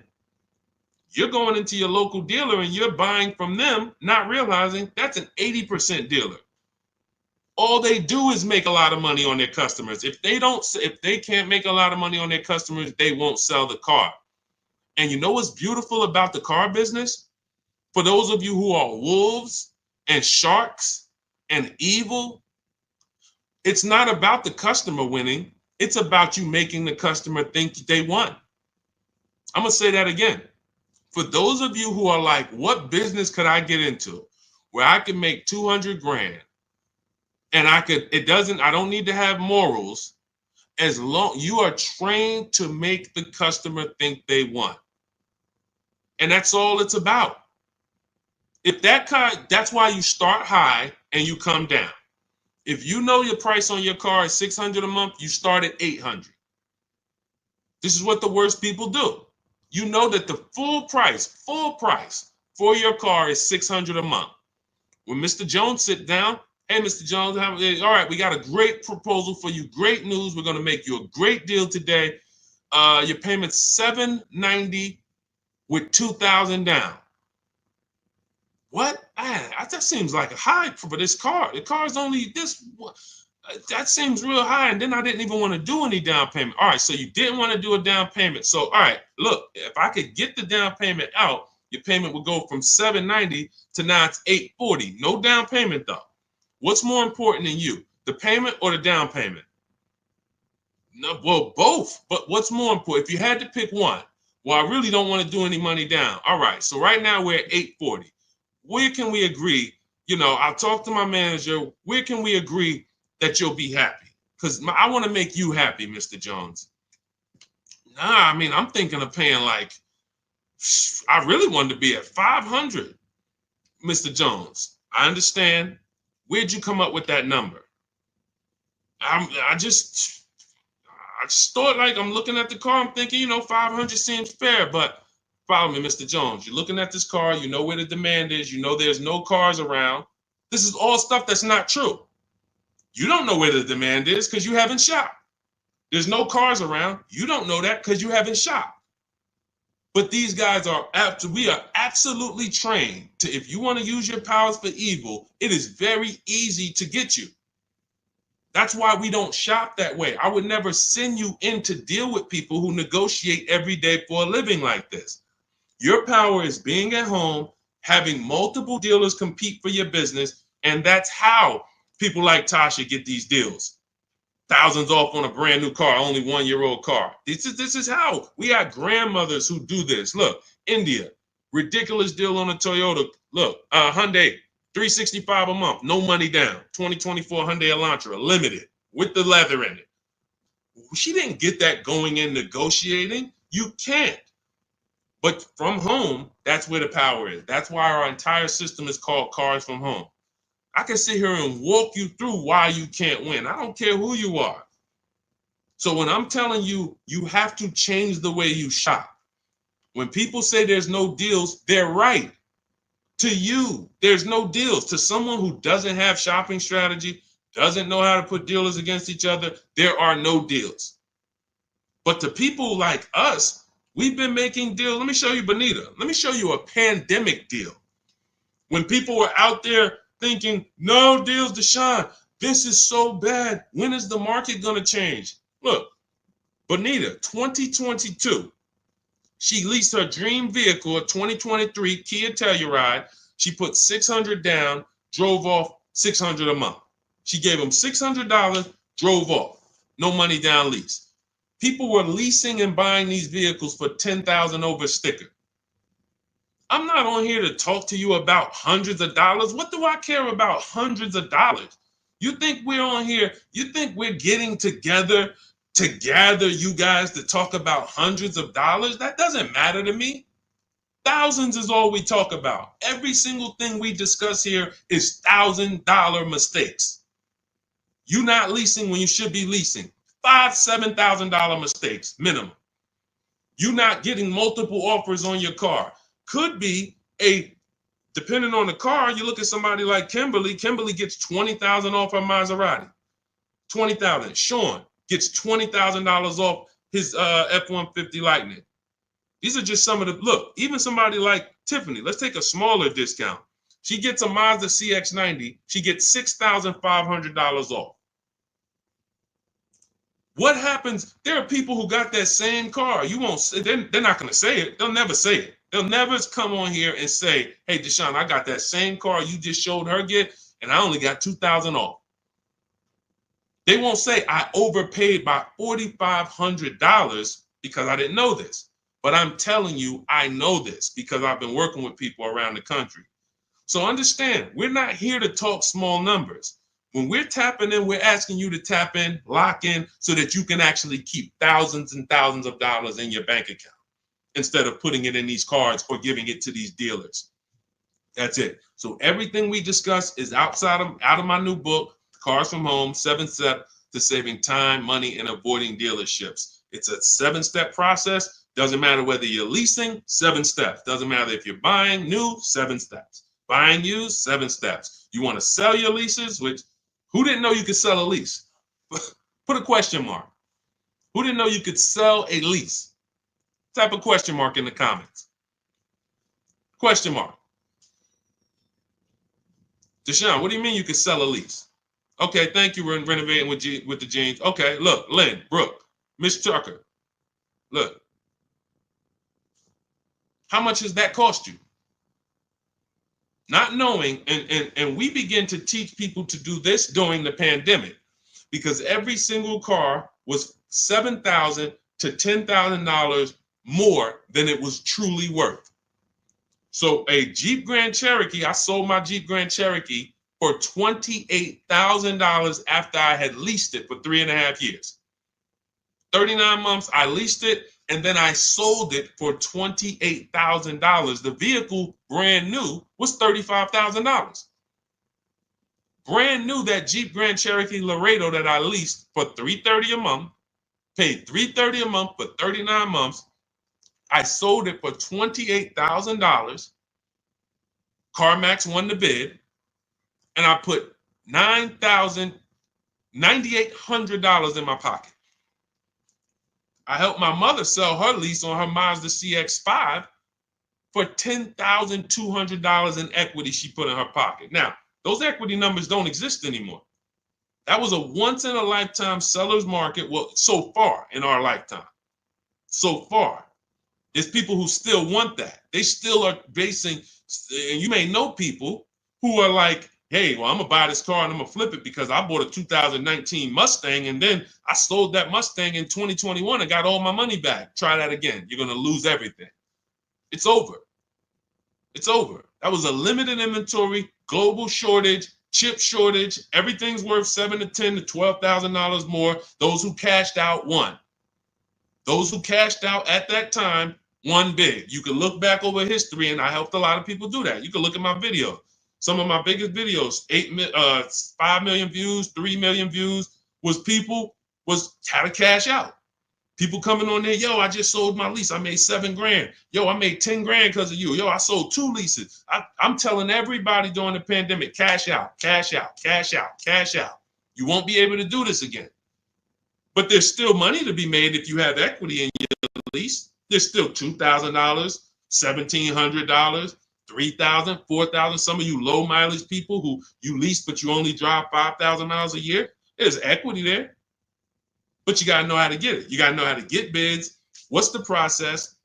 Speaker 1: You're going into your local dealer and you're buying from them, not realizing that's an 80% dealer. All they do is make a lot of money on their customers. If they can't make a lot of money on their customers, they won't sell the car. And you know what's beautiful about the car business? For those of you who are wolves and sharks and evil, it's not about the customer winning. It's about you making the customer think they won. I'm going to say that again. For those of you who are like, what business could I get into where I can make 200 grand? And I don't need to have morals as long you are trained to make the customer think they won. And that's all it's about. If that's why you start high and you come down. If you know your price on your car is 600 a month, you start at 800. This is what the worst people do. You know that the full price for your car is 600 a month. When Mr. Jones sit down, hey, Mr. Jones, all right, we got a great proposal for you. Great news. We're going to make you a great deal today. Your payment's $790 with $2,000 down. What? That seems like a high for this car. The car's only this. That seems real high. And then I didn't even want to do any down payment. All right, so you didn't want to do a down payment. So, all right, look, if I could get the down payment out, your payment would go from $790 to now it's $840. No down payment, though. What's more important than you, the payment or the down payment? No, well, both. But what's more important? If you had to pick one, well, I really don't want to do any money down. All right, so right now we're at $840. Where can we agree? I'll talk to my manager. Where can we agree that you'll be happy? Because I want to make you happy, Mr. Jones. Nah, I mean, I'm thinking of paying I really wanted to be at $500, Mr. Jones. I understand. Where'd you come up with that number? I just thought I'm looking at the car. I'm thinking, 500 seems fair, but follow me, Mr. Jones. You're looking at this car. You know where the demand is. You know there's no cars around. This is all stuff that's not true. You don't know where the demand is because you haven't shopped. There's no cars around. You don't know that because you haven't shopped. But these guys we are absolutely trained to, if you want to use your powers for evil, it is very easy to get you. That's why we don't shop that way. I would never send you in to deal with people who negotiate every day for a living like this. Your power is being at home, having multiple dealers compete for your business, and that's how people like Tasha get these deals. Thousands off on a brand new car, only 1-year-old car. This is how we have grandmothers who do this. Look, India, ridiculous deal on a Toyota. Look, Hyundai, $365 a month, no money down. 2024 Hyundai Elantra, limited, with the leather in it. She didn't get that going in negotiating. You can't. But from home, that's where the power is. That's why our entire system is called Cars from Home. I can sit here and walk you through why you can't win. I don't care who you are. So when I'm telling you, you have to change the way you shop. When people say there's no deals, they're right. To you, there's no deals. To someone who doesn't have shopping strategy, doesn't know how to put dealers against each other, there are no deals. But to people like us, we've been making deals. Let me show you, Bonita. Let me show you a pandemic deal. When people were out there thinking, no deals, Deshaun, this is so bad. When is the market going to change? Look, Bonita, 2022, she leased her dream vehicle, a 2023 Kia Telluride. She put $600 down, drove off $600 a month. She gave him $600, drove off. No money down lease. People were leasing and buying these vehicles for $10,000 over sticker. I'm not on here to talk to you about hundreds of dollars. What do I care about hundreds of dollars? You think we're on here? You think we're getting together to gather you guys to talk about hundreds of dollars? That doesn't matter to me. Thousands is all we talk about. Every single thing we discuss here is $1,000 mistakes. You not leasing when you should be leasing. $5,000, $7,000 mistakes minimum. You not getting multiple offers on your car. Could be depending on the car, you look at somebody like Kimberly. Kimberly gets $20,000 off her Maserati. $20,000. Sean gets $20,000 off his F-150 Lightning. These are just some of the, look, even somebody like Tiffany, let's take a smaller discount. She gets a Mazda CX-90. She gets $6,500 off. What happens? There are people who got that same car. You won't say, they're not going to say it. They'll never say it. They'll never come on here and say, hey, Deshaun, I got that same car you just showed her get, and I only got $2,000 off. They won't say I overpaid by $4,500 because I didn't know this. But I'm telling you, I know this because I've been working with people around the country. So understand, we're not here to talk small numbers. When we're tapping in, we're asking you to tap in, lock in, so that you can actually keep thousands and thousands of dollars in your bank account instead of putting it in these cards or giving it to these dealers. That's it. So everything we discuss is out of my new book, Cars from Home, 7 Steps to Saving Time, Money, and Avoiding Dealerships. It's a 7-step process. Doesn't matter whether you're leasing, 7 steps. Doesn't matter if you're buying new, 7 steps. Buying used, 7 steps. You want to sell your leases, which who didn't know you could sell a lease? Put a question mark. Who didn't know you could sell a lease? Type a question mark in the comments. Question mark. Deshaun, what do you mean you could sell a lease? Okay, thank you. We're renovating with the jeans. Okay, look, Lynn, Brooke, Miss Tucker. Look. How much has that cost you? Not knowing, and we begin to teach people to do this during the pandemic because every single car was $7,000 to $10,000 more than it was truly worth. So a Jeep Grand Cherokee, I sold my Jeep Grand Cherokee for $28,000 after I had leased it for 3.5 years. 39 months, I leased it, and then I sold it for $28,000. The vehicle, brand new, was $35,000. Brand new, that Jeep Grand Cherokee Laredo that I leased for $330 a month, paid $330 a month for 39 months. I sold it for $28,000. CarMax won the bid, and I put $9,800 in my pocket. I helped my mother sell her lease on her Mazda CX-5 for $10,200 in equity she put in her pocket. Now, those equity numbers don't exist anymore. That was a once-in-a-lifetime seller's market, well, so far in our lifetime. So far. There's people who still want that. They still are basing, and you may know people who are like, hey, well, I'm going to buy this car and I'm going to flip it because I bought a 2019 Mustang and then I sold that Mustang in 2021 and got all my money back. Try that again. You're going to lose everything. It's over. It's over. That was a limited inventory, global shortage, chip shortage. Everything's worth $7 to $10 to $12,000 more. Those who cashed out won. Those who cashed out at that time won big. You can look back over history, and I helped a lot of people do that. You can look at my videos. Some of my biggest videos, 5 million views, 3 million views, was how to cash out. People coming on there, yo, I just sold my lease. I made $7,000. Yo, I made 10 grand because of you. Yo, I sold 2 leases. I'm telling everybody during the pandemic, cash out, cash out, cash out, cash out. You won't be able to do this again. But there's still money to be made if you have equity in your lease. There's still $2,000, $1,700, $3,000, $4,000. Some of you low mileage people who you lease, but you only drive 5,000 miles a year. There's equity there. But you got to know how to get it. You got to know how to get bids. What's the process?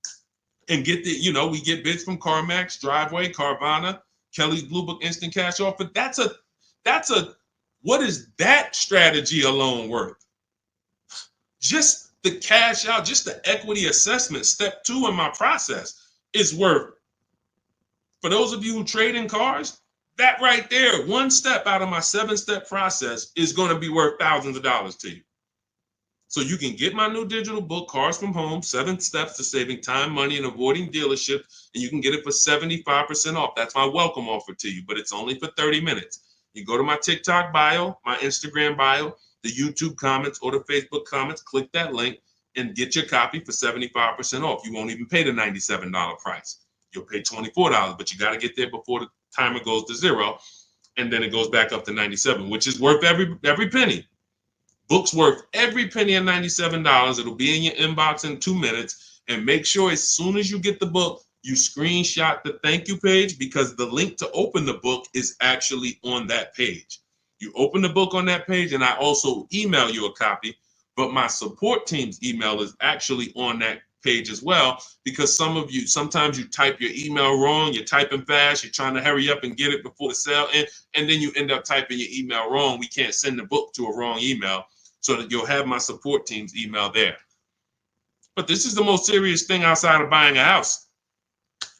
Speaker 1: And get we get bids from CarMax, Driveway, Carvana, Kelly's Blue Book Instant Cash Offer. What is that strategy alone worth? Just the cash out, just the equity assessment, step 2 in my process is worth. For those of you who trade in cars, that right there, one step out of my 7-step process is going to be worth thousands of dollars to you. So you can get my new digital book, Cars from Home, 7 Steps to Saving Time, Money, and Avoiding Dealership, and you can get it for 75% off. That's my welcome offer to you, but it's only for 30 minutes. You go to my TikTok bio, my Instagram bio, the YouTube comments, or the Facebook comments, click that link, and get your copy for 75% off. You won't even pay the $97 price. You'll pay $24, but you got to get there before the timer goes to 0, and then it goes back up to $97, which is worth every penny. Book's worth every penny of $97. It'll be in your inbox in 2 minutes. And make sure as soon as you get the book, you screenshot the thank you page, because the link to open the book is actually on that page. You open the book on that page, and I also email you a copy, but my support team's email is actually on that page as well, because sometimes you type your email wrong, you're typing fast, you're trying to hurry up and get it before the sale ends, and then you end up typing your email wrong. We can't send the book to a wrong email, so that you'll have my support team's email there. But this is the most serious thing outside of buying a house.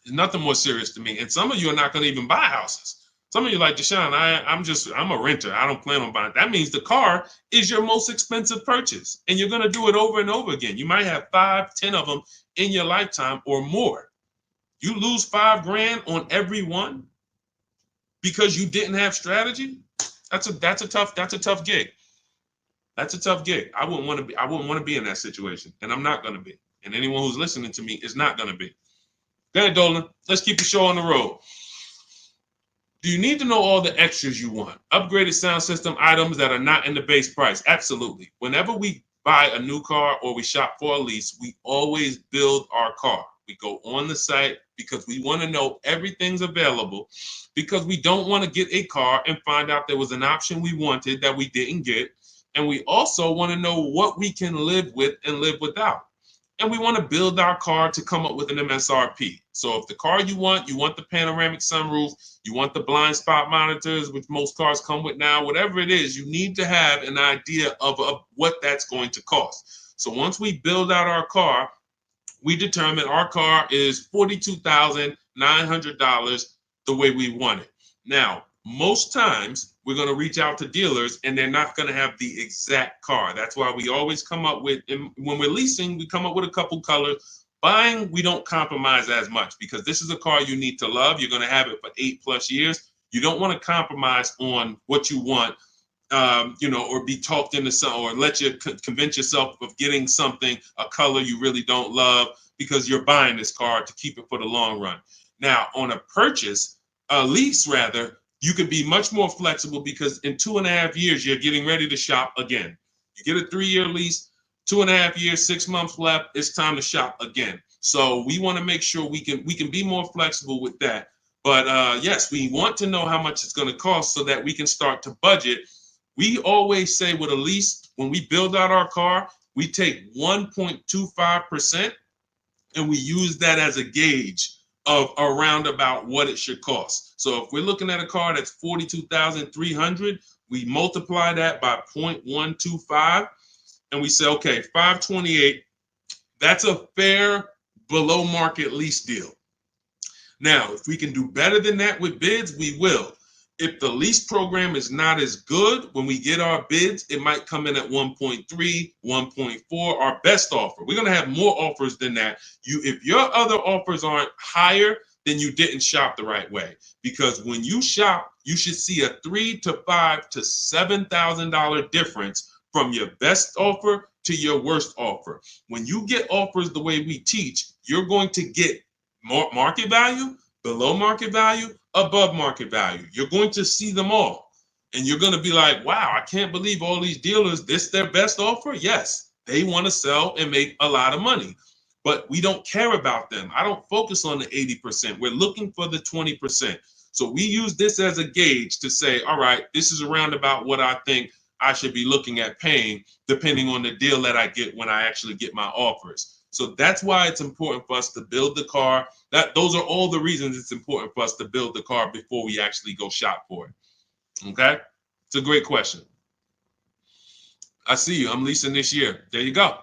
Speaker 1: There's nothing more serious to me. And some of you are not going to even buy houses. Some of you like, Deshaun, I'm a renter. I don't plan on buying. That means the car is your most expensive purchase. And you're going to do it over and over again. You might have 5, 10 of them in your lifetime or more. You lose $5,000 on every one because you didn't have strategy. That's a tough gig. That's a tough gig. I wouldn't want to be in that situation, and I'm not going to be. And anyone who's listening to me is not going to be. Go ahead, Dolan. Let's keep the show on the road. Do you need to know all the extras you want? Upgraded sound system items that are not in the base price? Absolutely. Whenever we buy a new car or we shop for a lease, we always build our car. We go on the site because we want to know everything's available, because we don't want to get a car and find out there was an option we wanted that we didn't get. And we also want to know what we can live with and live without. And we want to build our car to come up with an MSRP. So if the car you want the panoramic sunroof, you want the blind spot monitors, which most cars come with now, whatever it is, you need to have an idea of what that's going to cost. So once we build out our car, we determine our car is $42,900 the way we want it. Now, most times we're going to reach out to dealers and they're not going to have the exact car. That's why we always come up with, when we're leasing, we come up with a couple colors. Buying, we don't compromise as much, because this is a car you need to love. You're going to have it for 8+ years. You don't want to compromise on what you want, or be talked into something, or let you convince yourself of getting something, a color you really don't love, because you're buying this car to keep it for the long run. Now, on a lease rather, you can be much more flexible, because in 2.5 years, you're getting ready to shop again. You get a 3-year lease, 2.5 years, 6 months left, it's time to shop again. So we want to make sure we can be more flexible with that. But yes, we want to know how much it's going to cost so that we can start to budget. We always say with a lease, when we build out our car, we take 1.25% and we use that as a gauge of around about what it should cost. So if we're looking at a car that's $42,300, we multiply that by 0.125, and we say, okay, $528, that's a fair below market lease deal. Now, if we can do better than that with bids, we will. If the lease program is not as good, when we get our bids, it might come in at 1.3, 1.4, our best offer. We're going to have more offers than that. If your other offers aren't higher, then you didn't shop the right way. Because when you shop, you should see a $3,000 to $5,000 to $7,000 difference from your best offer to your worst offer. When you get offers the way we teach, you're going to get more market value, below market value, above market value. You're going to see them all. And you're going to be like, wow, I can't believe all these dealers, this their best offer? Yes, they want to sell and make a lot of money. But we don't care about them. I don't focus on the 80%. We're looking for the 20%. So we use this as a gauge to say, all right, this is around about what I think I should be looking at paying, depending on the deal that I get when I actually get my offers. So that's why it's important for us to build the car. Those are all the reasons it's important for us to build the car before we actually go shop for it. Okay? It's a great question. I see you. I'm leasing this year. There you go.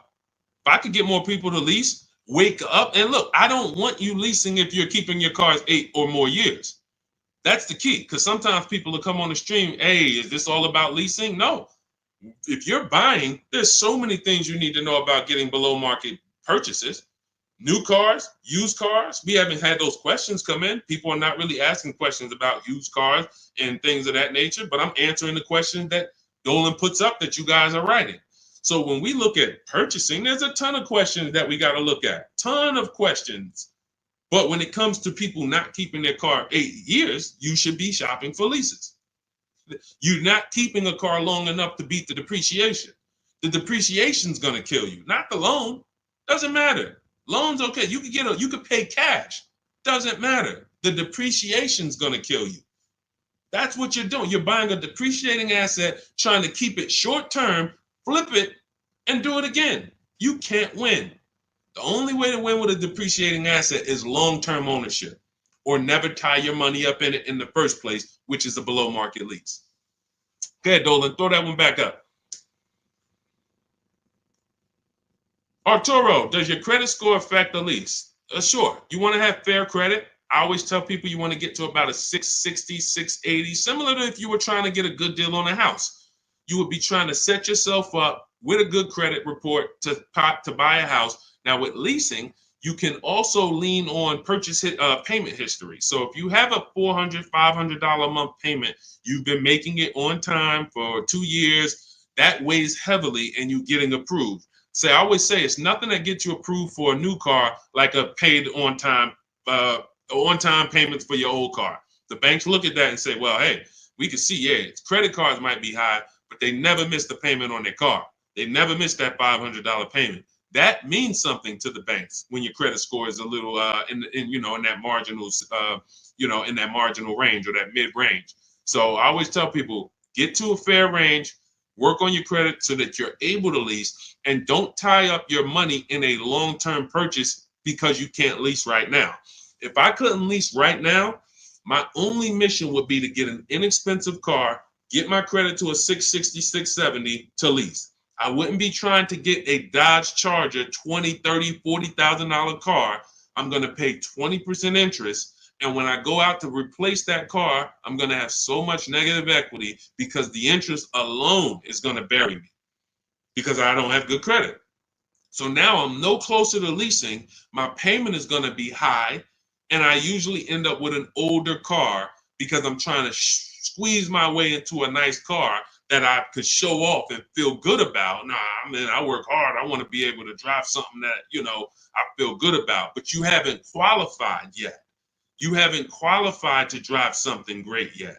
Speaker 1: If I could get more people to lease, wake up and look. I don't want you leasing if you're keeping your cars 8 or more years. That's the key, because sometimes people will come on the stream, hey, is this all about leasing? No. If you're buying, there's so many things you need to know about getting below market purchases. New cars, used cars, we haven't had those questions come in. People are not really asking questions about used cars and things of that nature, but I'm answering the questions that Dolan puts up that you guys are writing. So when we look at purchasing, there's a ton of questions that we got to look at. Ton of questions. But when it comes to people not keeping their car 8 years, you should be shopping for leases. You're not keeping a car long enough to beat the depreciation. The depreciation's going to kill you, not the loan. Doesn't matter. Loan's okay. You could pay cash. Doesn't matter. The depreciation's going to kill you. That's what you're doing. You're buying a depreciating asset, trying to keep it short term, flip it, and do it again. You can't win. The only way to win with a depreciating asset is long-term ownership, or never tie your money up in it in the first place, which is a below market lease. Go ahead, Dolan, throw that one back up. Arturo, does your credit score affect the lease? Sure. You want to have fair credit. I always tell people you want to get to about a 660, 680, similar to if you were trying to get a good deal on a house. You would be trying to set yourself up with a good credit report to buy a house. Now, with leasing, you can also lean on payment history. So if you have a $400, $500 a month payment, you've been making it on time for 2 years, that weighs heavily in you getting approved. So I always say it's nothing that gets you approved for a new car like a paid on-time payments for your old car. The banks look at that and say, well, hey, we can see, yeah, credit cards might be high, but they never miss the payment on their car. They never miss that $500 payment. That means something to the banks when your credit score is a little in that marginal in that marginal range or that mid range. So I always tell people, get to a fair range, work on your credit so that you're able to lease, and don't tie up your money in a long-term purchase because you can't lease right now. If I couldn't lease right now, my only mission would be to get an inexpensive car, get my credit to a 660, 670 to lease. I wouldn't be trying to get a Dodge Charger, $20,000, $30,000, $40,000 car. I'm going to pay 20% interest. And when I go out to replace that car, I'm going to have so much negative equity because the interest alone is going to bury me because I don't have good credit. So now I'm no closer to leasing. My payment is going to be high. And I usually end up with an older car because I'm trying to squeeze my way into a nice car that I could show off and feel good about. Nah, I mean, I work hard. I want to be able to drive something that, I feel good about. But you haven't qualified yet. You haven't qualified to drive something great yet.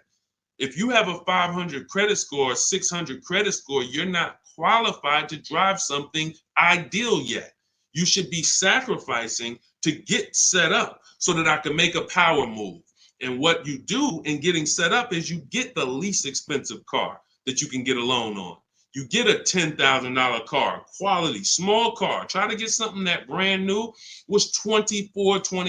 Speaker 1: If you have a 500 credit score, 600 credit score, you're not qualified to drive something ideal yet. You should be sacrificing to get set up so that I can make a power move. And what you do in getting set up is you get the least expensive car that you can get a loan on. You get a $10,000 car, quality, small car. Try to get something that brand new was $24,000,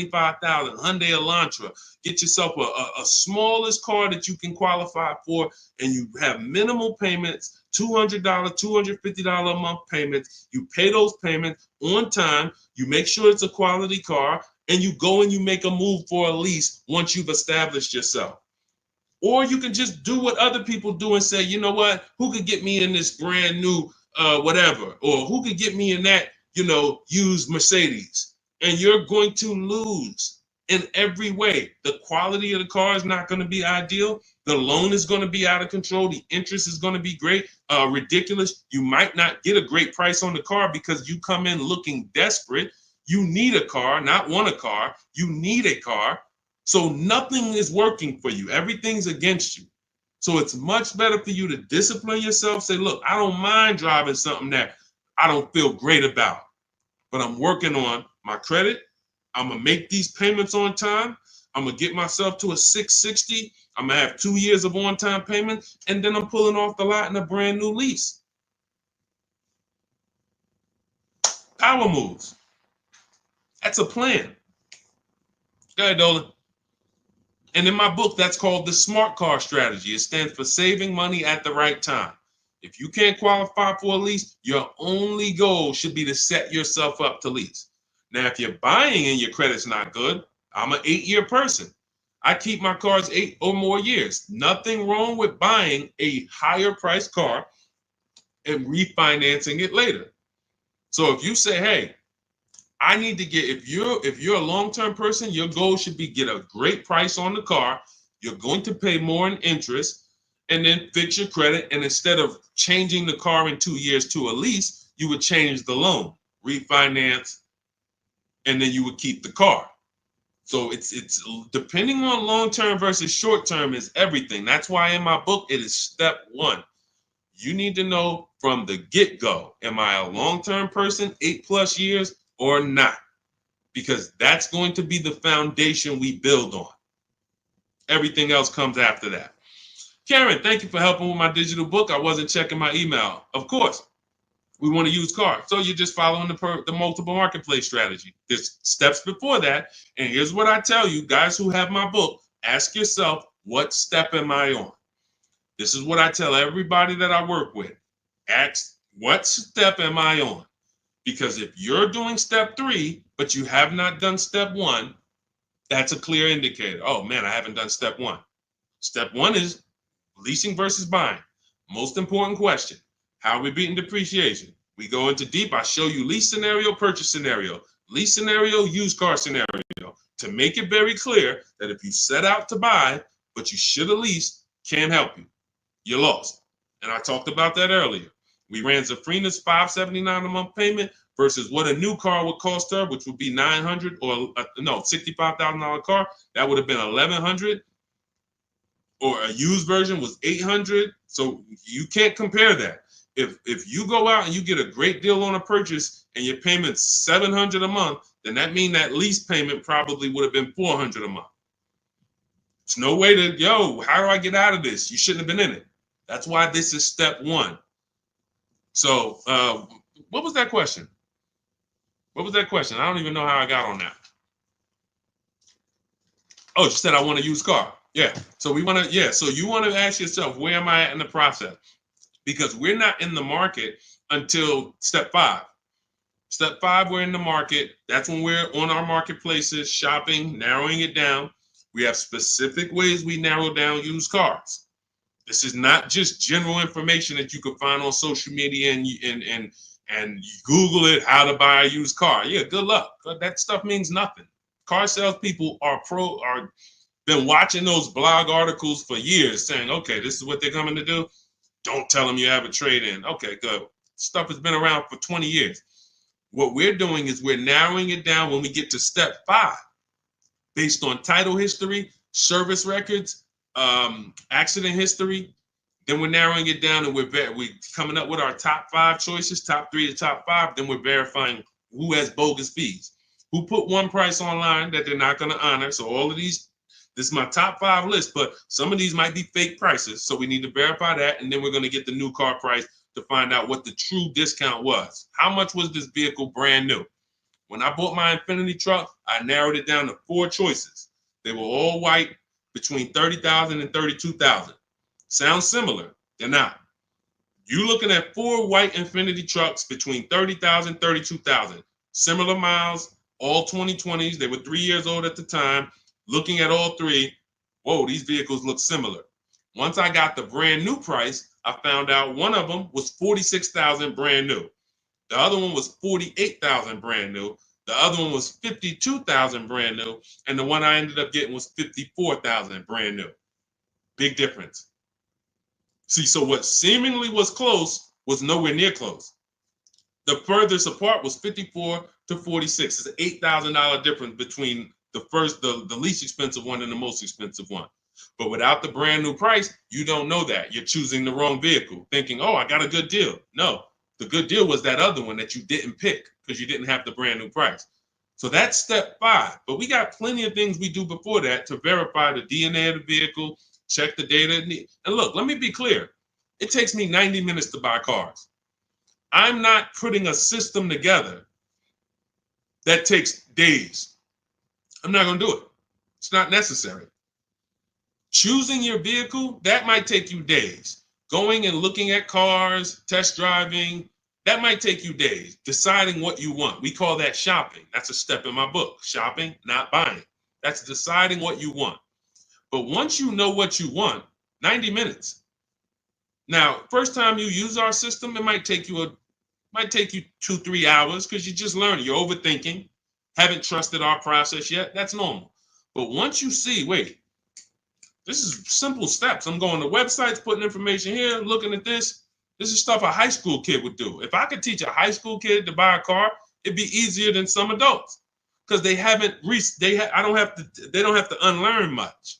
Speaker 1: $25,000, Hyundai Elantra. Get yourself a smallest car that you can qualify for, and you have minimal payments, $200, $250 a month payments. You pay those payments on time. You make sure it's a quality car, and you go and you make a move for a lease once you've established yourself. Or you can just do what other people do and say, you know what, who could get me in this brand new whatever, or who could get me in that, used Mercedes? And you're going to lose in every way. The quality of the car is not going to be ideal. The loan is going to be out of control. The interest is going to be great, ridiculous. You might not get a great price on the car because you come in looking desperate. You need a car, not want a car. You need a car. So nothing is working for you. Everything's against you. So it's much better for you to discipline yourself. Say, look, I don't mind driving something that I don't feel great about, but I'm working on my credit. I'm going to make these payments on time. I'm going to get myself to a 660. I'm going to have 2 years of on-time payment, and then I'm pulling off the lot in a brand new lease. Power moves. That's a plan. Go ahead, Dolan. And in my book, that's called the SMART car strategy. It stands for saving money at the right time. If you can't qualify for a lease, your only goal should be to set yourself up to lease. Now, if you're buying and your credit's not good, I'm an 8-year person. I keep my cars 8 or more years. Nothing wrong with buying a higher priced car and refinancing it later. So if you say, hey, I need to get, if you're a long-term person, your goal should be get a great price on the car. You're going to pay more in interest and then fix your credit. And instead of changing the car in 2 years to a lease, you would change the loan, refinance, and then you would keep the car. So it's depending on long-term versus short-term is everything. That's why in my book, it is step 1. You need to know from the get-go, am I a long-term person, 8+ years, or not? Because that's going to be the foundation we build on. Everything else comes after that. Karen, thank you for helping with my digital book. I wasn't checking my email. Of course, we want to use cars. So you're just following the multiple marketplace strategy. There's steps before that. And here's what I tell you, guys who have my book, ask yourself, what step am I on? This is what I tell everybody that I work with. Ask, what step am I on? Because if you're doing step 3, but you have not done step 1, that's a clear indicator. Oh man, I haven't done step 1. Step 1 is leasing versus buying. Most important question. How are we beating depreciation? We go into deep. I show you lease scenario, purchase scenario, lease scenario, used car scenario, to make it very clear that if you set out to buy, but you should have leased, can't help you. You're lost. And I talked about that earlier. We ran Zafrina's $579 a month payment versus what a new car would cost her, which would be $900 or $65,000 car. That would have been $1,100. Or a used version was $800. So you can't compare that. If you go out and you get a great deal on a purchase and your payment's $700 a month, then that means that lease payment probably would have been $400 a month. It's no way to, how do I get out of this? You shouldn't have been in it. That's why this is step 1. So what was that question? What was that question? I don't even know how I got on that. Oh, you said I want a used car. Yeah. So so you want to ask yourself, where am I at in the process? Because we're not in the market until step 5. Step 5, we're in the market. That's when we're on our marketplaces, shopping, narrowing it down. We have specific ways we narrow down used cars. This is not just general information that you can find on social media and you Google it, how to buy a used car. Yeah, good luck. That stuff means nothing. Car salespeople are been watching those blog articles for years saying, okay, this is what they're coming to do. Don't tell them you have a trade-in. Okay, good. Stuff has been around for 20 years. What we're doing is we're narrowing it down when we get to step 5, based on title history, service records, accident history. Then we're narrowing it down and we're coming up with our top 5 choices, top 3 to top 5. Then we're verifying who has bogus fees, who put one price online that they're not going to honor. So all of these, this is my top 5 list, but some of these might be fake prices. So we need to verify that. And then we're going to get the new car price to find out what the true discount was. How much was this vehicle brand new? When I bought my Infiniti truck, I narrowed it down to 4 choices. They were all white, between $30,000 and $32,000. Sounds similar. They're not. You're looking at 4 white Infiniti trucks between $30,000 and $32,000. Similar miles, all 2020s. They were 3 years old at the time. Looking at all three, whoa, these vehicles look similar. Once I got the brand new price, I found out one of them was $46,000 brand new. The other one was $48,000 brand new. The other one was $52,000 brand new. And the one I ended up getting was $54,000 brand new. Big difference. See, so what seemingly was close was nowhere near close. The furthest apart was 54 to 46. It's an $8,000 difference between the least expensive one and the most expensive one. But without the brand new price, you don't know that. You're choosing the wrong vehicle, thinking, oh, I got a good deal. No, the good deal was that other one that you didn't pick because you didn't have the brand new price. So that's step 5. But we got plenty of things we do before that to verify the DNA of the vehicle, check the data. And look, let me be clear. It takes me 90 minutes to buy cars. I'm not putting a system together that takes days. I'm not going to do it. It's not necessary. Choosing your vehicle, that might take you days. Going and looking at cars, test driving, that might take you days. Deciding what you want. We call that shopping. That's a step in my book. Shopping, not buying. That's deciding what you want. But once you know what you want, 90 minutes. Now, first time you use our system, it might take you 2-3 hours because you're just learning. You're overthinking. Haven't trusted our process yet. That's normal. But once you see, wait, this is simple steps. I'm going to websites, putting information here, looking at this. This is stuff a high school kid would do. If I could teach a high school kid to buy a car, it'd be easier than some adults because they don't have to unlearn much.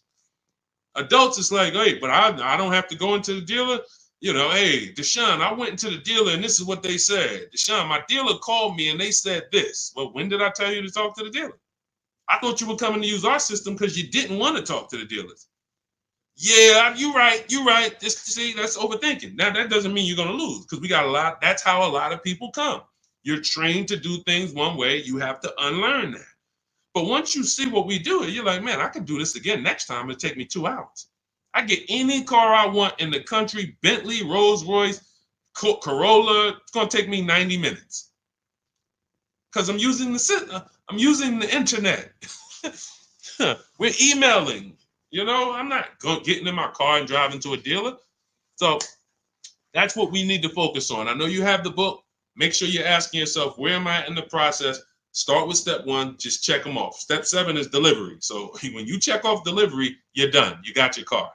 Speaker 1: Adults, it's like, hey, but I don't have to go into the dealer. You know, hey, Deshaun, I went into the dealer and this is what they said. Deshaun, my dealer called me and they said this. Well, when did I tell you to talk to the dealer? I thought you were coming to use our system because you didn't want to talk to the dealers. Yeah, you're right. See, that's overthinking. Now, that doesn't mean you're going to lose because we got a lot. That's how a lot of people come. You're trained to do things one way. You have to unlearn that. But once you see what we do, you're like, man, I can do this again next time. It'll take me 2 hours. I get any car I want in the country, Bentley, Rolls Royce, Corolla. It's going to take me 90 minutes because I'm using the internet. We're emailing. You know, I'm not getting in my car and driving to a dealer. So that's what we need to focus on. I know you have the book. Make sure you're asking yourself, where am I in the process? Start with step 1, just check them off. Step 7 is delivery. So when you check off delivery, you're done. You got your car.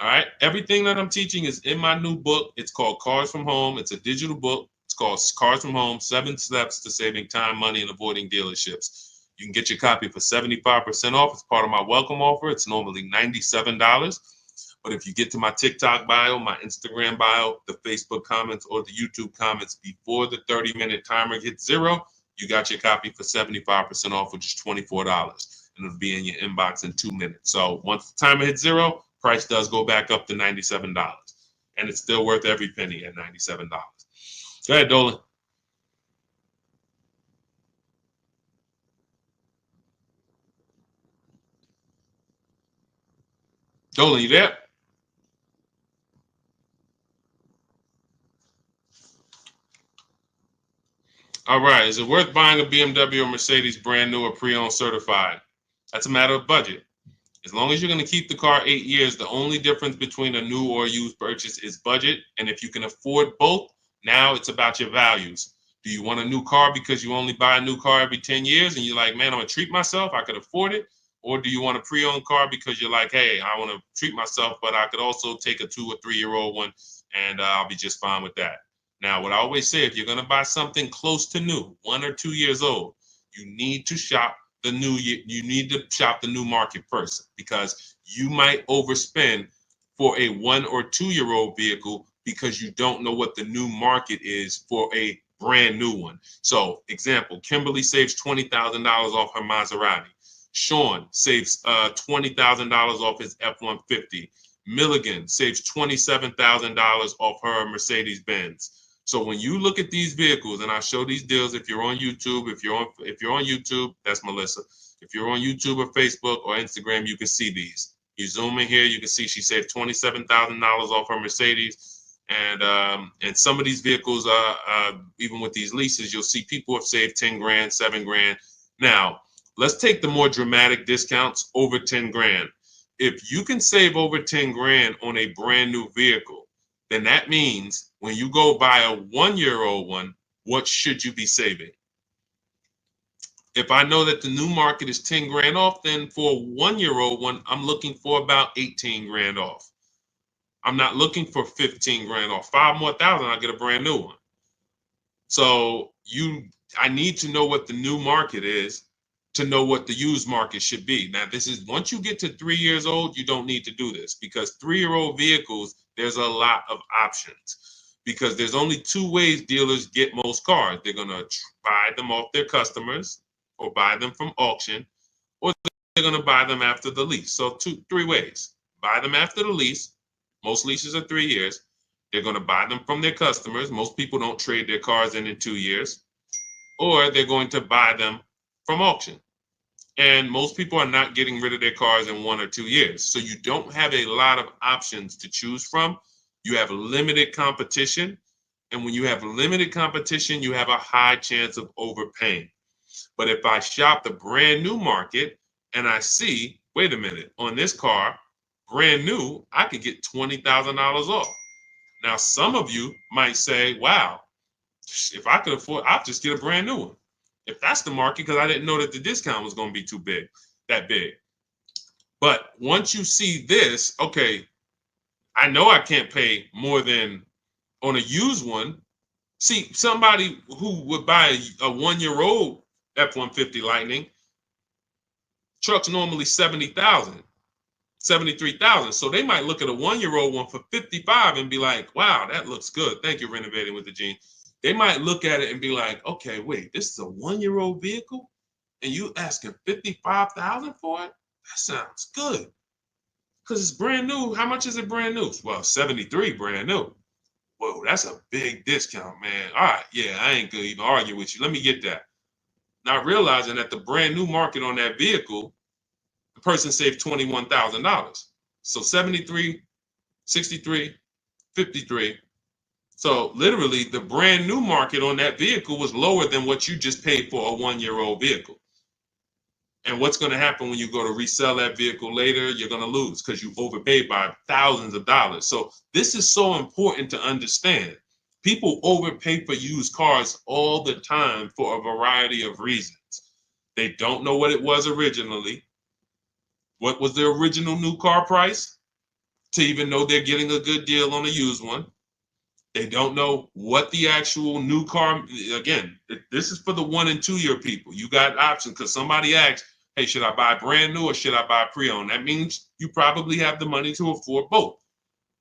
Speaker 1: All right. Everything that I'm teaching is in my new book. It's called Cars from Home. It's a digital book. It's called Cars from Home, 7 Steps to Saving Time, Money, and Avoiding Dealerships. You can get your copy for 75% off. It's part of my welcome offer. It's normally $97. But if you get to my TikTok bio, my Instagram bio, the Facebook comments, or the YouTube comments before the 30-minute timer hits 0, you got your copy for 75% off, which is $24. And it'll be in your inbox in 2 minutes. So once the timer hits 0, price does go back up to $97. And it's still worth every penny at $97. Go ahead, Dolan. Dolan, you there? All right. Is it worth buying a BMW or Mercedes brand new or pre-owned certified? That's a matter of budget. As long as you're going to keep the car 8 years, the only difference between a new or used purchase is budget. And if you can afford both, now it's about your values. Do you want a new car because you only buy a new car every 10 years and you're like, man, I'm going to treat myself, I could afford it? Or do you want a pre-owned car because you're like, hey, I want to treat myself, but I could also take a 2 or 3 year old one and I'll be just fine with that. Now, what I always say, if you're going to buy something close to new, 1 or 2 years old, you need to shop the new market first because you might overspend for a 1 or 2 year old vehicle because you don't know what the new market is for a brand new one. So, example, Kimberly saves $20,000 off her Maserati. Sean saves $20,000 off his F-150. Milligan saves $27,000 off her Mercedes-Benz. So when you look at these vehicles, and I show these deals, if you're on YouTube, if you're on YouTube, that's Melissa. If you're on YouTube or Facebook or Instagram, you can see these. You zoom in here, you can see she saved $27,000 off her Mercedes, and some of these vehicles, even with these leases, you'll see people have saved 10 grand, 7 grand. Now, let's take the more dramatic discounts over 10 grand. If you can save over 10 grand on a brand new vehicle, then that means when you go buy a 1-year-old one, what should you be saving? If I know that the new market is 10 grand off, then for a 1-year-old one, I'm looking for about 18 grand off. I'm not looking for 15 grand off. 5 more thousand, I'll get a brand new one. So I need to know what the new market is to know what the used market should be. Now, this is once you get to 3 years old, you don't need to do this because 3-year-old vehicles, there's a lot of options because there's only 2 ways dealers get most cars. They're going to buy them off their customers or buy them from auction, or they're going to buy them after the lease. So 3 ways. Buy them after the lease. Most leases are 3 years. They're going to buy them from their customers. Most people don't trade their cars in 2 years. Or they're going to buy them from auction. And most people are not getting rid of their cars in 1 or 2 years. So you don't have a lot of options to choose from. You have limited competition. And when you have limited competition, you have a high chance of overpaying. But if I shop the brand new market and I see, wait a minute, on this car, brand new, I could get $20,000 off. Now, some of you might say, wow, if I could afford, I'll just get a brand new one. If that's the market, because I didn't know that the discount was going to be that big. But once you see this, okay, I know I can't pay more than on a used one. See, somebody who would buy a 1-year-old F-150 Lightning, truck's normally 70,000, 73,000. So they might look at a 1-year-old one for 55 and be like, wow, that looks good. Thank you, Renovating with the Gene. They might look at it and be like, okay, wait, this is a 1-year-old vehicle and you asking 55,000 for it? That sounds good. Because it's brand new. How much is it brand new? Well, 73 brand new. Whoa, that's a big discount, man. All right, yeah, I ain't gonna even argue with you. Let me get that. Not realizing that the brand new market on that vehicle, the person saved $21,000. So 73, 63, 53. So literally the brand new market on that vehicle was lower than what you just paid for a 1-year-old vehicle. And what's going to happen when you go to resell that vehicle later? You're going to lose because you overpaid by thousands of dollars. So this is so important to understand. People overpay for used cars all the time for a variety of reasons. They don't know what it was originally. What was the original new car price to even know they're getting a good deal on a used one? They don't know what the actual new car, again, this is for the 1 and 2 year people. You got options because somebody asked, hey, should I buy brand new or should I buy pre-owned? That means you probably have the money to afford both.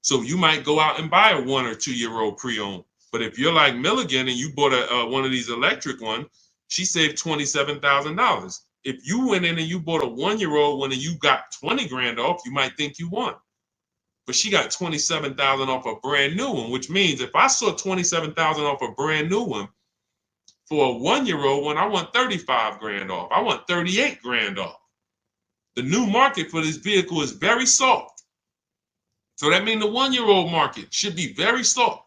Speaker 1: So you might go out and buy a 1 or 2 year old pre-owned. But if you're like Milligan and you bought one of these electric ones, she saved $27,000. If you went in and you bought a 1-year-old one and you got 20 grand off, you might think you won. But she got 27,000 off a brand new one, which means if I saw 27,000 off a brand new one, for a 1-year-old one, I want 35 grand off. I want 38 grand off. The new market for this vehicle is very soft. So that means the 1-year-old market should be very soft.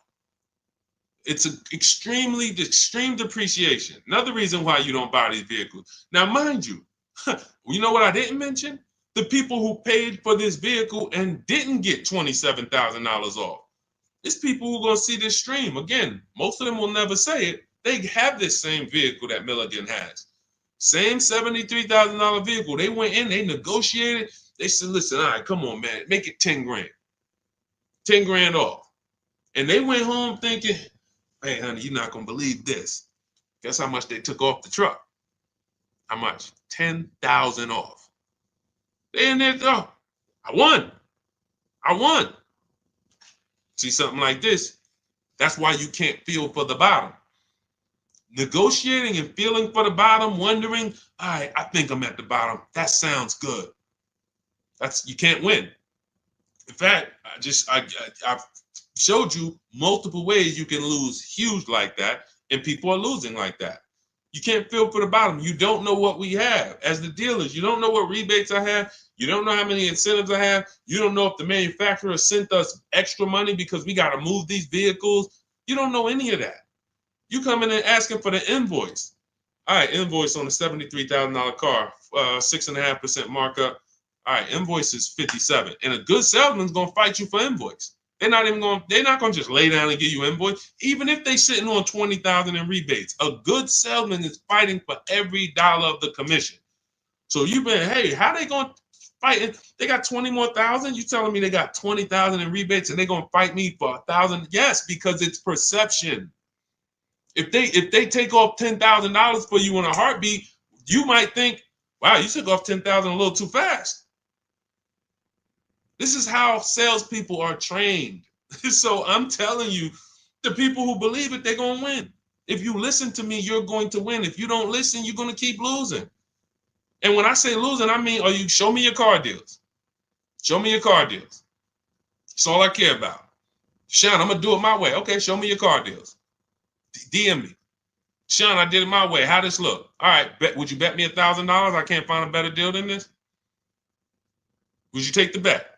Speaker 1: It's an extreme depreciation. Another reason why you don't buy these vehicles. Now, mind you, you know what I didn't mention? The people who paid for this vehicle and didn't get $27,000 off. It's people who are going to see this stream. Again, most of them will never say it. They have this same vehicle that Milligan has. Same $73,000 vehicle. They went in, they negotiated. They said, listen, all right, come on, man, make it 10 grand. 10 grand off. And they went home thinking, hey, honey, you're not going to believe this. Guess how much they took off the truck? How much? 10,000 off. They in there, oh, I won. See something like this? That's why you can't feel for the bottom. Negotiating and feeling for the bottom, wondering, all right, I think I'm at the bottom. That sounds good. You can't win. In fact, I've showed you multiple ways you can lose huge like that, and people are losing like that. You can't feel for the bottom. You don't know what we have. As the dealers, you don't know what rebates I have. You don't know how many incentives I have. You don't know if the manufacturer sent us extra money because we got to move these vehicles. You don't know any of that. You come in and asking for the invoice. All right, invoice on a $73,000 car, 6.5% markup. All right, invoice is 57, and a good salesman's gonna fight you for invoice. They're not gonna just lay down and give you invoice, even if they sitting on 20,000 in rebates. A good salesman is fighting for every dollar of the commission. So you've been, hey, how they gonna fight? They got 20 more thousand. You telling me they got 20,000 in rebates and they gonna fight me for 1,000? Yes, because it's perception. If they take off $10,000 for you in a heartbeat, you might think, wow, you took off 10,000 a little too fast. This is how salespeople are trained. So I'm telling you, the people who believe it, they're gonna win. If you listen to me, you're going to win. If you don't listen, you're gonna keep losing. And when I say losing, I mean, show me your car deals. Show me your car deals. That's all I care about. Sean, I'm gonna do it my way. Okay, show me your car deals. DM me. Sean, I did it my way. How this look? All right, would you bet me $1,000? I can't find a better deal than this. Would you take the bet?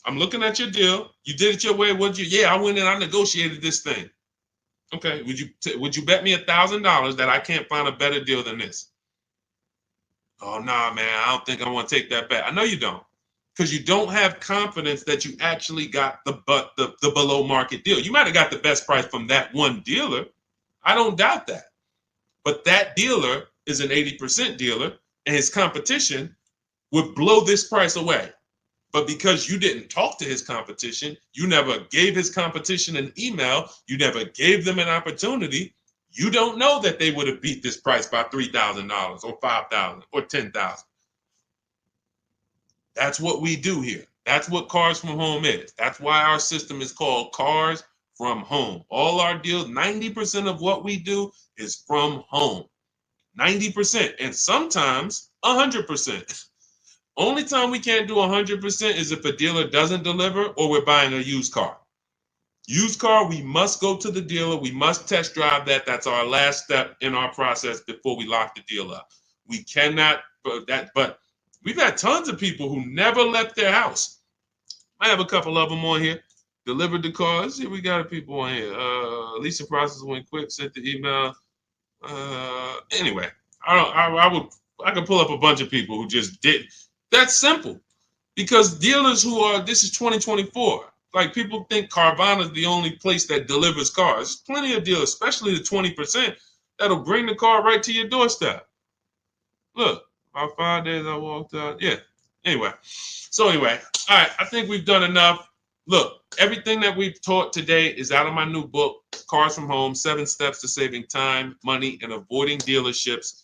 Speaker 1: I'm looking at your deal. You did it your way. Would you? Yeah, I went in. I negotiated this thing. Okay. Would you bet me $1,000 that I can't find a better deal than this? Oh nah, man. I don't think I want to take that bet. I know you don't, because you don't have confidence that you actually got the below market deal. You might have got the best price from that one dealer. I don't doubt that. But that dealer is an 80% dealer, and his competition would blow this price away. But because you didn't talk to his competition, you never gave his competition an email, you never gave them an opportunity, you don't know that they would have beat this price by $3,000 or $5,000 or $10,000. That's what we do here. That's what Cars from Home is. That's why our system is called Cars from Home. All our deals, 90% of what we do is from home. 90%, and sometimes 100%. Only time we can't do 100% is if a dealer doesn't deliver or we're buying a used car. Used car, we must go to the dealer. We must test drive that. That's our last step in our process before we lock the deal up. We cannot, but we've had tons of people who never left their house. I have a couple of them on here. Delivered the car. Let's see, we got people on here. Leasing process went quick. Sent the email. Anyway, I could pull up a bunch of people who just did. That's simple, because dealers this is 2024. Like, people think Carvana is the only place that delivers cars. There's plenty of dealers, especially the 20%, that'll bring the car right to your doorstep. Look, about 5 days I walked out. Yeah. Anyway, all right. I think we've done enough. Look, everything that we've taught today is out of my new book, Cars from Home, 7 Steps to Saving Time, Money, and Avoiding Dealerships.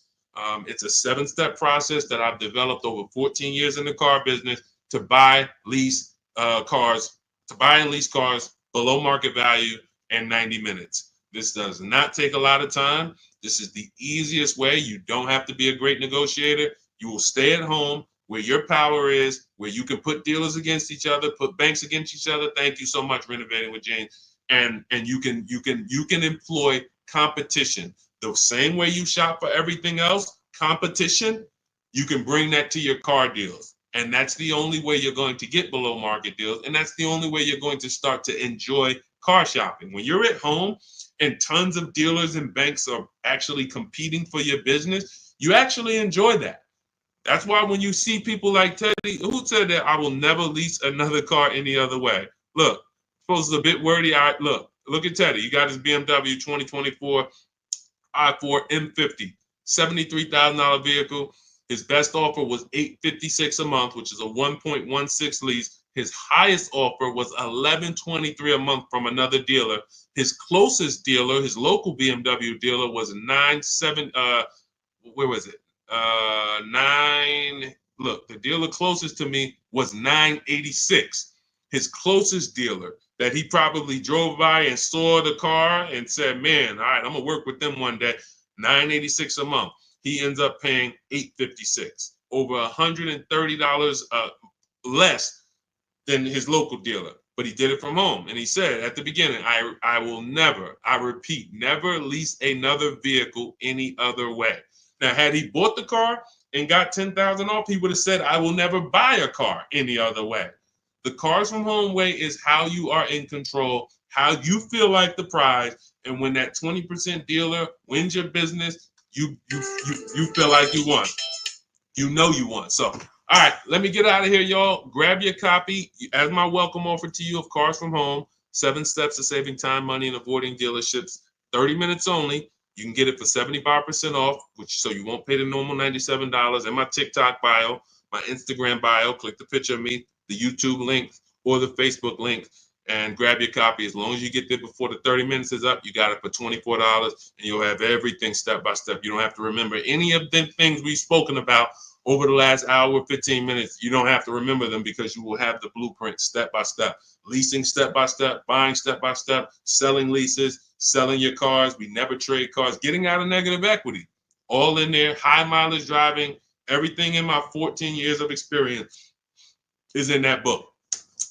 Speaker 1: It's a 7-step process that I've developed over 14 years in the car business to buy, lease cars, to buy and lease cars below market value in 90 minutes. This does not take a lot of time. This is the easiest way. You don't have to be a great negotiator. You will stay at home where your power is, where you can put dealers against each other, put banks against each other. Thank you so much, Renovating with James. And you can employ competition. The same way you shop for everything else, competition, you can bring that to your car deals. And that's the only way you're going to get below market deals. And that's the only way you're going to start to enjoy car shopping. When you're at home and tons of dealers and banks are actually competing for your business, you actually enjoy that. That's why when you see people like Teddy, who said that I will never lease another car any other way. Look, suppose it's a bit wordy. Look at Teddy. You got his BMW 2024 i4 M50, $73,000 vehicle. His best offer was $856 a month, which is a 1.16 lease. His highest offer was $1,123 a month from another dealer. His closest dealer, his local BMW dealer, was where was it? Look, the dealer closest to me was $986. His closest dealer that he probably drove by and saw the car and said, man, all right, I'm gonna work with them one day, $986 a month. He ends up paying $856, over $130 less than his local dealer. But he did it from home. And he said at the beginning, I will never, I repeat, never lease another vehicle any other way. Now, had he bought the car and got $10,000 off, he would have said, I will never buy a car any other way. The Cars from Home way is how you are in control, how you feel like the prize. And when that 20% dealer wins your business, you feel like you won. You know you won. So, all right, let me get out of here, y'all. Grab your copy as my welcome offer to you of Cars from Home. 7 steps to saving time, money, and avoiding dealerships. 30 minutes only. You can get it for 75% off, which so you won't pay the normal $97. In my TikTok bio, my Instagram bio, click the picture of me, the YouTube link, or the Facebook link, and grab your copy. As long as you get there before the 30 minutes is up, you got it for $24, and you'll have everything step by step. You don't have to remember any of the things we've spoken about over the last hour, 15 minutes. You don't have to remember them because you will have the blueprint step by step. Leasing step by step, buying step by step, selling leases, selling your cars. We never trade cars, getting out of negative equity. All in there, high mileage driving, everything in my 14 years of experience is in that book.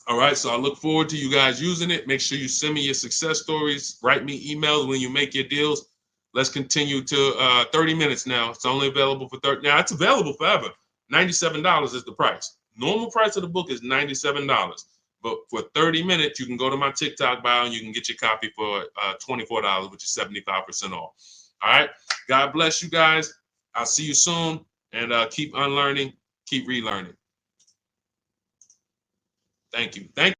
Speaker 1: All right, so I look forward to you guys using it. Make sure you send me your success stories. Write me emails when you make your deals. Let's continue to 30 minutes now. It's only available for 30. Now, it's available forever. $97 is the price. Normal price of the book is $97. But for 30 minutes, you can go to my TikTok bio and you can get your copy for $24, which is 75% off. All right. God bless you guys. I'll see you soon. And keep unlearning, keep relearning. Thank you. Thank you.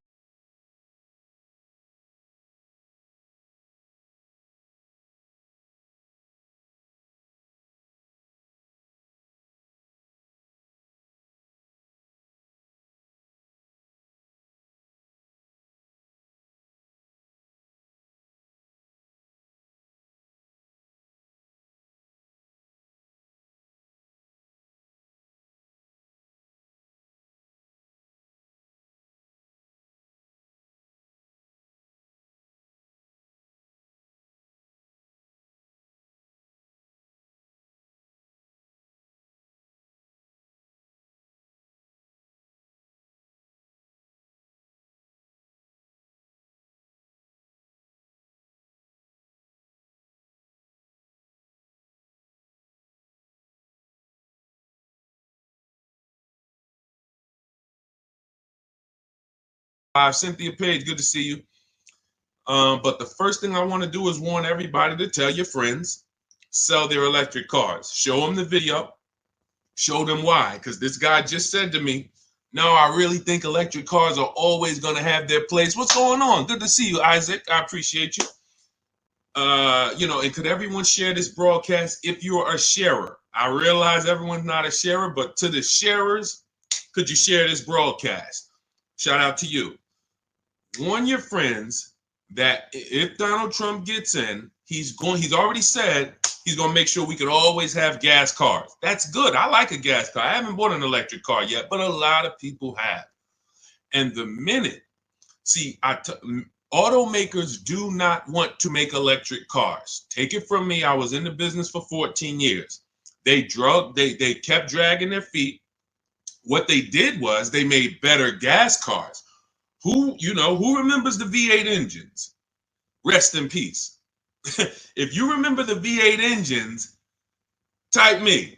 Speaker 1: Cynthia Page, good to see you. But the first thing I want to do is warn everybody to tell your friends, sell their electric cars. Show them the video. Show them why. Because this guy just said to me, no, I really think electric cars are always going to have their place. What's going on? Good to see you, Isaac. I appreciate you. And could everyone share this broadcast if you're a sharer? I realize everyone's not a sharer, but to the sharers, could you share this broadcast? Shout out to you. Warn your friends that if Donald Trump gets in, he's already said he's going to make sure we could always have gas cars. That's good. I like a gas car. I haven't bought an electric car yet, but a lot of people have. And the minute, automakers do not want to make electric cars. Take it from me. I was in the business for 14 years. They kept dragging their feet. What they did was they made better gas cars. Who remembers the V8 engines? Rest in peace. If you remember the V8 engines, type me.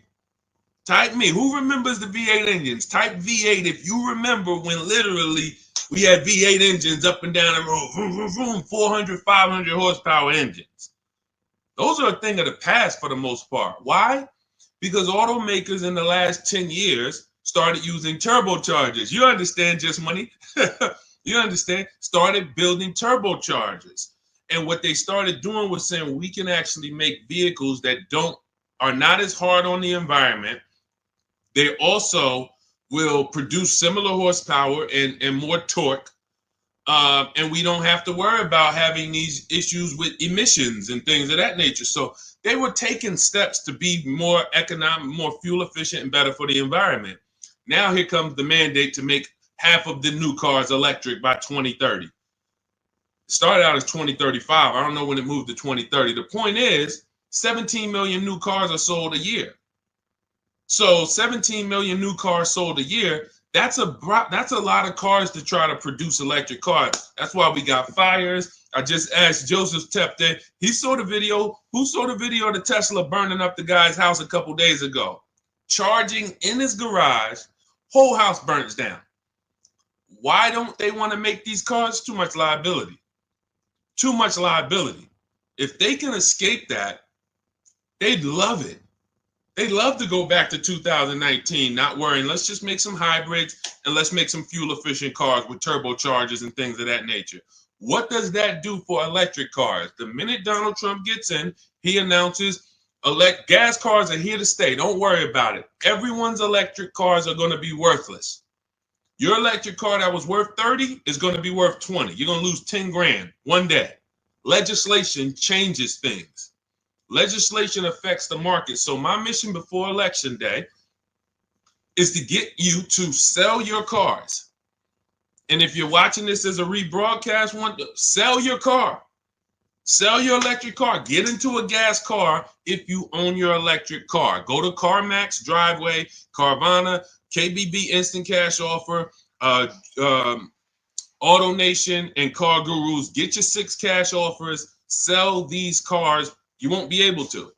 Speaker 1: Who remembers the V8 engines? Type V8 if you remember when literally we had V8 engines up and down the road, vroom, vroom, vroom, 400, 500 horsepower engines. Those are a thing of the past for the most part. Why? Because automakers in the last 10 years started using turbochargers. You understand, Just Money? You understand? Started building turbochargers. And what they started doing was saying we can actually make vehicles that are not as hard on the environment. They also will produce similar horsepower and more torque. And we don't have to worry about having these issues with emissions and things of that nature. So they were taking steps to be more economic, more fuel efficient, and better for the environment. Now here comes the mandate to make half of the new cars electric by 2030. It started out as 2035. I don't know when it moved to 2030. The point is 17 million new cars are sold a year. So 17 million new cars sold a year. That's a lot of cars to try to produce electric cars. That's why we got fires. I just asked Joseph Tepte. He saw the video. Who saw the video of the Tesla burning up the guy's house a couple days ago? Charging in his garage, whole house burns down. Why don't they want to make these cars? Too much liability. Too much liability. If they can escape that, They'd love it. They'd love to go back to 2019, not worrying. Let's just make some hybrids and let's make some fuel efficient cars with turbochargers and things of that nature. What does that do for electric cars? The minute Donald Trump gets in, he announces gas cars are here to stay. Don't worry about it. Everyone's electric cars are going to be worthless. Your electric car that was worth 30 is going to be worth 20. You're going to lose 10 grand one day. Legislation changes things. Legislation affects the market. So my mission before election day is to get you to sell your cars. And if you're watching this as a rebroadcast, sell your car. Sell your electric car. Get into a gas car if you own your electric car. Go to CarMax, Driveway, Carvana, KBB Instant Cash Offer, AutoNation, and Car Gurus. Get your 6 cash offers. Sell these cars. You won't be able to.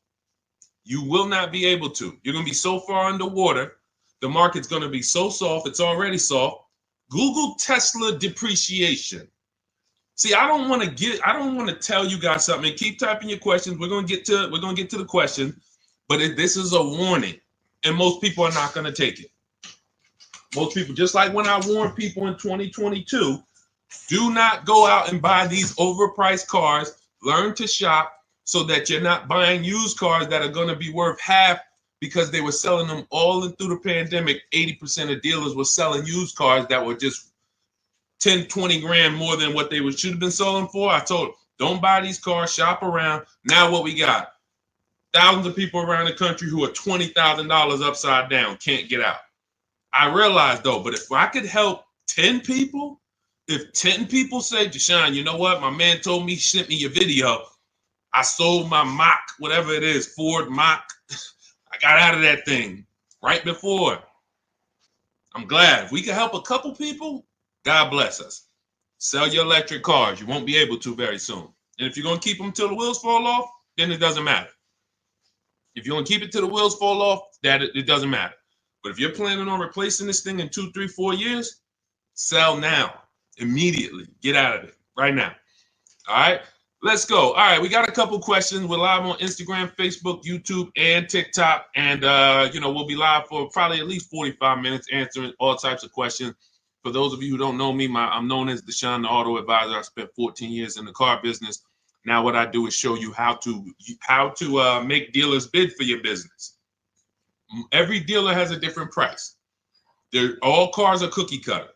Speaker 1: You will not be able to. You're going to be so far underwater. The market's going to be so soft. It's already soft. Google Tesla depreciation. See, I don't want to tell you guys something. Keep typing your questions. We're going to get to the question, but this is a warning, and most people are not going to take it. Most people, just like when I warned people in 2022, do not go out and buy these overpriced cars. Learn to shop so that you're not buying used cars that are going to be worth half because they were selling them all through the pandemic. 80% of dealers were selling used cars that were just 10, 20 grand more than what they should have been selling for. I told them, don't buy these cars, shop around. Now what we got? Thousands of people around the country who are $20,000 upside down, can't get out. I realize though, but if I could help 10 people, if 10 people say, Deshaun, you know what? My man told me, sent me your video. I sold my Mach, whatever it is, Ford Mach. I got out of that thing right before. I'm glad. If we can help a couple people, God bless us. Sell your electric cars. You won't be able to very soon. And if you're going to keep them till the wheels fall off, then it doesn't matter. If you're going to keep it till the wheels fall off, it doesn't matter. But if you're planning on replacing this thing in 2, 3, 4 years, sell now, immediately. Get out of it right now. All right, let's go. All right, we got a couple questions. We're live on Instagram, Facebook, YouTube, and TikTok. And, we'll be live for probably at least 45 minutes answering all types of questions. For those of you who don't know me, I'm known as Deshaun, the Auto Advisor. I spent 14 years in the car business. Now what I do is show you how to make dealers bid for your business. Every dealer has a different price. All cars are cookie cutter.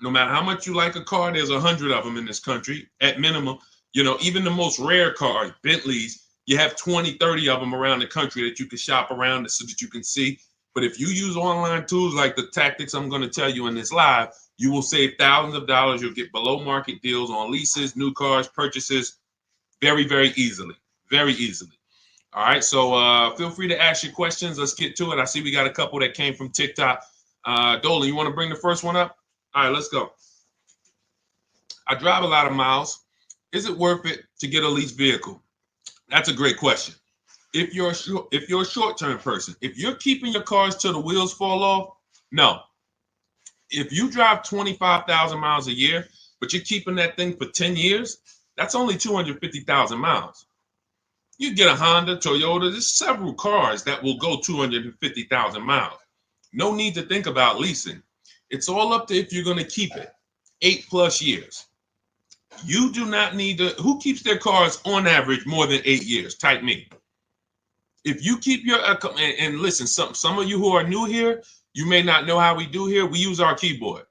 Speaker 1: No matter how much you like a car, there's 100 of them in this country at minimum. Even the most rare cars, Bentleys, you have 20, 30 of them around the country that you can shop around so that you can see. But if you use online tools like the tactics I'm going to tell you in this live, you will save thousands of dollars. You'll get below market deals on leases, new cars, purchases very, very easily. Very easily. All right. So feel free to ask your questions. Let's get to it. I see we got a couple that came from TikTok. Dolan, you want to bring the first one up? All right, let's go. I drive a lot of miles. Is it worth it to get a leased vehicle? That's a great question. If you're a short-term person, if you're keeping your cars till the wheels fall off, no. If you drive 25,000 miles a year, but you're keeping that thing for 10 years, that's only 250,000 miles. You get a Honda, Toyota, there's several cars that will go 250,000 miles. No need to think about leasing. It's all up to if you're going to keep it 8+ years. You do not need to. Who keeps their cars on average more than 8 years? Type me. If you keep your, and listen, some of you who are new here, you may not know how we do here. We use our keyboard.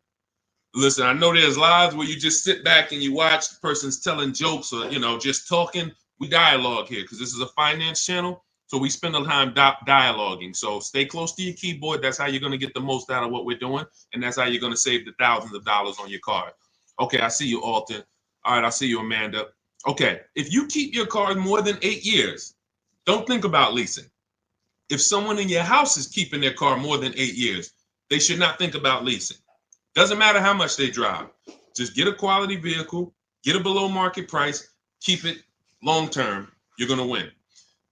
Speaker 1: Listen, I know there's lives where you just sit back and you watch the person's telling jokes or, just talking. We dialogue here because this is a finance channel. So we spend a time dialoguing. So stay close to your keyboard. That's how you're going to get the most out of what we're doing. And that's how you're going to save the thousands of dollars on your car. Okay, I see you, Alton. All right, I see you, Amanda. Okay, if you keep your car more than 8 years, don't think about leasing. If someone in your house is keeping their car more than 8 years, they should not think about leasing. Doesn't matter how much they drive. Just get a quality vehicle, get a below market price, keep it long term. You're going to win.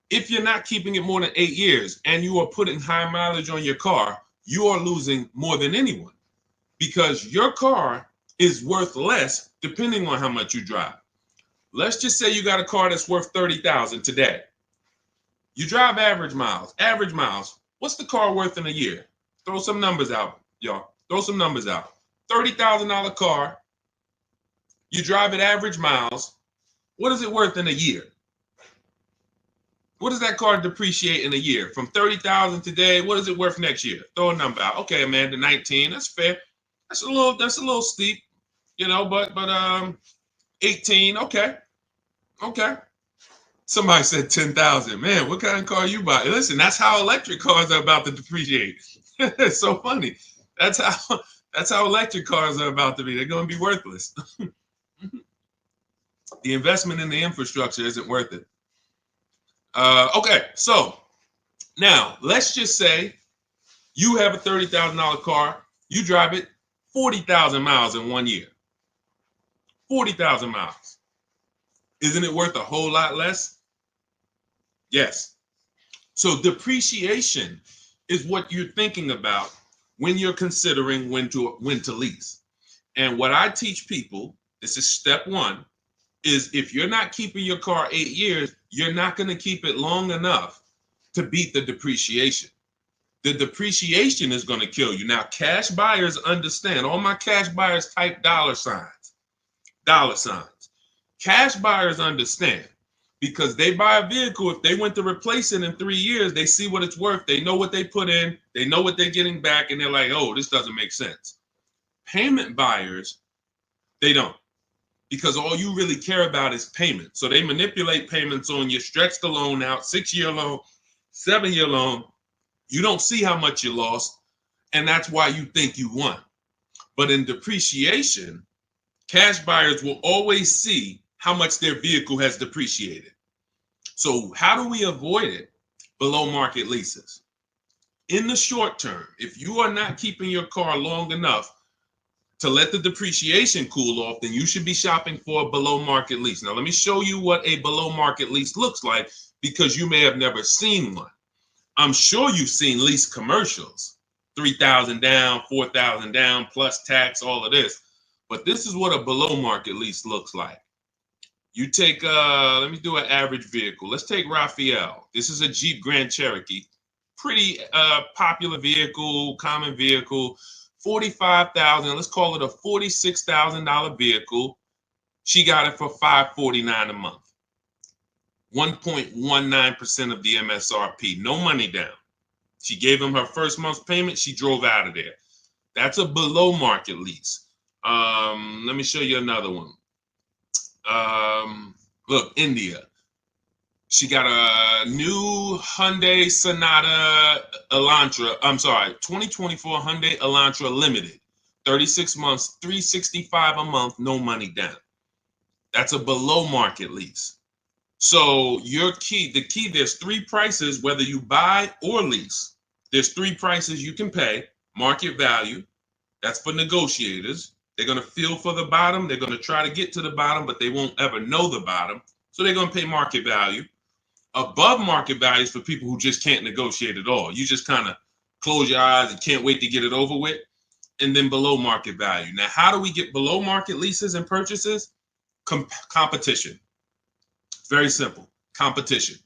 Speaker 1: If you're not keeping it more than 8 years and you are putting high mileage on your car, you are losing more than anyone because your car is worth less depending on how much you drive. Let's just say you got a car that's worth $30,000 today. You drive average miles. Average miles. What's the car worth in a year? Throw some numbers out, y'all. Throw some numbers out. $30,000 car. You drive it average miles. What is it worth in a year? What does that car depreciate in a year? From 30,000 today, what is it worth next year? Throw a number out. Okay, Amanda, 19. That's fair. That's a little steep, but 18. Okay. Somebody said 10,000. Man, what kind of car you buy? Listen, that's how electric cars are about to depreciate. It's so funny. That's how electric cars are about to be. They're going to be worthless. The investment in the infrastructure isn't worth it. Okay, so now let's just say you have a $30,000 car. You drive it 40,000 miles in 1 year. 40,000 miles. Isn't it worth a whole lot less? Yes. So depreciation is what you're thinking about when you're considering when to lease. And what I teach people, this is step one, is if you're not keeping your car 8 years, you're not going to keep it long enough to beat the depreciation. The depreciation is going to kill you. Now, cash buyers understand. All my cash buyers type dollar signs. Dollar signs. Cash buyers understand because they buy a vehicle. If they went to replace it in 3 years, they see what it's worth. They know what they put in. They know what they're getting back. And they're like, oh, this doesn't make sense. Payment buyers, they don't. Because all you really care about is payment. So they manipulate payments on you, stretch the loan out, 6-year loan, 7-year loan. You don't see how much you lost, and that's why you think you won. But in depreciation, cash buyers will always see how much their vehicle has depreciated. So how do we avoid it? Below market leases. In the short term, if you are not keeping your car long enough to let the depreciation cool off, then you should be shopping for a below market lease. Now, let me show you what a below market lease looks like because you may have never seen one. I'm sure you've seen lease commercials, 3,000 down, 4,000 down, plus tax, all of this. But this is what a below market lease looks like. You take, let me do an average vehicle. Let's take Raphael. This is a Jeep Grand Cherokee. Pretty popular vehicle, common vehicle. 45,000, let's call it a $46,000 vehicle. She got it for $549 a month. 1.19% of the MSRP, no money down. She gave him her first month's payment. She drove out of there. That's a below market lease. Let me show you another one. Look, India. She got a new Hyundai Sonata Elantra. 2024 Hyundai Elantra Limited. 36 months, $365 a month, no money down. That's a below market lease. So the key, there's 3 prices, whether you buy or lease. There's 3 prices you can pay. Market value, that's for negotiators. They're going to feel for the bottom. They're going to try to get to the bottom, but they won't ever know the bottom. So they're going to pay market value. Above market value is for people who just can't negotiate at all. You just kind of close your eyes and can't wait to get it over with. And then below market value. Now, how do we get below market leases and purchases? Competition. Very simple. Competition.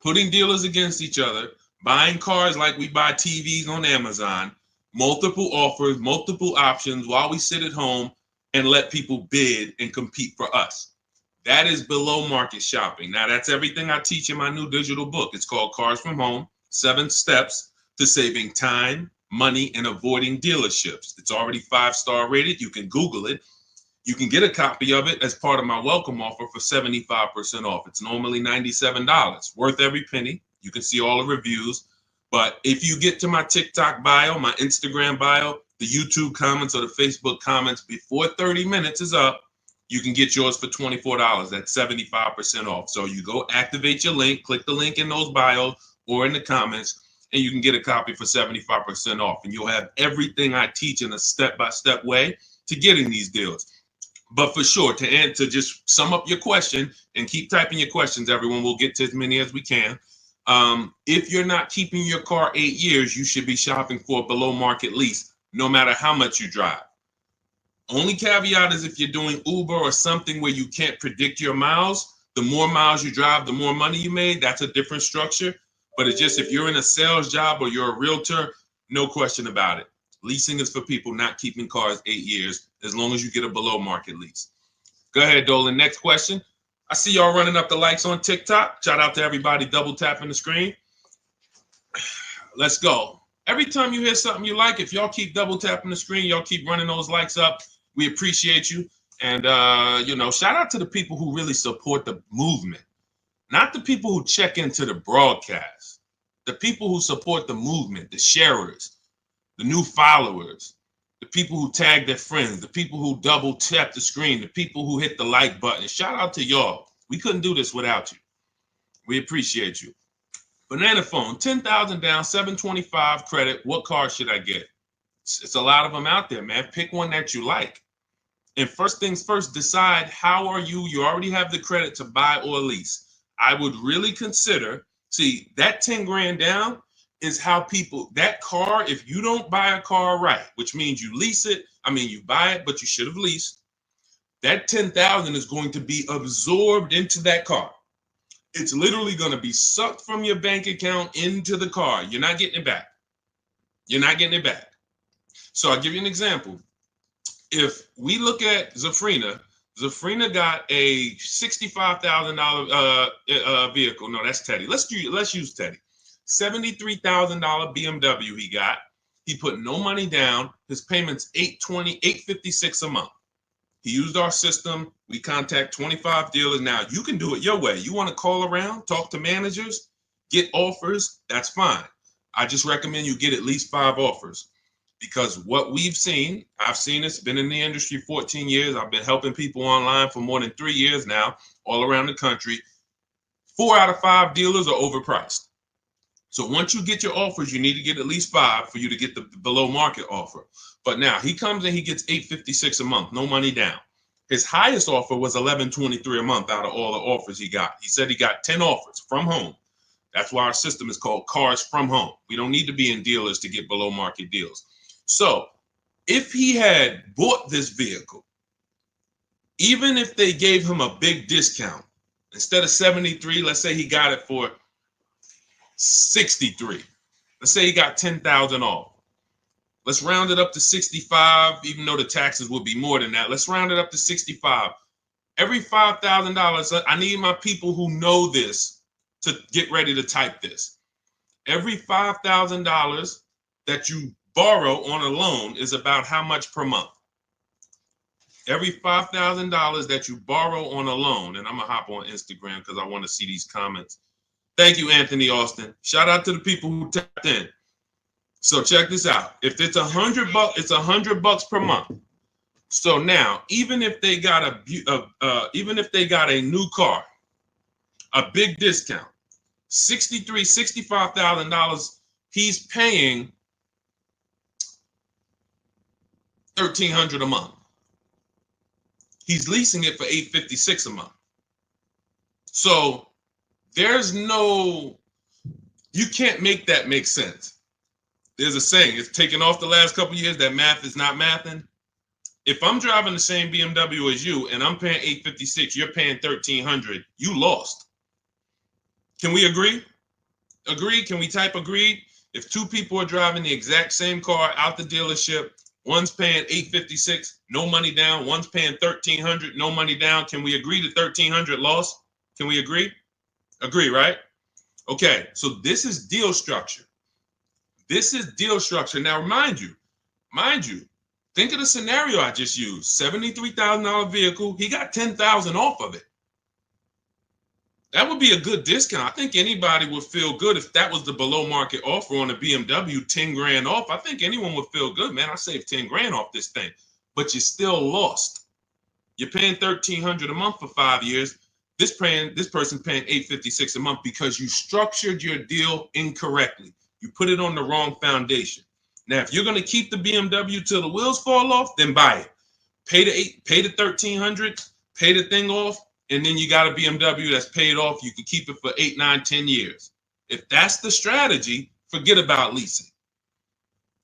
Speaker 1: Putting dealers against each other, buying cars like we buy TVs on Amazon, multiple offers, multiple options while we sit at home and let people bid and compete for us. That is below market shopping. Now, that's everything I teach in my new digital book. It's called Cars from Home, 7 Steps to Saving Time, Money, and Avoiding Dealerships. It's already 5-star rated. You can Google it. You can get a copy of it as part of my welcome offer for 75% off. It's normally $97, worth every penny. You can see all the reviews. But if you get to my TikTok bio, my Instagram bio, the YouTube comments, or the Facebook comments before 30 minutes is up, you can get yours for $24. That's 75% off. So you go activate your link, click the link in those bios or in the comments, and you can get a copy for 75% off. And you'll have everything I teach in a step-by-step way to getting these deals. But for sure, to just sum up your question and keep typing your questions, everyone, we'll get to as many as we can. If you're not keeping your car 8 years, you should be shopping for a below market lease, no matter how much you drive. Only caveat is if you're doing Uber or something where you can't predict your miles, The more miles you drive, the more money you made. That's a different structure. But it's just if you're in a sales job or you're a realtor, no question about it. Leasing is for people not keeping cars 8 years, as long as you get a below market lease. Go ahead, Dolan. Next question. I see y'all running up the likes on TikTok. Shout out to everybody double tapping the screen. Let's go. Every time you hear something you like, if y'all keep double tapping the screen, y'all keep running those likes up, we appreciate you. And, shout out to the people who really support the movement, not the people who check into the broadcast, the people who support the movement, the sharers, the new followers, the people who tag their friends, the people who double tap the screen, the people who hit the like button. Shout out to y'all. We couldn't do this without you. We appreciate you. Banana phone, 10,000 down, 725 credit. What car should I get? It's a lot of them out there, man. Pick one that you like. And first things first, decide how are you. You already have the credit to buy or lease. I would really consider, see, that 10 grand down is how people, that car, if you don't buy a car right, which means you lease it, you buy it, but you should have leased, that 10,000 is going to be absorbed into that car. It's literally going to be sucked from your bank account into the car. You're not getting it back. You're not getting it back. So I'll give you an example. If we look at Zafrina got a $65,000 vehicle. No, that's Teddy. Let's use Teddy. $73,000 BMW he got. He put no money down. His payment's $856 a month. He used our system. We contact 25 dealers. Now, you can do it your way. You want to call around, talk to managers, get offers, that's fine. I just recommend you get at least 5 offers. Because what we've seen, I've seen this, been in the industry 14 years. I've been helping people online for more than 3 years now, all around the country. 4 out of 5 dealers are overpriced. So once you get your offers, you need to get at least 5 for you to get the below market offer. But now he comes and he gets $856 a month, no money down. His highest offer was $1123 a month out of all the offers he got. He said he got 10 offers from home. That's why our system is called Cars from Home. We don't need to be in dealers to get below market deals. So if he had bought this vehicle, even if they gave him a big discount, instead of 73, let's say he got it for 63. Let's say he got 10,000 off. Let's round it up to 65, even though the taxes would be more than that. Let's round it up to 65. Every $5,000, I need my people who know this to get ready to type this. Every $5,000 that you borrow on a loan is about how much per month? Every $5,000 that you borrow on a loan, and I'm going to hop on Instagram because I want to see these comments. Thank you, Anthony Austin. Shout out to the people who tapped in. So check this out. If it's $100, it's $100 per month. So now, even if they got a new car, a big discount, $65,000, he's paying $1,300 a month. He's leasing it for $856 a month. So you can't make that make sense. There's a saying, it's taken off the last couple of years that math is not mathing. If I'm driving the same BMW as you and I'm paying $856, you're paying $1,300, you lost. Can we agree? Agree? Can we type agreed? If 2 people are driving the exact same car out the dealership, one's paying $856, no money down, one's paying $1,300, no money down. Can we agree to $1,300 loss? Can we agree? Agree, right? Okay, so this is deal structure. This is deal structure. Now, mind you, think of the scenario I just used. $73,000 vehicle, he got $10,000 off of it. That would be a good discount. I think anybody would feel good if that was the below market offer on a BMW, 10 grand off. I think anyone would feel good, man. I saved 10 grand off this thing, but you still lost. You're paying $1,300 a month for 5 years. This person paying $856 a month because you structured your deal incorrectly. You put it on the wrong foundation. Now, if you're going to keep the BMW till the wheels fall off, then buy it. Pay the $1,300, pay the thing off, and then you got a BMW that's paid off. You can keep it for 8, 9, 10 years. If that's the strategy, forget about leasing.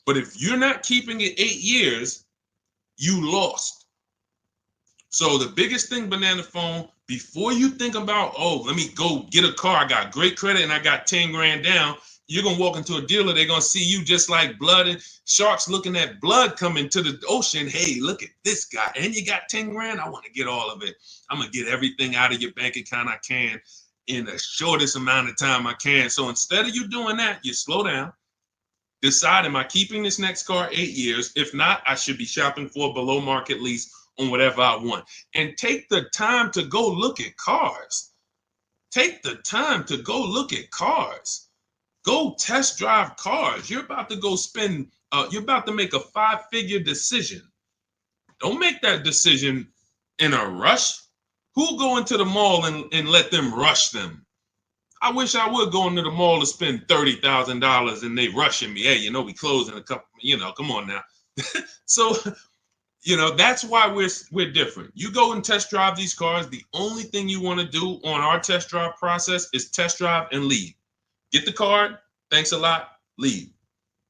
Speaker 1: But if you're not keeping it 8 years, you lost. So the biggest thing, Banana Phone, Before you think about, oh, let me go get a car, I got great credit and I got 10 grand down, you're going to walk into a dealer, they're going to see you just like blood and sharks looking at blood coming to the ocean. Hey, look at this guy. And you got 10 grand? I want to get all of it. I'm going to get everything out of your bank account I can in the shortest amount of time I can. So instead of you doing that, you slow down. Decide, am I keeping this next car 8 years? If not, I should be shopping for a below market lease on whatever I want. And take the time to go look at cars. Take the time to go look at cars. Go test drive cars. You're about to go spend, you're about to make a 5-figure decision. Don't make that decision in a rush. Who'll go into the mall and let them rush them? I wish I would go into the mall to spend $30,000 and they rushing me. Hey, we close in a couple, come on now. So, that's why we're different. You go and test drive these cars. The only thing you want to do on our test drive process is test drive and leave. Get the card. Thanks a lot. Leave.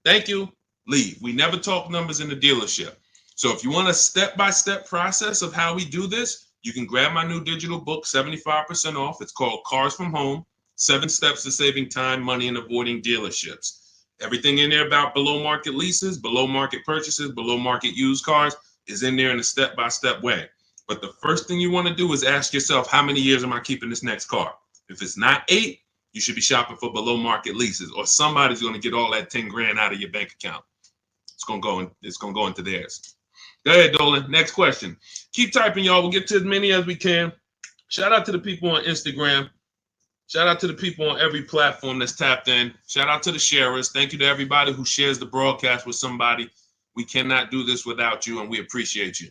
Speaker 1: Thank you. Leave. We never talk numbers in the dealership. So if you want a step-by-step process of how we do this, you can grab my new digital book, 75% off. It's called Cars from Home, 7 Steps to Saving Time, Money, and Avoiding Dealerships. Everything in there about below market leases, below market purchases, below market used cars is in there in a step-by-step way. But the first thing you want to do is ask yourself, how many years am I keeping this next car? If it's not 8, you should be shopping for below market leases, or somebody's going to get all that 10 grand out of your bank account. It's going to go into theirs. Go ahead, Dolan. Next question. Keep typing, y'all. We'll get to as many as we can. Shout out to the people on Instagram. Shout out to the people on every platform that's tapped in. Shout out to the sharers. Thank you to everybody who shares the broadcast with somebody. We cannot do this without you, and we appreciate you.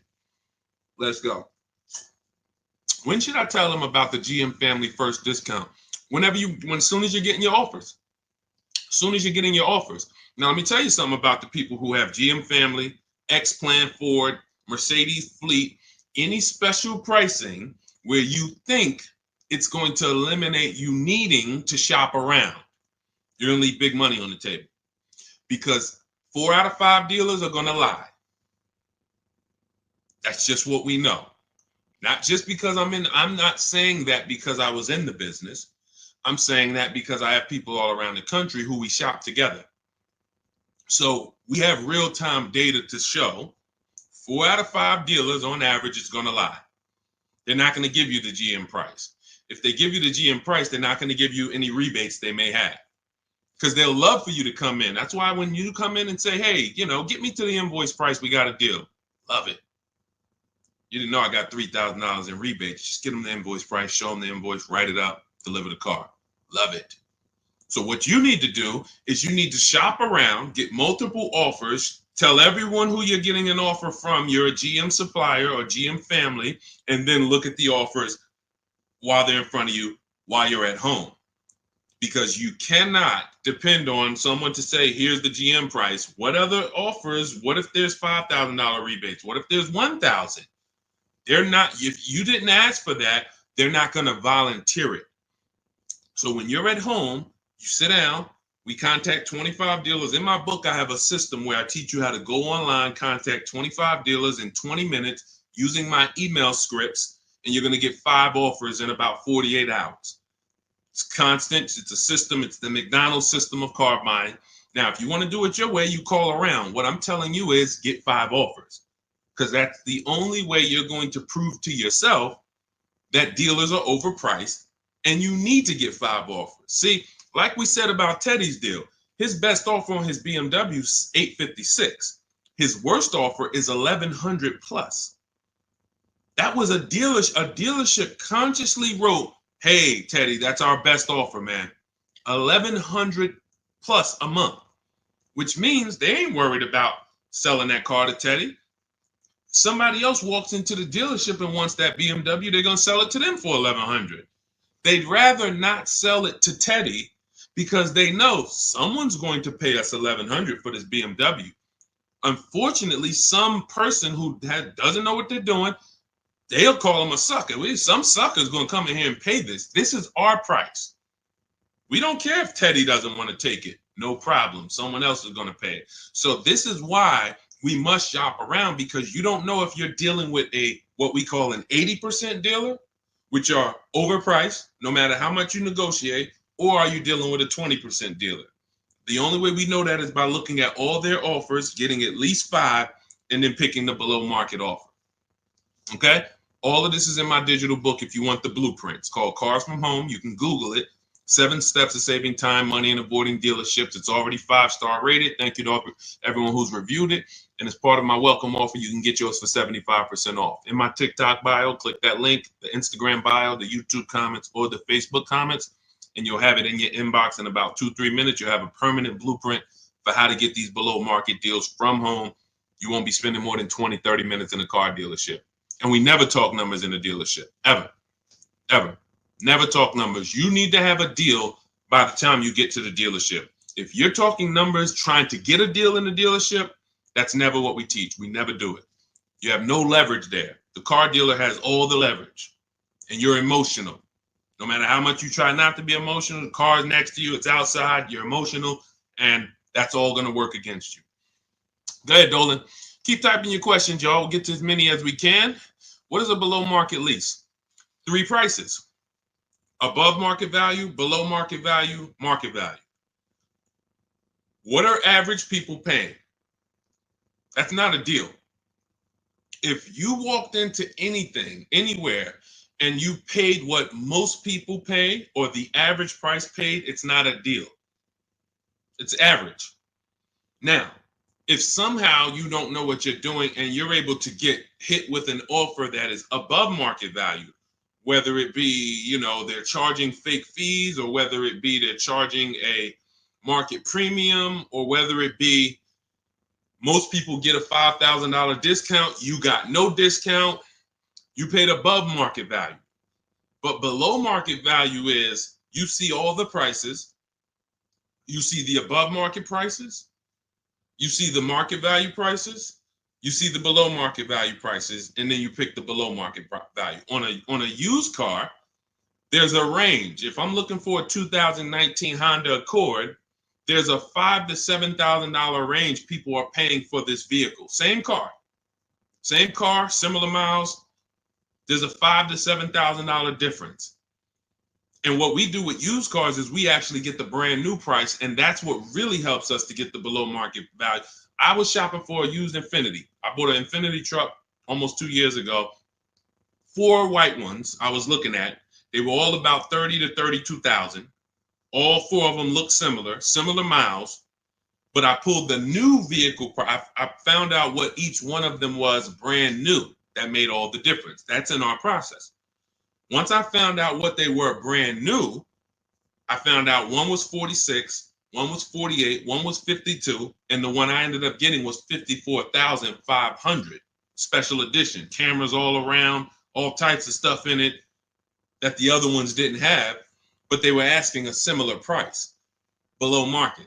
Speaker 1: Let's go. When should I tell them about the GM Family First discount? As soon as you're getting your offers. As soon as you're getting your offers. Now, let me tell you something about the people who have GM Family, X-Plan Ford, Mercedes Fleet, any special pricing where you think it's going to eliminate you needing to shop around. You're going to leave big money on the table because 4 out of 5 dealers are going to lie. That's just what we know. Not just because I'm not saying that because I was in the business. I'm saying that because I have people all around the country who we shop together. So we have real-time data to show 4 out of 5 dealers on average is going to lie. They're not going to give you the GM price. If they give you the GM price, they're not going to give you any rebates they may have because they'll love for you to come in. That's why when you come in and say, hey, get me to the invoice price, we got a deal. Love it. You didn't know I got $3,000 in rebates. Just get them the invoice price, show them the invoice, write it up, deliver the car. Love it. So what you need to do is you need to shop around, get multiple offers, tell everyone who you're getting an offer from, you're a GM supplier or GM family, and then look at the offers while they're in front of you, while you're at home. Because you cannot depend on someone to say, here's the GM price. What other offers? What if there's $5,000 rebates? What if there's $1,000? They're not, if you didn't ask for that, they're not going to volunteer it. So when you're at home, you sit down, we contact 25 dealers. In my book, I have a system where I teach you how to go online, contact 25 dealers in 20 minutes using my email scripts, and you're going to get 5 offers in about 48 hours. It's constant. It's a system. It's the McDonald's system of car buying. Now, if you want to do it your way, you call around. What I'm telling you is get 5 offers because that's the only way you're going to prove to yourself that dealers are overpriced and you need to get 5 offers. See, like we said about Teddy's deal, his best offer on his BMW is $856. His worst offer is $1,100 plus. That was a dealership consciously wrote, hey, Teddy, that's our best offer, man. $1,100 plus a month, which means they ain't worried about selling that car to Teddy. Somebody else walks into the dealership and wants that BMW, they're going to sell it to them for $1,100. They'd rather not sell it to Teddy because they know someone's going to pay us $1,100 for this BMW. Unfortunately, some person who doesn't know what they're doing, they'll call him a sucker. Some sucker's going to come in here and pay this. This is our price. We don't care if Teddy doesn't want to take it. No problem. Someone else is going to pay it. So this is why we must shop around, because you don't know if you're dealing with what we call an 80% dealer, which are overpriced, no matter how much you negotiate, or are you dealing with a 20% dealer? The only way we know that is by looking at all their offers, getting at least 5, and then picking the below market offer. Okay? All of this is in my digital book if you want the blueprint. It's called Cars from Home. You can Google it. 7 steps of saving time, money, and avoiding dealerships. It's already 5-star rated. Thank you to everyone who's reviewed it. And as part of my welcome offer, you can get yours for 75% off. In my TikTok bio, click that link, the Instagram bio, the YouTube comments, or the Facebook comments, and you'll have it in your inbox in about 2-3 minutes. You'll have a permanent blueprint for how to get these below market deals from home. You won't be spending more than 20-30 minutes in a car dealership. And we never talk numbers in a dealership, ever, ever. Never talk numbers. You need to have a deal by the time you get to the dealership. If you're talking numbers trying to get a deal in the dealership, that's never what we teach. We never do it. You have no leverage there. The car dealer has all the leverage, and you're emotional. No matter how much you try not to be emotional, the car is next to you, it's outside, you're emotional, and that's all going to work against you. Go ahead, Dolan. Keep typing your questions, y'all. We'll get to as many as we can. What is a below market lease? 3 prices. Above market value, below market value, market value. What are average people paying? That's not a deal. If you walked into anything, anywhere, and you paid what most people pay or the average price paid, it's not a deal. It's average. Now, if somehow you don't know what you're doing and you're able to get hit with an offer that is above market value, whether it be, they're charging fake fees, or whether it be they're charging a market premium, or whether it be most people get a $5,000 discount, you got no discount, you paid above market value. But below market value is you see all the prices, you see the above market prices, you see the market value prices, you see the below market value prices, and then you pick the below market value. On a used car, there's a range. If I'm looking for a 2019 Honda Accord, there's a $5,000 to $7,000 range people are paying for this vehicle. Same car, similar miles. There's a $5,000 to $7,000 difference. And what we do with used cars is we actually get the brand new price, and that's what really helps us to get the below market value. I was shopping for a used Infiniti. I bought an Infiniti truck almost 2 years ago. 4 white ones I was looking at. They were all about 30 to 32,000. All 4 of them looked similar miles. But I pulled the new vehicle price. I found out what each one of them was brand new. That made all the difference. That's in our process. Once I found out what they were brand new, I found out one was 46, one was 48, one was 52, and the one I ended up getting was 54,500. Special edition, cameras all around, all types of stuff in it that the other ones didn't have, but they were asking a similar price, below market.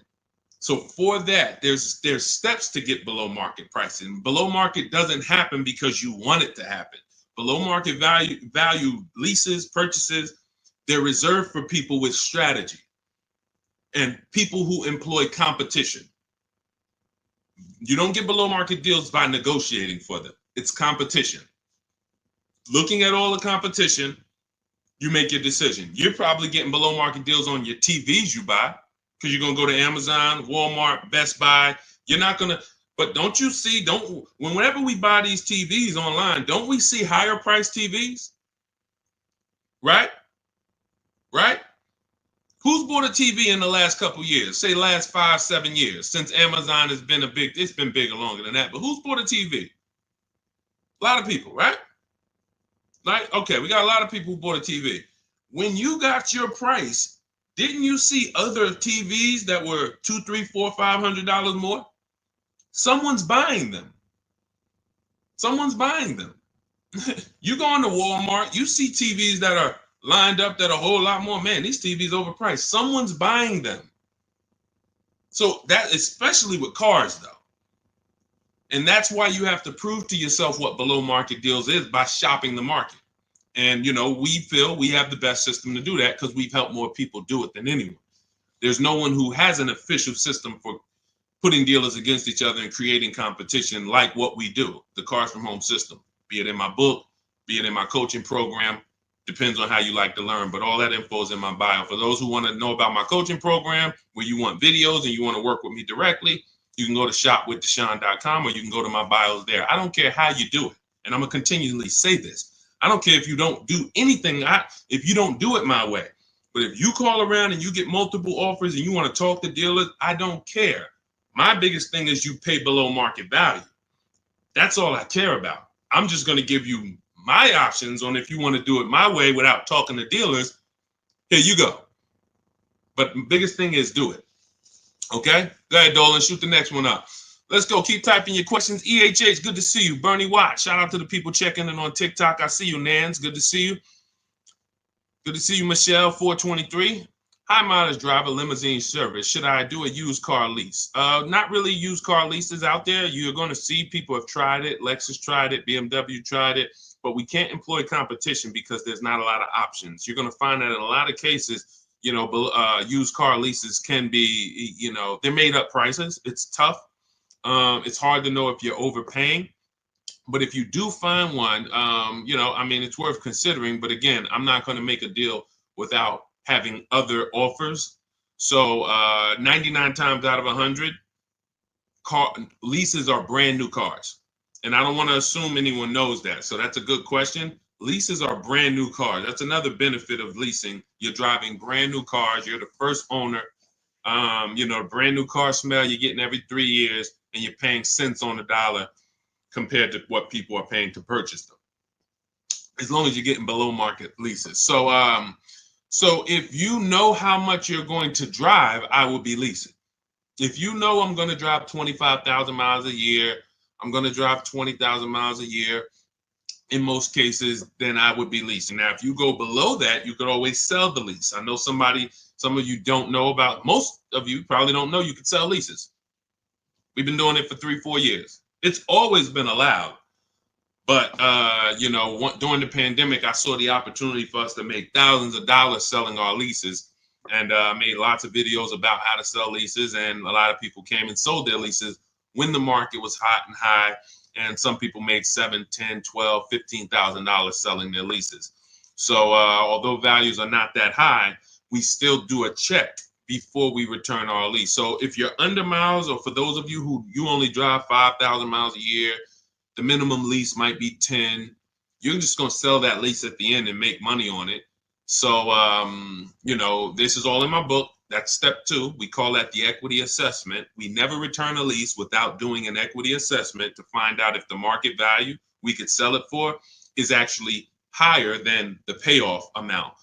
Speaker 1: So for that, there's steps to get below market pricing. Below market doesn't happen because you want it to happen. Below market value leases, purchases, they're reserved for people with strategy and people who employ competition. You don't get below market deals by negotiating for them. It's competition. Looking at all the competition, you make your decision. You're probably getting below market deals on your TVs you buy, because you're going to go to Amazon, Walmart, Best Buy. You're not going to, but don't you see, whenever we buy these TVs online, don't we see higher priced TVs? Right? Right? Who's bought a TV in the last couple years? Say last 5-7 years, since Amazon has been it's been bigger longer than that, but who's bought a TV? A lot of people, right? Like, okay, we got a lot of people who bought a TV. When you got your price, didn't you see other TVs that were $200, $300, $400, $500 more? Someone's buying them. Someone's buying them. You go into Walmart, you see TVs that are lined up that are a whole lot more. Man, these TVs overpriced. Someone's buying them. So that, especially with cars, though. And that's why you have to prove to yourself what below market deals is by shopping the market. And, we feel we have the best system to do that because we've helped more people do it than anyone. There's no one who has an official system for putting dealers against each other and creating competition like what we do, the Cars from Home system, be it in my book, be it in my coaching program. Depends on how you like to learn, but all that info is in my bio. For those who want to know about my coaching program, where you want videos and you want to work with me directly, you can go to shopwithdeshaun.com, or you can go to my bios there. I don't care how you do it. And I'm going to continually say this. I don't care if you don't do anything, if you don't do it my way. But if you call around and you get multiple offers and you want to talk to dealers, I don't care. My biggest thing is you pay below market value. That's all I care about. I'm just going to give you my options on if you want to do it my way without talking to dealers. Here you go. But the biggest thing is do it. Okay? Go ahead, Dolan. Shoot the next one up. Let's go. Keep typing your questions. EHH, good to see you. Bernie Watt, shout out to the people checking in on TikTok. I see you, Nans. Good to see you. Good to see you, Michelle, 423. High mileage driver, limousine service. Should I do a used car lease? Not really used car leases out there. You're going to see people have tried it. Lexus tried it. BMW tried it. But we can't employ competition because there's not a lot of options. You're going to find that in a lot of cases, used car leases can be, they're made up prices. It's tough. It's hard to know if you're overpaying. But if you do find one, it's worth considering. But again, I'm not going to make a deal without having other offers. So 99 times out of 100, leases are brand new cars. And I don't want to assume anyone knows that. So that's a good question. Leases are brand new cars. That's another benefit of leasing. You're driving brand new cars. You're the first owner. Brand new car smell you're getting every 3 years, and you're paying cents on the dollar compared to what people are paying to purchase them, as long as you're getting below market leases. So if you know how much you're going to drive, I will be leasing. If you know I'm going to drive 25,000 miles a year, I'm going to drive 20,000 miles a year, in most cases, then I would be leasing. Now, if you go below that, you could always sell the lease. I know some of you don't know about, most of you probably don't know you could sell leases. We've been doing it for 3-4 years. It's always been allowed. But, during the pandemic, I saw the opportunity for us to make thousands of dollars selling our leases, and made lots of videos about how to sell leases. And a lot of people came and sold their leases when the market was hot and high. And some people made $7,000, $10,000, $12,000, $15,000 selling their leases. So although values are not that high, we still do a check before we return our lease. So if you're under miles, or for those of you who you only drive 5,000 miles a year, the minimum lease might be 10. You're just going to sell that lease at the end and make money on it. So, this is all in my book. That's step 2. We call that the equity assessment. We never return a lease without doing an equity assessment to find out if the market value we could sell it for is actually higher than the payoff amount.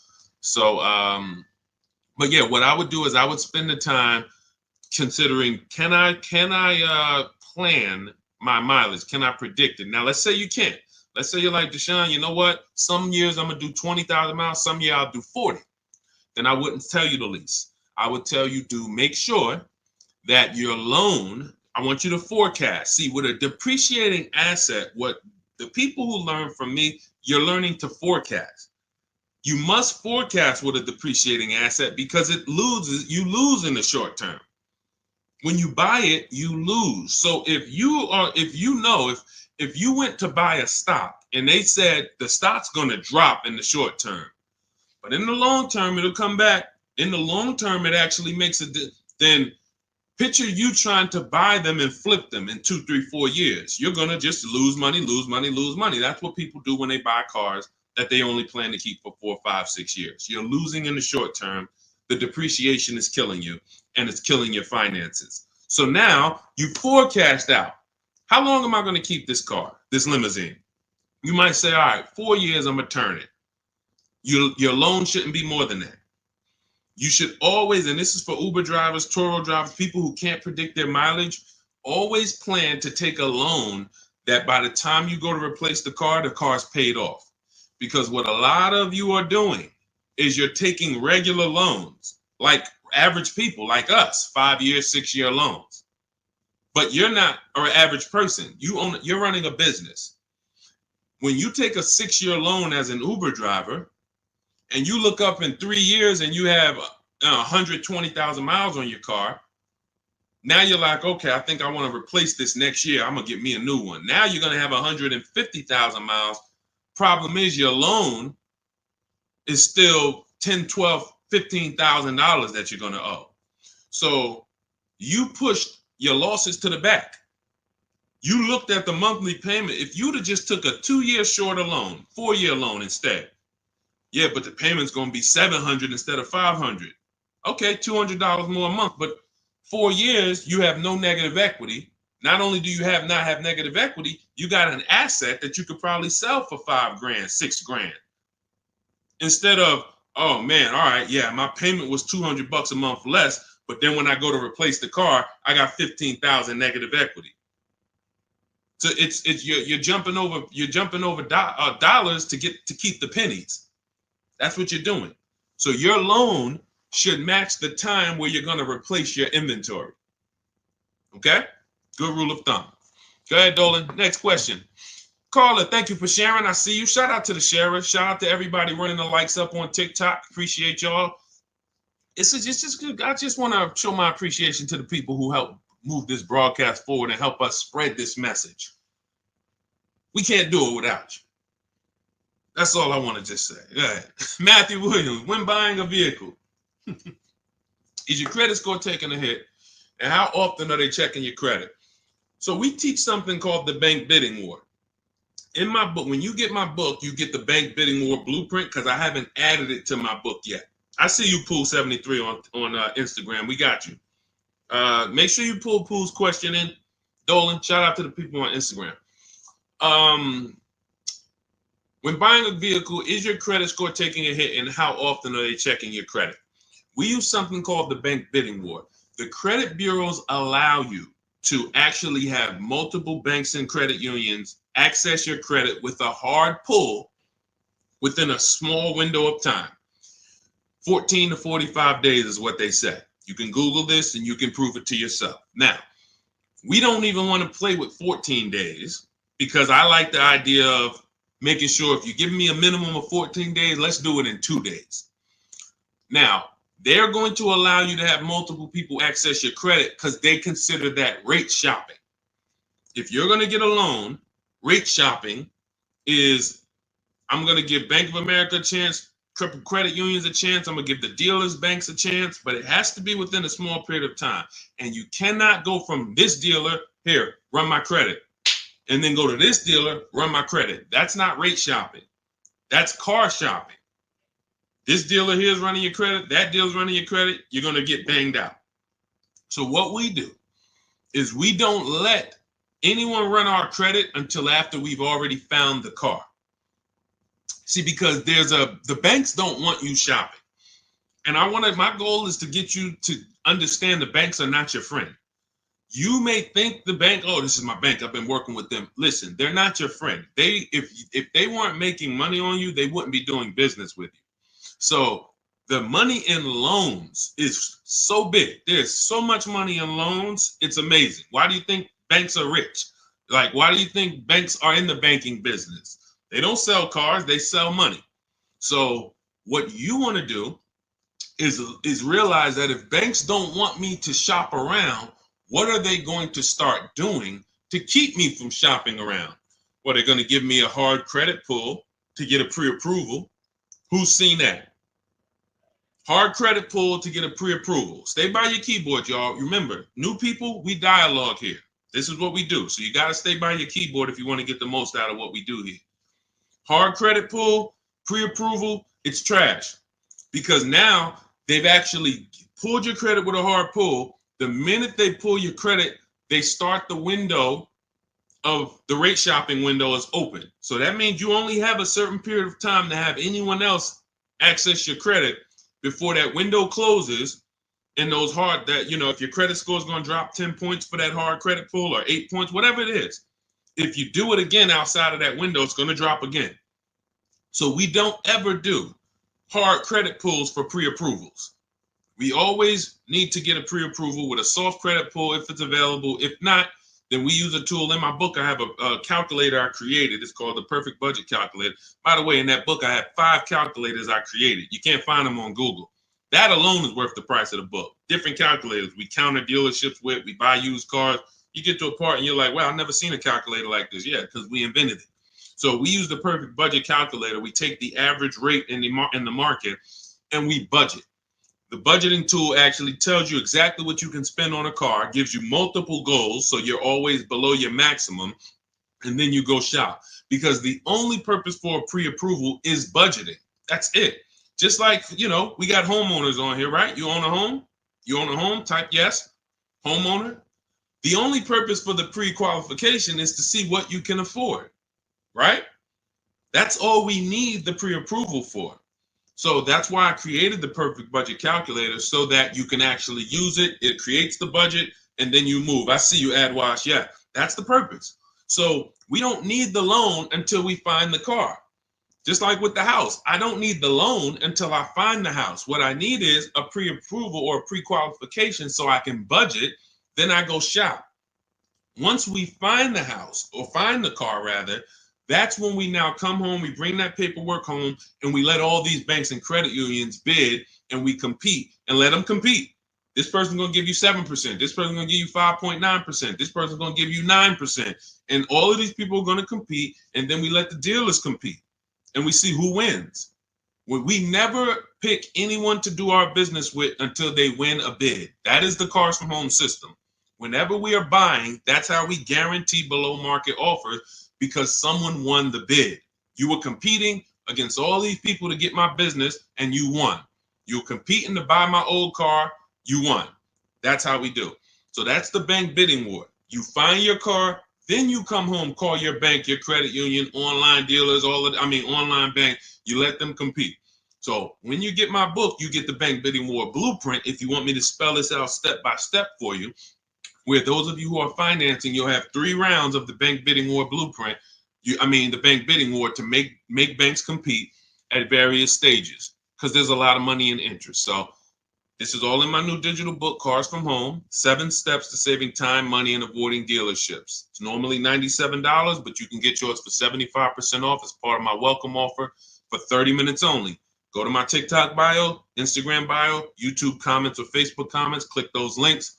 Speaker 1: So, but yeah, what I would do is I would spend the time considering, can I plan my mileage? Can I predict it? Now, let's say you can't. Let's say you're like, Deshaun, you know what? Some years I'm going to do 20,000 miles. Some year I'll do 40. Then I wouldn't tell you to lease. I would tell you to make sure that your loan, I want you to forecast. See, with a depreciating asset, what the people who learn from me, you're learning to forecast. You must forecast with a depreciating asset because you lose in the short term. When you buy it, you lose. So if you went to buy a stock and they said the stock's going to drop in the short term, but in the long term, it'll come back. In the long term, it actually makes then picture you trying to buy them and flip them in 2, 3, 4 years. You're going to just lose money, lose money, lose money. That's what people do when they buy cars that they only plan to keep for 4, 5, 6 years. You're losing in the short term. The depreciation is killing you, and it's killing your finances. So now you forecast out, how long am I going to keep this car, this limousine? You might say, all right, 4 years, I'm going to turn it. Your loan shouldn't be more than that. You should always, and this is for Uber drivers, Turo drivers, people who can't predict their mileage, always plan to take a loan that by the time you go to replace the car's paid off. Because what a lot of you are doing is you're taking regular loans, like average people like us, 5-year, 6-year loans. But you're not an average person. You're running a business. When you take a 6-year loan as an Uber driver, and you look up in 3 years and you have 120,000 miles on your car, now you're like, okay, I think I want to replace this next year. I'm going to get me a new one. Now you're going to have 150,000 miles. Problem is your loan is still $10, $12, $15,000 that you're going to owe. So you pushed your losses to the back. You looked at the monthly payment. If you'd have just took a 2-year shorter loan, 4-year loan instead, yeah, but the payment's going to be $700 instead of $500. Okay, $200 more a month, but 4 years you have no negative equity. Not only do you not have negative equity, you got an asset that you could probably sell for $5 grand, $6 grand. Instead of, oh man, all right, yeah, my payment was $200 a month less, but then when I go to replace the car, I got 15,000 negative equity. So you're jumping over dollars to keep the pennies. That's what you're doing. So your loan should match the time where you're going to replace your inventory. Okay? Good rule of thumb. Go ahead, Dolan. Next question. Carla, thank you for sharing. I see you. Shout out to the sharers. Shout out to everybody running the likes up on TikTok. Appreciate y'all. It's just good. I just want to show my appreciation to the people who help move this broadcast forward and help us spread this message. We can't do it without you. That's all I want to just say. Go ahead. Matthew Williams, when buying a vehicle, is your credit score taking a hit? And how often are they checking your credit? So we teach something called the bank bidding war. In my book, when you get my book, you get the bank bidding war blueprint because I haven't added it to my book yet. I see you, Pool73 on Instagram. We got you. Make sure you pull Pool's question in. Dolan, shout out to the people on Instagram. When buying a vehicle, is your credit score taking a hit and how often are they checking your credit? We use something called the bank bidding war. The credit bureaus allow you to actually have multiple banks and credit unions access your credit with a hard pull within a small window of time. 14 to 45 days is what they say. You can Google this and you can prove it to yourself. Now, we don't even want to play with 14 days because I like the idea of making sure if you give me a minimum of 14 days, let's do it in 2 days. Now, they're going to allow you to have multiple people access your credit because they consider that rate shopping. If you're going to get a loan, rate shopping is, I'm going to give Bank of America a chance, credit unions a chance, I'm going to give the dealers, banks a chance, but it has to be within a small period of time. And you cannot go from this dealer, here, run my credit, and then go to this dealer, run my credit. That's not rate shopping. That's car shopping. This dealer here is running your credit, that dealer's running your credit, you're going to get banged out. So what we do is we don't let anyone run our credit until after we've already found the car. See, because the banks don't want you shopping. And my goal is to get you to understand the banks are not your friend. You may think the bank, oh, this is my bank, I've been working with them. Listen, they're not your friend. If they weren't making money on you, they wouldn't be doing business with you. So the money in loans is so big. There's so much money in loans. It's amazing. Why do you think banks are rich? Like, why do you think banks are in the banking business? They don't sell cars, they sell money. So what you want to do is realize that if banks don't want me to shop around, what are they going to start doing to keep me from shopping around? Well, they're going to give me a hard credit pull to get a pre-approval. Who's seen that? Hard credit pull to get a pre-approval. Stay by your keyboard, y'all. Remember, new people, we dialogue here. This is what we do. So you got to stay by your keyboard if you want to get the most out of what we do here. Hard credit pull, pre-approval, it's trash. Because now they've actually pulled your credit with a hard pull. The minute they pull your credit, they start the window of the rate shopping window is open. So that means you only have a certain period of time to have anyone else access your credit before that window closes. And those hard, that, you know, if your credit score is going to drop 10 points for that hard credit pull or 8 points, whatever it is, if you do it again outside of that window, it's going to drop again. So we don't ever do hard credit pulls for pre-approvals. We always need to get a pre-approval with a soft credit pull if it's available. If not, then we use a tool. In my book, I have a calculator I created. It's called the Perfect Budget Calculator. By the way, in that book, I have 5 calculators I created. You can't find them on Google. That alone is worth the price of the book. Different calculators. We counter dealerships with. We buy used cars. You get to a part and you're like, wow, I've never seen a calculator like this. Yeah, because we invented it. So we use the perfect budget calculator. We take the average rate in the market and we budget. The budgeting tool actually tells you exactly what you can spend on a car, gives you multiple goals, so you're always below your maximum, and then you go shop. Because the only purpose for a pre-approval is budgeting. That's it. Just like, we got homeowners on here, right? You own a home? You own a home? Type yes. Homeowner. The only purpose for the pre-qualification is to see what you can afford, right? That's all we need the pre-approval for. So that's why I created the perfect budget calculator, so that you can actually use it. It creates the budget and then you move. I see you, AdWash. Yeah, that's the purpose. So we don't need the loan until we find the car. Just like with the house, I don't need the loan until I find the house. What I need is a pre-approval or a pre-qualification so I can budget. Then I go shop. Once we find the house, or find the car rather, that's when we now come home, we bring that paperwork home, and we let all these banks and credit unions bid, and we compete and let them compete. This person's going to give you 7%. This person's going to give you 5.9%. This person's going to give you 9%. And all of these people are going to compete, and then we let the dealers compete, and we see who wins. We never pick anyone to do our business with until they win a bid. That is the Cars from Home system. Whenever we are buying, that's how we guarantee below market offers, because someone won the bid. You were competing against all these people to get my business, and you won. You were competing to buy my old car, you won. That's how we do. So that's the bank bidding war. You find your car, then you come home, call your bank, your credit union, online dealers, online bank, you let them compete. So when you get my book, you get the bank bidding war blueprint. If you want me to spell this out step by step for you, where those of you who are financing, you'll have 3 rounds of the bank bidding war blueprint. The bank bidding war to make banks compete at various stages, because there's a lot of money and interest. So this is all in my new digital book, Cars from Home, 7 Steps to Saving Time, Money, and Avoiding Dealerships. It's normally $97, but you can get yours for 75% off as part of my welcome offer for 30 minutes only. Go to my TikTok bio, Instagram bio, YouTube comments, or Facebook comments. Click those links.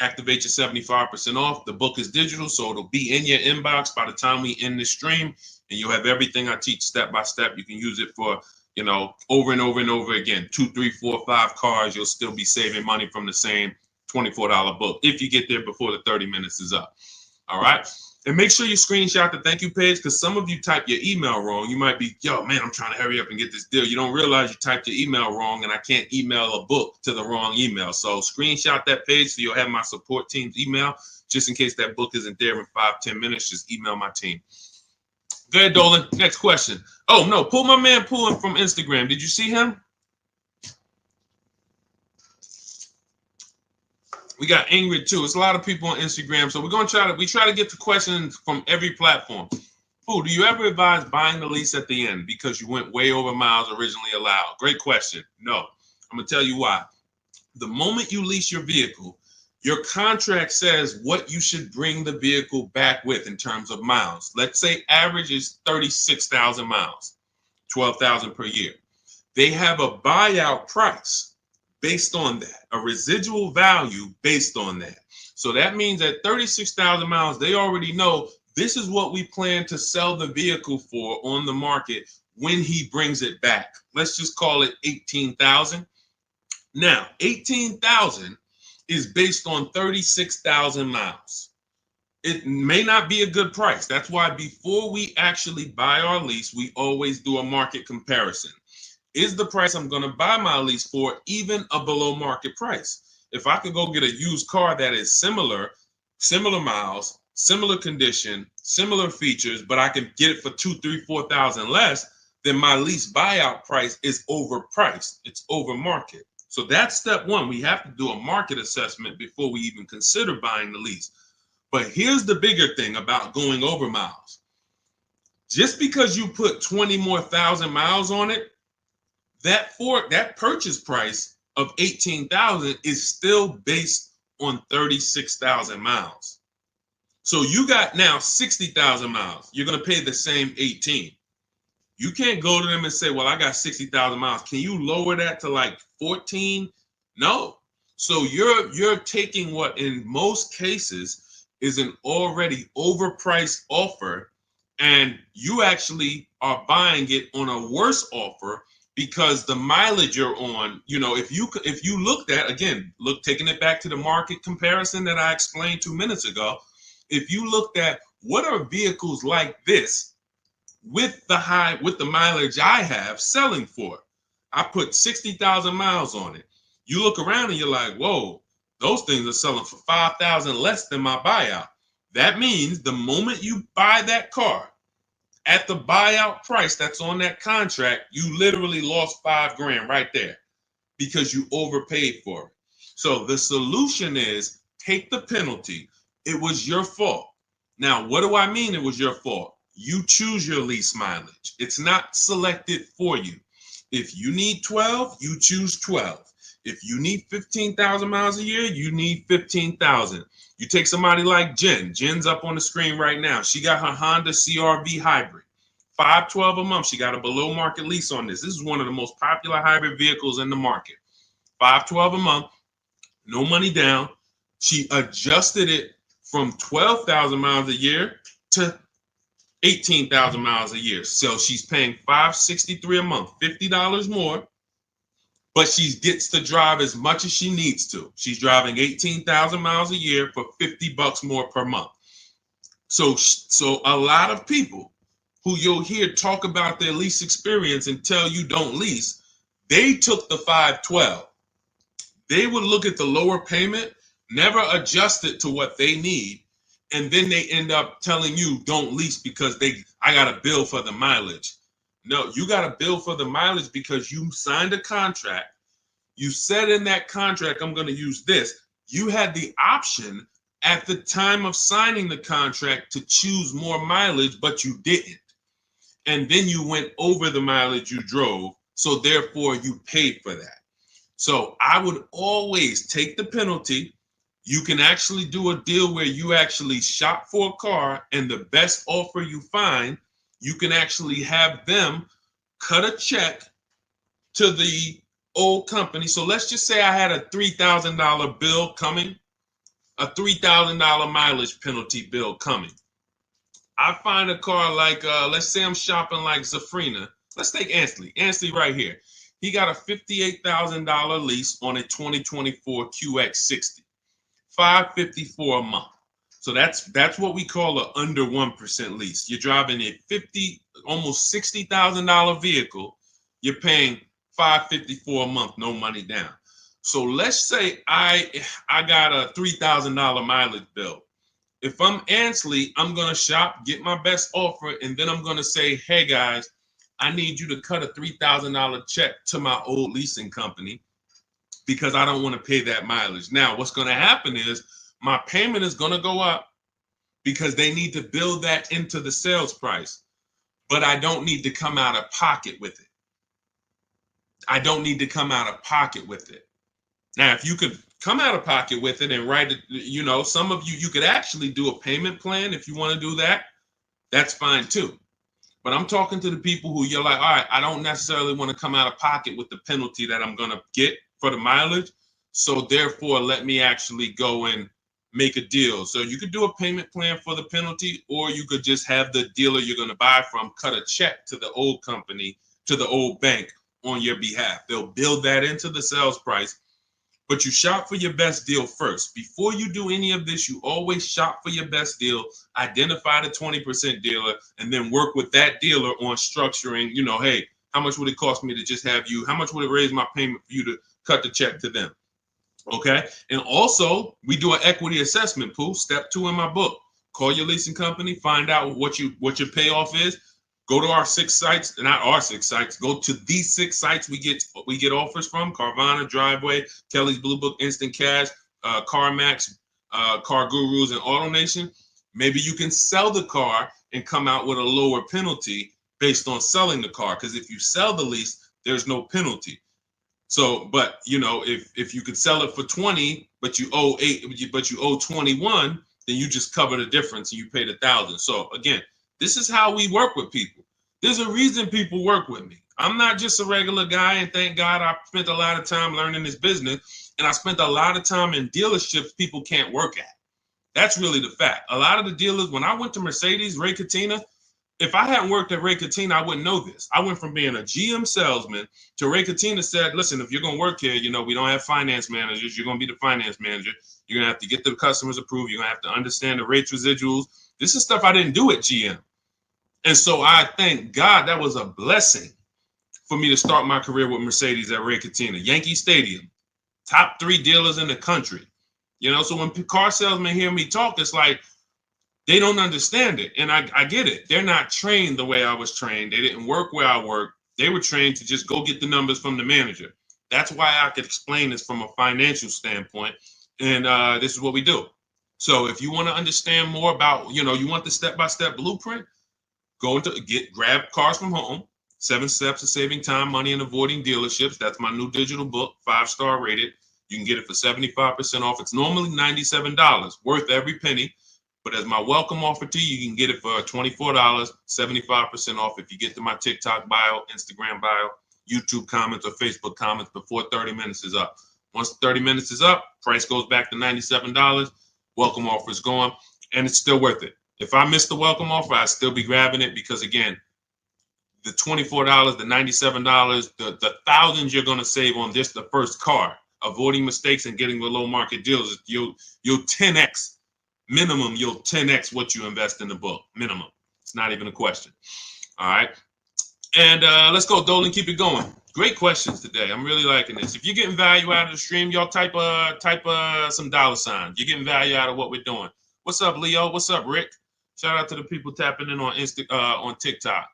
Speaker 1: Activate your 75% off. The book is digital, so it'll be in your inbox by the time we end this stream, and you'll have everything I teach step by step. You can use it for, over and over and over again. 2, 3, 4, 5 cars. You'll still be saving money from the same $24 book if you get there before the 30 minutes is up. All right. And make sure you screenshot the thank you page, because some of you type your email wrong. You might be, yo, man, I'm trying to hurry up and get this deal. You don't realize you typed your email wrong, and I can't email a book to the wrong email. So screenshot that page so you'll have my support team's email. Just in case that book isn't there in 5-10 minutes, just email my team. Go ahead, Dolan. Next question. Oh, no, pull my man Pulling from Instagram. Did you see him? We got Ingrid too. It's a lot of people on Instagram, so we're gonna try to get to questions from every platform. Do you ever advise buying the lease at the end because you went way over miles originally allowed? Great question. No, I'm gonna tell you why. The moment you lease your vehicle, your contract says what you should bring the vehicle back with in terms of miles. Let's say average is 36,000 miles, 12,000 per year. They have a buyout price based on that, a residual value based on that. So that means at 36,000 miles, they already know this is what we plan to sell the vehicle for on the market when he brings it back. Let's just call it 18,000. Now, 18,000 is based on 36,000 miles. It may not be a good price. That's why before we actually buy our lease, we always do a market comparison. Is the price I'm going to buy my lease for even a below market price? If I could go get a used car that is similar miles, similar condition, similar features, but I can get it for 2, 3, 4,000 less, then my lease buyout price is overpriced. It's over market. So that's step one. We have to do a market assessment before we even consider buying the lease. But here's the bigger thing about going over miles. Just because you put 20 more thousand miles on it, that purchase price of 18,000 is still based on 36,000 miles. So you got now 60,000 miles. You're going to pay the same 18. You can't go to them and say, well, I got 60,000 miles. Can you lower that to like 14? No. So you're taking what in most cases is an already overpriced offer and you actually are buying it on a worse offer because the mileage you're on, if you looked at, again, taking it back to the market comparison that I explained 2 minutes ago, if you looked at what are vehicles like this with the mileage I have selling for, I put 60,000 miles on it. You look around and you're like, whoa, those things are selling for 5,000 less than my buyout. That means the moment you buy that car at the buyout price that's on that contract, you literally lost $5,000 right there because you overpaid for it. So the solution is take the penalty. It was your fault. Now, what do I mean it was your fault? You choose your lease mileage. It's not selected for you. If you need 12, you choose 12. If you need 15,000 miles a year, you need 15,000. You take somebody like Jen. Jen's up on the screen right now. She got her Honda CR-V hybrid. $512 a month. She got a below market lease on this. This is one of the most popular hybrid vehicles in the market. $512 a month, no money down. She adjusted it from 12,000 miles a year to 18,000 miles a year. So she's paying $563 a month, $50 more, but she gets to drive as much as she needs to. She's driving 18,000 miles a year for $50 more per month. So a lot of people who you'll hear talk about their lease experience and tell you don't lease, they took the 512. They would look at the lower payment, never adjust it to what they need, and then they end up telling you don't lease because I got a bill for the mileage. No, you got a bill for the mileage because you signed a contract. You said in that contract, I'm going to use this. You had the option at the time of signing the contract to choose more mileage, but you didn't. And then you went over the mileage you drove, so therefore you paid for that. So I would always take the penalty. You can actually do a deal where you actually shop for a car, and the best offer you find, you can actually have them cut a check to the old company. So let's just say I had a $3,000 bill coming, a $3,000 mileage penalty bill coming. I find a car like, let's say I'm shopping like Zafrina. Let's take Ansley. Ansley right here. He got a $58,000 lease on a 2024 QX60. $554 a month. So that's what we call an under 1% lease. You're driving a almost $60,000 vehicle. You're paying $554 a month, no money down. So let's say I got a $3,000 mileage bill. If I'm Ansley, I'm going to shop, get my best offer, and then I'm going to say, hey, guys, I need you to cut a $3,000 check to my old leasing company because I don't want to pay that mileage. Now, what's going to happen is my payment is going to go up because they need to build that into the sales price, but I don't need to come out of pocket with it. I don't need to come out of pocket with it. Now, if you could come out of pocket with it and write it, some of you could actually do a payment plan if you want to do that. That's fine too. But I'm talking to the people who you're like, all right, I don't necessarily want to come out of pocket with the penalty that I'm going to get for the mileage. So therefore, let me actually go and make a deal. So you could do a payment plan for the penalty, or you could just have the dealer you're going to buy from cut a check to the old company, to the old bank on your behalf. They'll build that into the sales price. But you shop for your best deal first. Before you do any of this, you always shop for your best deal, identify the 20% dealer, and then work with that dealer on structuring, hey, how much would it cost me to just have you? How much would it raise my payment for you to cut the check to them? Okay. And also, we do an equity assessment, Pooh. Step 2 in my book. Call your leasing company, find out what your payoff is. Go to our 6 sites, not our 6 sites. Go to these 6 sites we get offers from: Carvana, Driveway, Kelly's Blue Book, Instant Cash, CarMax, Car Gurus, and AutoNation. Maybe you can sell the car and come out with a lower penalty based on selling the car. Because if you sell the lease, there's no penalty. So, but if you could sell it for 20, but you owe 21, then you just cover the difference and you pay the 1,000. So again, this is how we work with people. There's a reason people work with me. I'm not just a regular guy, and thank God I spent a lot of time learning this business, and I spent a lot of time in dealerships people can't work at. That's really the fact. A lot of the dealers, when I went to Mercedes, Ray Katina, If I hadn't worked at Ray Cattina, I wouldn't know this. I went from being a GM salesman to Ray Cattina said, listen, if you're going to work here, we don't have finance managers. You're going to be the finance manager. You're going to have to get the customers approved. You're going to have to understand the rates residuals. This is stuff I didn't do at GM. And so I thank God that was a blessing for me to start my career with Mercedes at Ray Cattina. Yankee Stadium, top 3 dealers in the country. So when car salesmen hear me talk, it's like, they don't understand it. And I get it. They're not trained the way I was trained. They didn't work where I worked. They were trained to just go get the numbers from the manager. That's why I could explain this from a financial standpoint. And this is what we do. So if you want to understand more about, you want the step-by-step blueprint, grab Cars from Home, 7 Steps of Saving Time, Money, and Avoiding Dealerships. That's my new digital book, 5-star rated. You can get it for 75% off. It's normally $97, worth every penny. But as my welcome offer to you, you can get it for $24, 75% off if you get to my TikTok bio, Instagram bio, YouTube comments, or Facebook comments before 30 minutes is up. Once 30 minutes is up, price goes back to $97. Welcome offer is gone, and it's still worth it. If I miss the welcome offer, I'd still be grabbing it because, again, the $24, the $97, the thousands you're going to save on just the first car, avoiding mistakes and getting below market deals, you'll 10x. Minimum, you'll 10x what you invest in the book. Minimum. It's not even a question. All right. And let's go, Dolan. Keep it going. Great questions today. I'm really liking this. If you're getting value out of the stream, y'all type some dollar signs. You're getting value out of what we're doing. What's up, Leo? What's up, Rick? Shout out to the people tapping in on TikTok.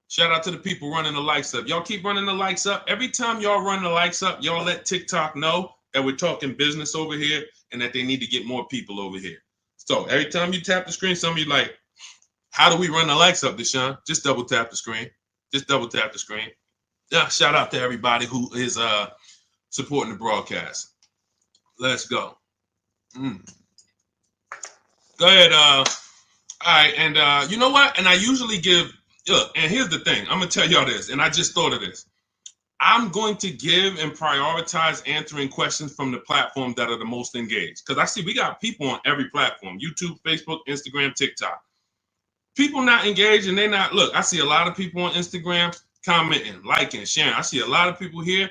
Speaker 1: Shout out to the people running the likes up. Y'all keep running the likes up. Every time y'all run the likes up, y'all let TikTok know that we're talking business over here and that they need to get more people over here. So every time you tap the screen, some of you like, how do we run the likes up, Deshaun? Just double tap the screen. Just double tap the screen. Yeah, shout out to everybody who is supporting the broadcast. Let's go. Go ahead. All right, and you know what? And I usually look, and here's the thing. I'm going to tell y'all this, and I just thought of this. I'm going to give and prioritize answering questions from the platforms that are the most engaged. Because I see we got people on every platform, YouTube, Facebook, Instagram, TikTok. People not engaged and they're not, look, I see a lot of people on Instagram commenting, liking, sharing. I see a lot of people here.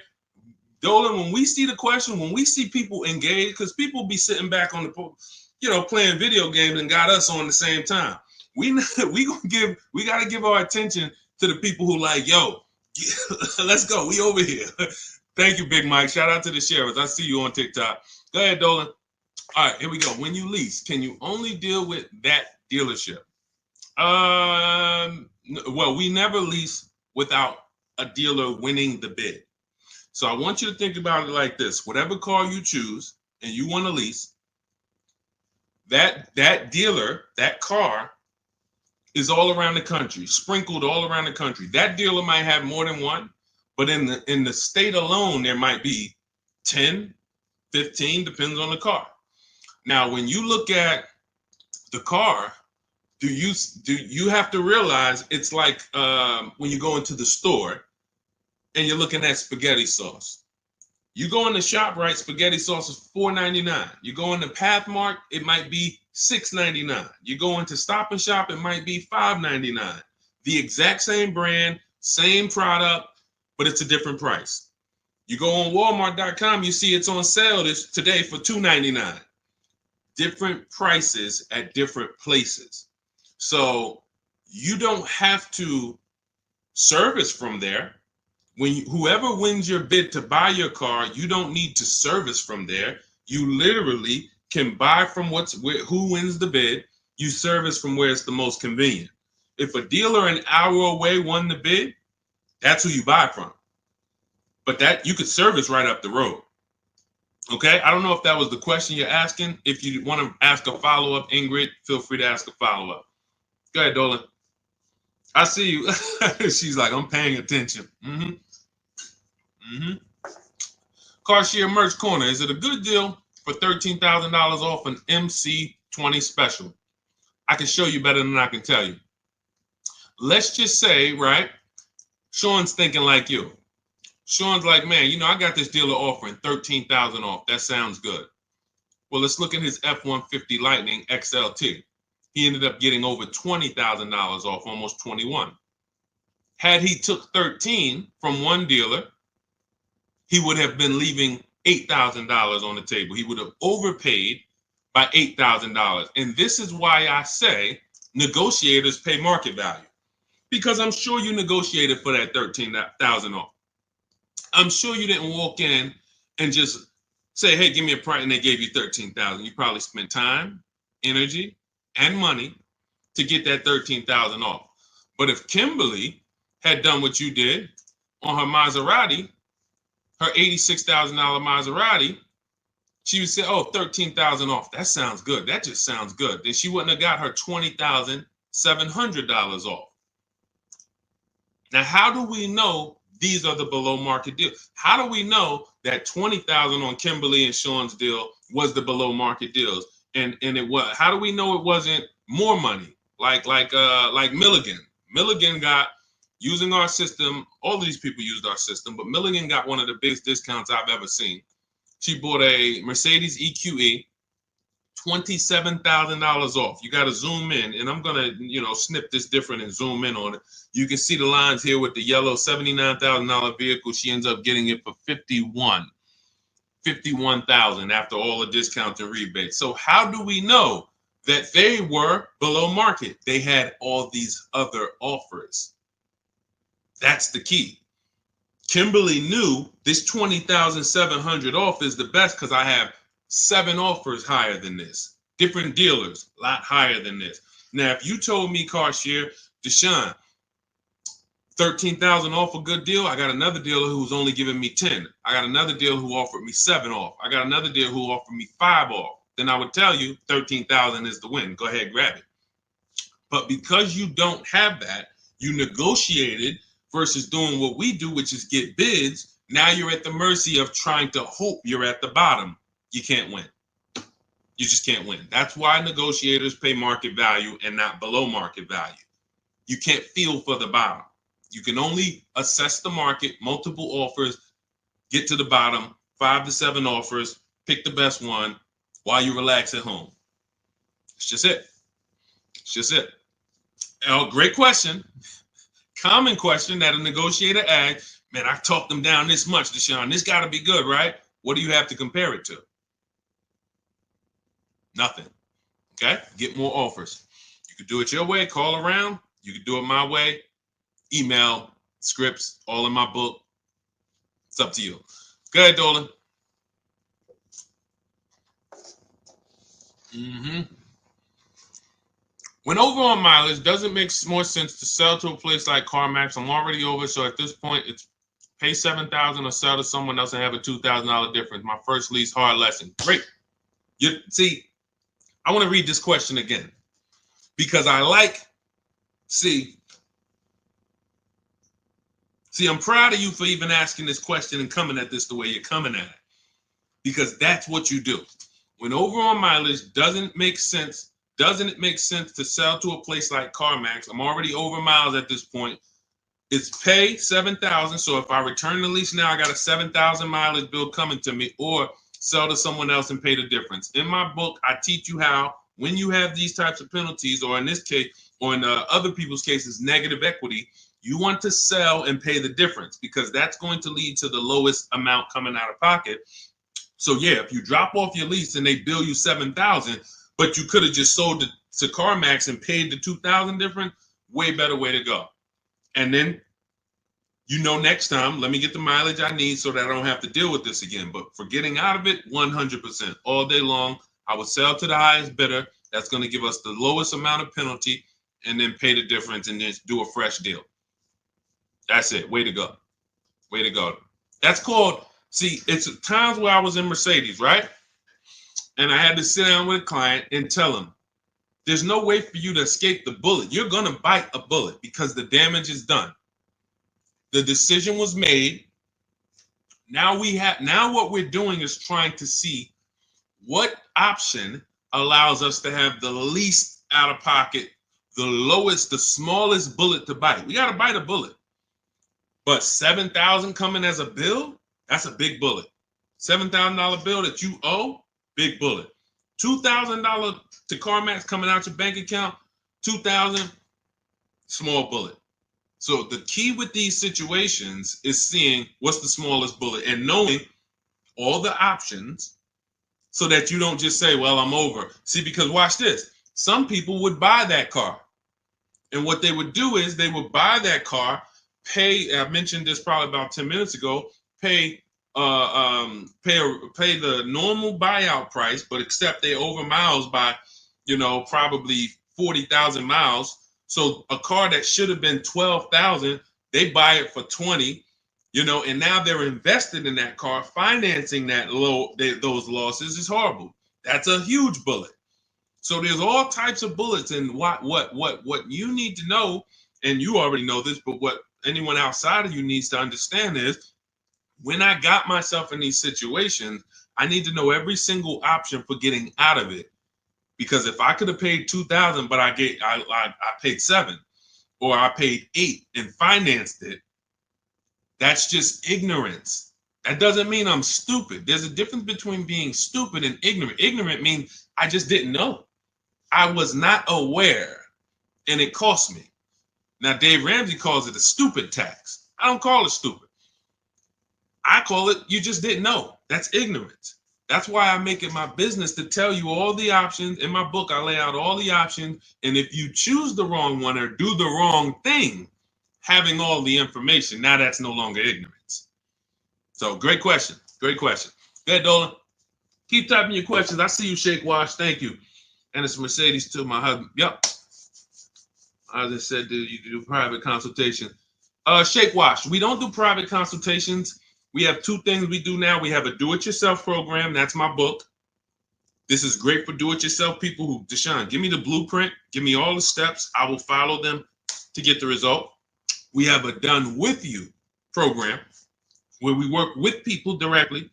Speaker 1: Dolan, when we see the question, when we see people engaged, because people be sitting back on the, playing video games and got us on the same time. We got to give our attention to the people who like, yo, let's go. We over here. Thank you, Big Mike. Shout out to the sheriffs. I see you on TikTok. Go ahead, Dolan. All right, here we go. When you lease, can you only deal with that dealership? Well, we never lease without a dealer winning the bid. So I want you to think about it like this. Whatever car you choose and you want to lease, that dealer, that car, is all around the country, sprinkled all around the country. That dealer might have more than one, but in the state alone, there might be 10, 15, depends on the car. Now, when you look at the car, do you have to realize it's like when you go into the store and you're looking at spaghetti sauce. You go in the ShopRite, spaghetti sauce is $4.99. You go into Pathmark, it might be $6.99. You go into Stop and Shop, it might be $5.99. The exact same brand, same product, but it's a different price. You go on Walmart.com, you see it's on sale today for $2.99. Different prices at different places. So you don't have to service from there. Whoever wins your bid to buy your car, you don't need to service from there. You literally can buy from who wins the bid. You service from where it's the most convenient. If a dealer an hour away won the bid, that's who you buy from. But that you could service right up the road. Okay, I don't know if that was the question you're asking. If you want to ask a follow-up, Ingrid, feel free to ask a follow-up. Go ahead, Dolan. I see you. She's like, I'm paying attention. Car Merch Corner. Is it a good deal for $13,000 off an MC20 special? I can show you better than I can tell you. Let's just say, right, Sean's thinking like you. Sean's like, man, I got this dealer offering $13,000 off. That sounds good. Well, let's look at his F-150 Lightning XLT. He ended up getting over $20,000 off, almost 21. Had he took 13 from one dealer, he would have been leaving $8,000 on the table. He would have overpaid by $8,000. And this is why I say negotiators pay market value, because I'm sure you negotiated for that 13,000 off. I'm sure you didn't walk in and just say, hey, give me a price, and they gave you 13,000. You probably spent time, energy, and money to get that 13,000 off. But if Kimberly had done what you did on her Maserati, her $86,000 Maserati, she would say, oh, 13,000 off. That sounds good. That just sounds good. Then she wouldn't have got her $20,700 off. Now, how do we know these are the below market deals? How do we know that 20,000 on Kimberly and Sean's deal was the below market deals? And it was. How do we know it wasn't more money like Milligan? Milligan got, using our system, all of these people used our system, but Milligan got one of the biggest discounts I've ever seen. She bought a Mercedes EQE, $27,000 off. You got to zoom in, and I'm gonna, snip this different and zoom in on it. You can see the lines here with the yellow $79,000 vehicle. She ends up getting it for $51,000 after all the discounts and rebates. So how do we know that they were below market? They had all these other offers. That's the key. Kimberly knew this $20,700 off is the best because I have 7 offers higher than this. Different dealers, a lot higher than this. Now, if you told me, Cashier, Deshaun, 13,000 off a good deal, I got another dealer who was only giving me 10. I got another dealer who offered me 7 off. I got another dealer who offered me 5 off. Then I would tell you 13,000 is the win. Go ahead, grab it. But because you don't have that, you negotiated versus doing what we do, which is get bids. Now you're at the mercy of trying to hope you're at the bottom. You can't win. You just can't win. That's why negotiators pay market value and not below market value. You can't feel for the bottom. You can only assess the market, multiple offers, get to the bottom, 5 to 7 offers, pick the best one while you relax at home. It's just it. It's just it. Oh, great question. Common question that a negotiator asks, man, I talked them down this much, Deshaun. This got to be good, right? What do you have to compare it to? Nothing. Okay? Get more offers. You could do it your way, call around. You could do it my way. Email, scripts, all in my book. It's up to you. Go ahead, Dolan. When over on mileage, does it make more sense to sell to a place like CarMax? I'm already over, so at this point, it's pay $7,000 or sell to someone else and have a $2,000 difference. My first lease, hard lesson. Great. See, I want to read this question again because see, I'm proud of you for even asking this question and coming at this the way you're coming at it, because that's what you do. When over on mileage, doesn't it make sense to sell to a place like CarMax? I'm already over miles at this point. It's pay $7,000. So if I return the lease now, I got a 7,000 mileage bill coming to me, or sell to someone else and pay the difference. In my book, I teach you how, when you have these types of penalties, or in this case, or in other people's cases, negative equity, you want to sell and pay the difference, because that's going to lead to the lowest amount coming out of pocket. So yeah, if you drop off your lease and they bill you $7,000, but you could have just sold it to CarMax and paid the $2,000 difference, way better way to go. And then, next time, let me get the mileage I need so that I don't have to deal with this again. But for getting out of it, 100%. All day long, I would sell to the highest bidder. That's going to give us the lowest amount of penalty, and then pay the difference and then do a fresh deal. That's it. Way to go. Way to go. That's called, see, it's times where I was in Mercedes, right? And I had to sit down with a client and tell him, there's no way for you to escape the bullet. You're going to bite a bullet because the damage is done. The decision was made. Now what we're doing is trying to see what option allows us to have the least out of pocket, the lowest, the smallest bullet to bite. We got to bite a bullet. But $7,000 coming as a bill, that's a big bullet. $7,000 bill that you owe, big bullet. $2,000 to CarMax coming out your bank account, 2,000, small bullet. So the key with these situations is seeing what's the smallest bullet and knowing all the options so that you don't just say, well, I'm over. See, because watch this. Some people would buy that car. And what they would do is they would buy that car, pay, I mentioned this probably about 10 minutes ago, pay the normal buyout price, but except they over miles by, probably 40,000 miles. So a car that should have been 12,000, they buy it for 20, and now they're invested in that car. Financing those losses is horrible. That's a huge bullet. So there's all types of bullets, and what you need to know, and you already know this, but what anyone outside of you needs to understand is, when I got myself in these situations, I need to know every single option for getting out of it. Because if I could have paid 2,000, but I paid 7, or I paid 8 and financed it, that's just ignorance. That doesn't mean I'm stupid. There's a difference between being stupid and ignorant. Ignorant means I just didn't know. I was not aware, and it cost me. Now, Dave Ramsey calls it a stupid tax. I don't call it stupid. I call it you just didn't know. That's ignorance. That's why I make it my business to tell you all the options. In my book, I lay out all the options. And if you choose the wrong one or do the wrong thing, having all the information, now that's no longer ignorance. So great question. Great question. Go ahead, Dolan. Keep typing your questions. I see you, Shake Wash. Thank you. And it's Mercedes to my husband. Yep. I just said, you do private consultation. Shake Wash. We don't do private consultations. We have 2 things we do now. We have a do-it-yourself program. That's my book. This is great for do-it-yourself people who, Deshaun, give me the blueprint. Give me all the steps. I will follow them to get the result. We have a done with you program where we work with people directly.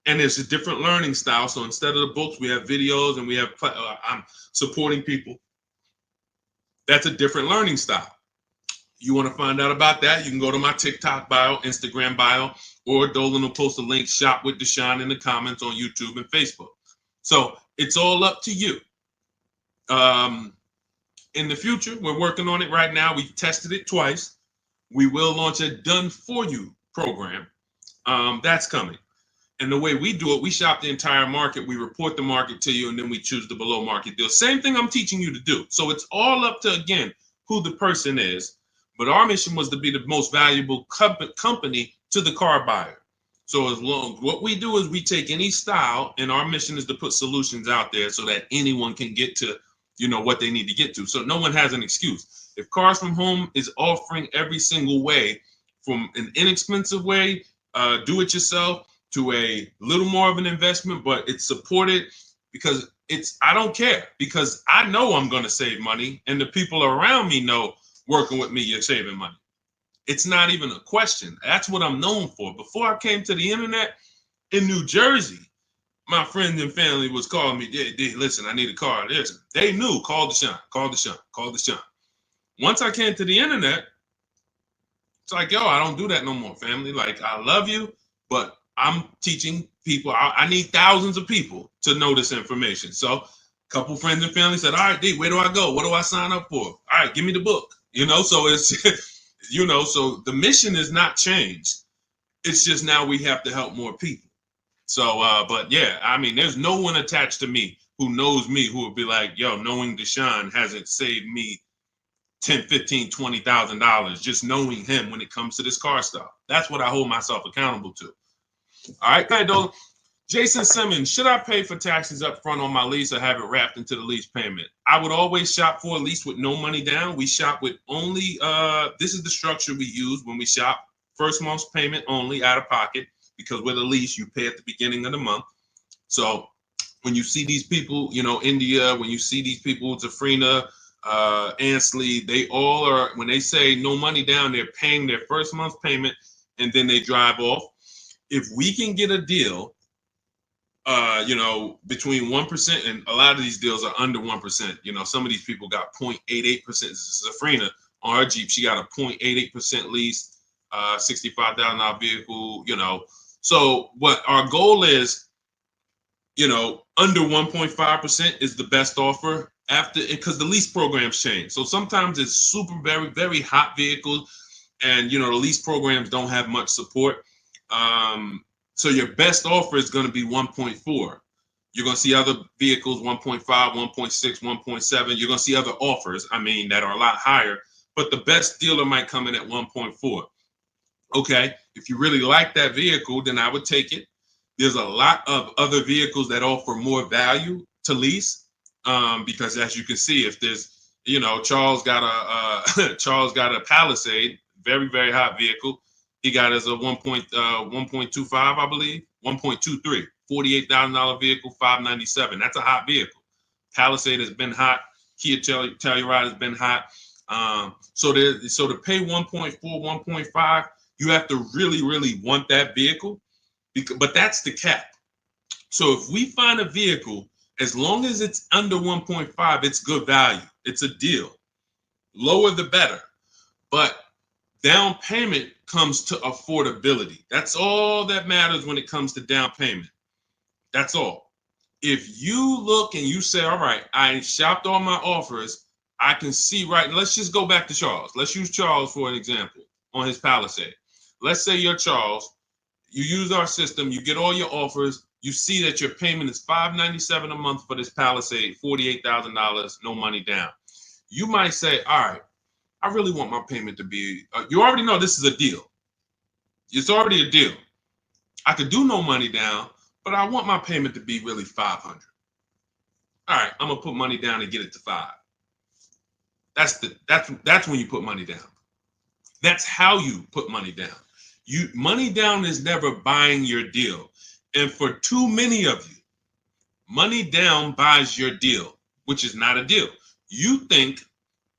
Speaker 1: And it's a different learning style. So instead of the books, we have videos, and we have I'm supporting people. That's a different learning style. You want to find out about that, you can go to my TikTok bio, Instagram bio, or Dolan will post a link, Shop with Deshaun, in the comments on YouTube and Facebook. So it's all up to you. In the future, we're working on it right now. We've tested it twice. We will launch a done for you program. That's coming. And the way we do it, we shop the entire market, we report the market to you, and then we choose the below market deal. Same thing I'm teaching you to do. So it's all up to, again, who the person is. But our mission was to be the most valuable company to the car buyer. So what we do is we take any style, and our mission is to put solutions out there so that anyone can get to, what they need to get to. So no one has an excuse. If Cars from Home is offering every single way, from an inexpensive way, do it yourself, to a little more of an investment, but it's supported because I don't care, because I know I'm going to save money, and the people around me know working with me, you're saving money. It's not even a question. That's what I'm known for. Before I came to the internet in New Jersey, my friends and family was calling me, listen, I need a car. Listen, they knew, call Deshaun, call Deshaun, call Deshaun. Once I came to the internet, it's like, yo, I don't do that no more, family. Like, I love you, but I'm teaching people. I need thousands of people to know this information. So a couple friends and family said, all right, D, where do I go? What do I sign up for? All right, give me the book. So it's, so the mission is not changed. It's just now we have to help more people. So, but yeah, I mean, there's no one attached to me who knows me who would be like, yo, knowing Deshaun hasn't saved me $10, $15, $20,000 just knowing him when it comes to this car stuff. That's what I hold myself accountable to. All right, go ahead, Dolan. Jason Simmons, should I pay for taxes up front on my lease or have it wrapped into the lease payment? I would always shop for a lease with no money down. We shop with only, this is the structure we use when we shop. First month's payment only, out of pocket, because with a lease, you pay at the beginning of the month. So when you see these people, India, when you see these people, Zafrina, Ansley, they all are, when they say no money down, they're paying their first month's payment and then they drive off. If we can get a deal, between 1%, and a lot of these deals are under 1%. Some of these people got 0.88%. Zafrina on her Jeep, she got a 0.88% lease, $65,000 vehicle. So what our goal is, Under 1.5% is the best offer after, because the lease programs change. So sometimes it's super, very, very hot vehicles, and the lease programs don't have much support. So your best offer is going to be 1.4. You're going to see other vehicles 1.5, 1.6, 1.7. You're going to see other offers, that are a lot higher, but the best dealer might come in at 1.4. Okay, if you really like that vehicle, then I would take it. There's a lot of other vehicles that offer more value to lease, because as you can see, if there's, Charles got a Charles got a Palisade, very, very hot vehicle. He got as a 1.25, I believe, 1.23, $48,000 vehicle, 597. That's a hot vehicle. Palisade has been hot. Kia Telluride has been hot. So to pay 1.4, 1.5, you have to really, really want that vehicle. But that's the cap. So if we find a vehicle, as long as it's under 1.5, it's good value. It's a deal. Lower the better. But down payment comes to affordability. That's all that matters when it comes to down payment. That's all. If you look and you say, all right, I shopped all my offers, I can see right. Let's just go back to Charles. Let's use Charles for an example on his Palisade. Let's say you're Charles. You use our system, you get all your offers, you see that your payment is $597 a month for this Palisade, $48,000, no money down. You might say, all right, I really want my payment to be, you already know this is a deal. It's already a deal. I could do no money down, but I want my payment to be really $500. All right, I'm gonna put money down and get it to $5. That's when you put money down. That's how you put money down. Money down is never buying your deal. And for too many of you, money down buys your deal, which is not a deal. You think,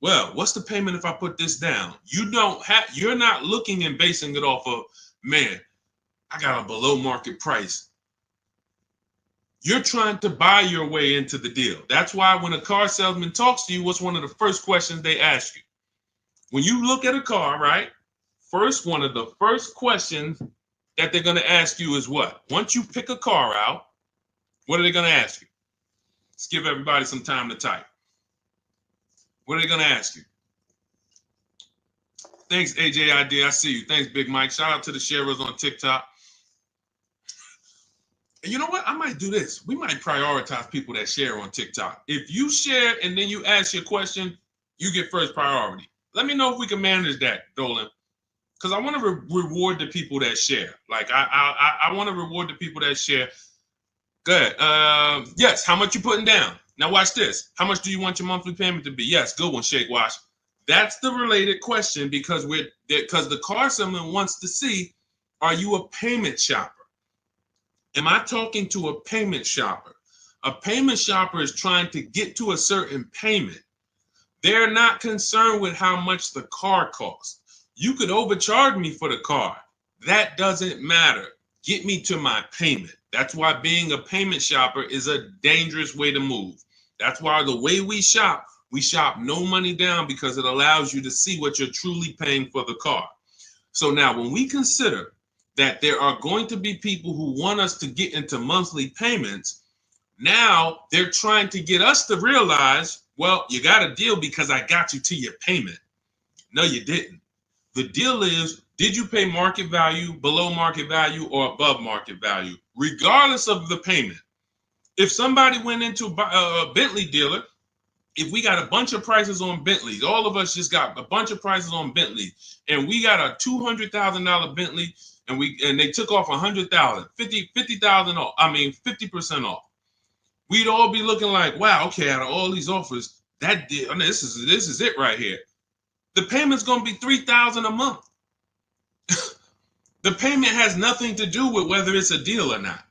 Speaker 1: well, what's the payment if I put this down? You're not looking and basing it off of, man, I got a below market price. You're trying to buy your way into the deal. That's why when a car salesman talks to you, what's one of the first questions they ask you? When you look at a car, right? One of the first questions that they're going to ask you is what? Once you pick a car out, what are they going to ask you? Let's give everybody some time to type. What are they going to ask you? Thanks, AJID. I see you. Thanks, Big Mike. Shout out to the sharers on TikTok. And you know what? I might do this. We might prioritize people that share on TikTok. If you share and then you ask your question, you get first priority. Let me know if we can manage that, Dolan. Because I want to reward the people that share. Like, I want to reward the people that share. Good. Yes, how much you putting down? Now watch this. How much do you want your monthly payment to be? Yes, good one, Shake Wash. That's the related question because the car salesman wants to see, are you a payment shopper? Am I talking to a payment shopper? A payment shopper is trying to get to a certain payment. They're not concerned with how much the car costs. You could overcharge me for the car. That doesn't matter. Get me to my payment. That's why being a payment shopper is a dangerous way to move. That's why the way we shop no money down because it allows you to see what you're truly paying for the car. So now when we consider that there are going to be people who want us to get into monthly payments, now they're trying to get us to realize, well, you got a deal because I got you to your payment. No, you didn't. The deal is, did you pay market value, below market value, or above market value, regardless of the payment? If somebody went into a Bentley dealer, if we got a bunch of prices on Bentleys, all of us just got a bunch of prices on Bentleys, and we got a $200,000 Bentley, and they took off $100,000, $50,000 off. 50% off. We'd all be looking like, wow, okay, out of all these offers, that deal, this is it right here. The payment's gonna be $3,000 a month. The payment has nothing to do with whether it's a deal or not.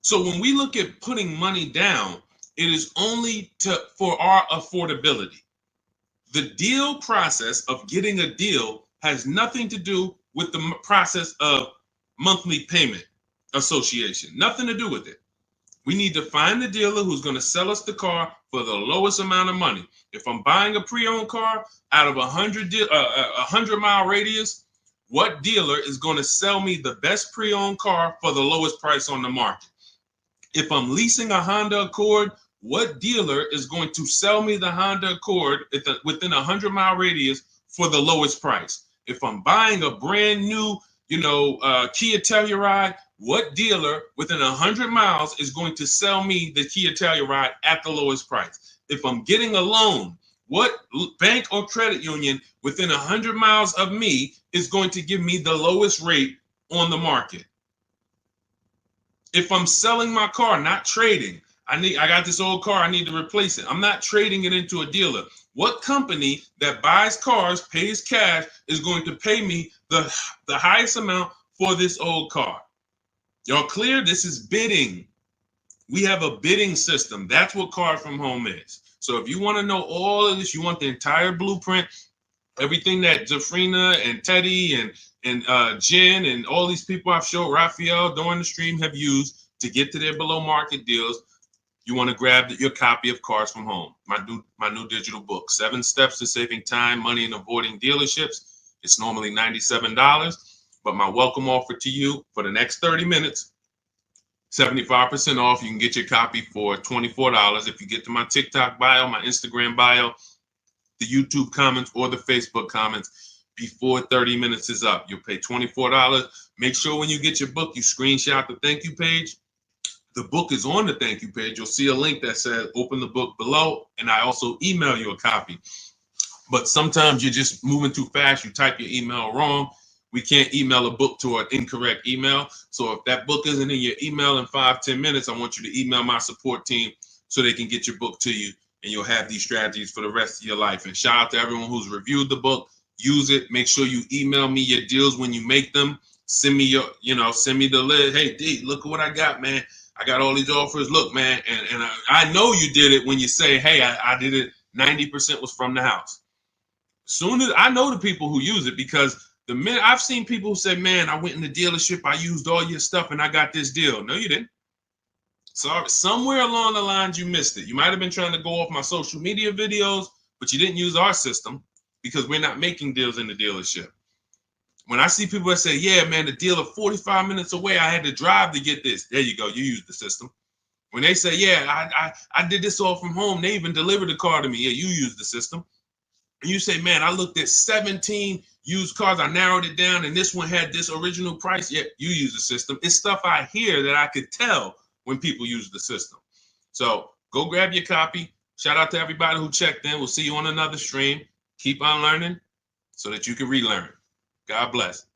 Speaker 1: So when we look at putting money down, it is only for our affordability. The deal process of getting a deal has nothing to do with the process of monthly payment association. Nothing to do with it. We need to find the dealer who's going to sell us the car for the lowest amount of money. If I'm buying a pre-owned car out of a 100-mile radius, what dealer is going to sell me the best pre-owned car for the lowest price on the market? If I'm leasing a Honda Accord, what dealer is going to sell me the Honda Accord within a 100-mile radius for the lowest price? If I'm buying a brand new, Kia Telluride, what dealer within 100 miles is going to sell me the Kia Telluride at the lowest price? If I'm getting a loan, what bank or credit union within 100 miles of me is going to give me the lowest rate on the market? If I'm selling my car, not trading, I got this old car, I need to replace it. I'm not trading it into a dealer. What company that buys cars, pays cash, is going to pay me the highest amount for this old car? Y'all clear? This is bidding. We have a bidding system. That's what Cars from Home is. So if you want to know all of this, you want the entire blueprint, everything that Jafrina and Teddy and Jen and all these people I've showed, Raphael, during the stream have used to get to their below market deals, you want to grab your copy of Cars from Home, my new digital book, 7 Steps to Saving Time, Money, and Avoiding Dealerships. It's normally $97, but my welcome offer to you for the next 30 minutes, 75% off. You can get your copy for $24 if you get to my TikTok bio, my Instagram bio, the YouTube comments, or the Facebook comments before 30 minutes is up. You'll pay $24. Make sure when you get your book, you screenshot the thank you page. The book is on the thank you page. You'll see a link that says open the book below, and I also email you a copy. But sometimes you're just moving too fast. You type your email wrong. We can't email a book to an incorrect email. So if that book isn't in your email in 5-10 minutes, I want you to email my support team so they can get your book to you, and you'll have these strategies for the rest of your life. And shout out to everyone who's reviewed the book. Use it. Make sure you email me your deals when you make them. Send me send me the list. Hey, D, look at what I got, man. I got all these offers. Look, man, and I know you did it when you say, hey, I did it. 90% was from the house. Soon as I know the people who use it, because the minute I've seen people who say, man, I went in the dealership, I used all your stuff, and I got this deal. No, you didn't. Sorry, somewhere along the lines you missed it. You might have been trying to go off my social media videos, but you didn't use our system because we're not making deals in the dealership. When I see people that say, yeah, man, the dealer 45 minutes away, I had to drive to get this. There you go. You use the system. When they say, yeah, I did this all from home, they even delivered the car to me. Yeah, you use the system. And you say, man, I looked at 17 used cars. I narrowed it down, and this one had this original price. Yeah, you use the system. It's stuff I hear that I could tell when people use the system. So go grab your copy. Shout out to everybody who checked in. We'll see you on another stream. Keep on learning so that you can relearn. God bless.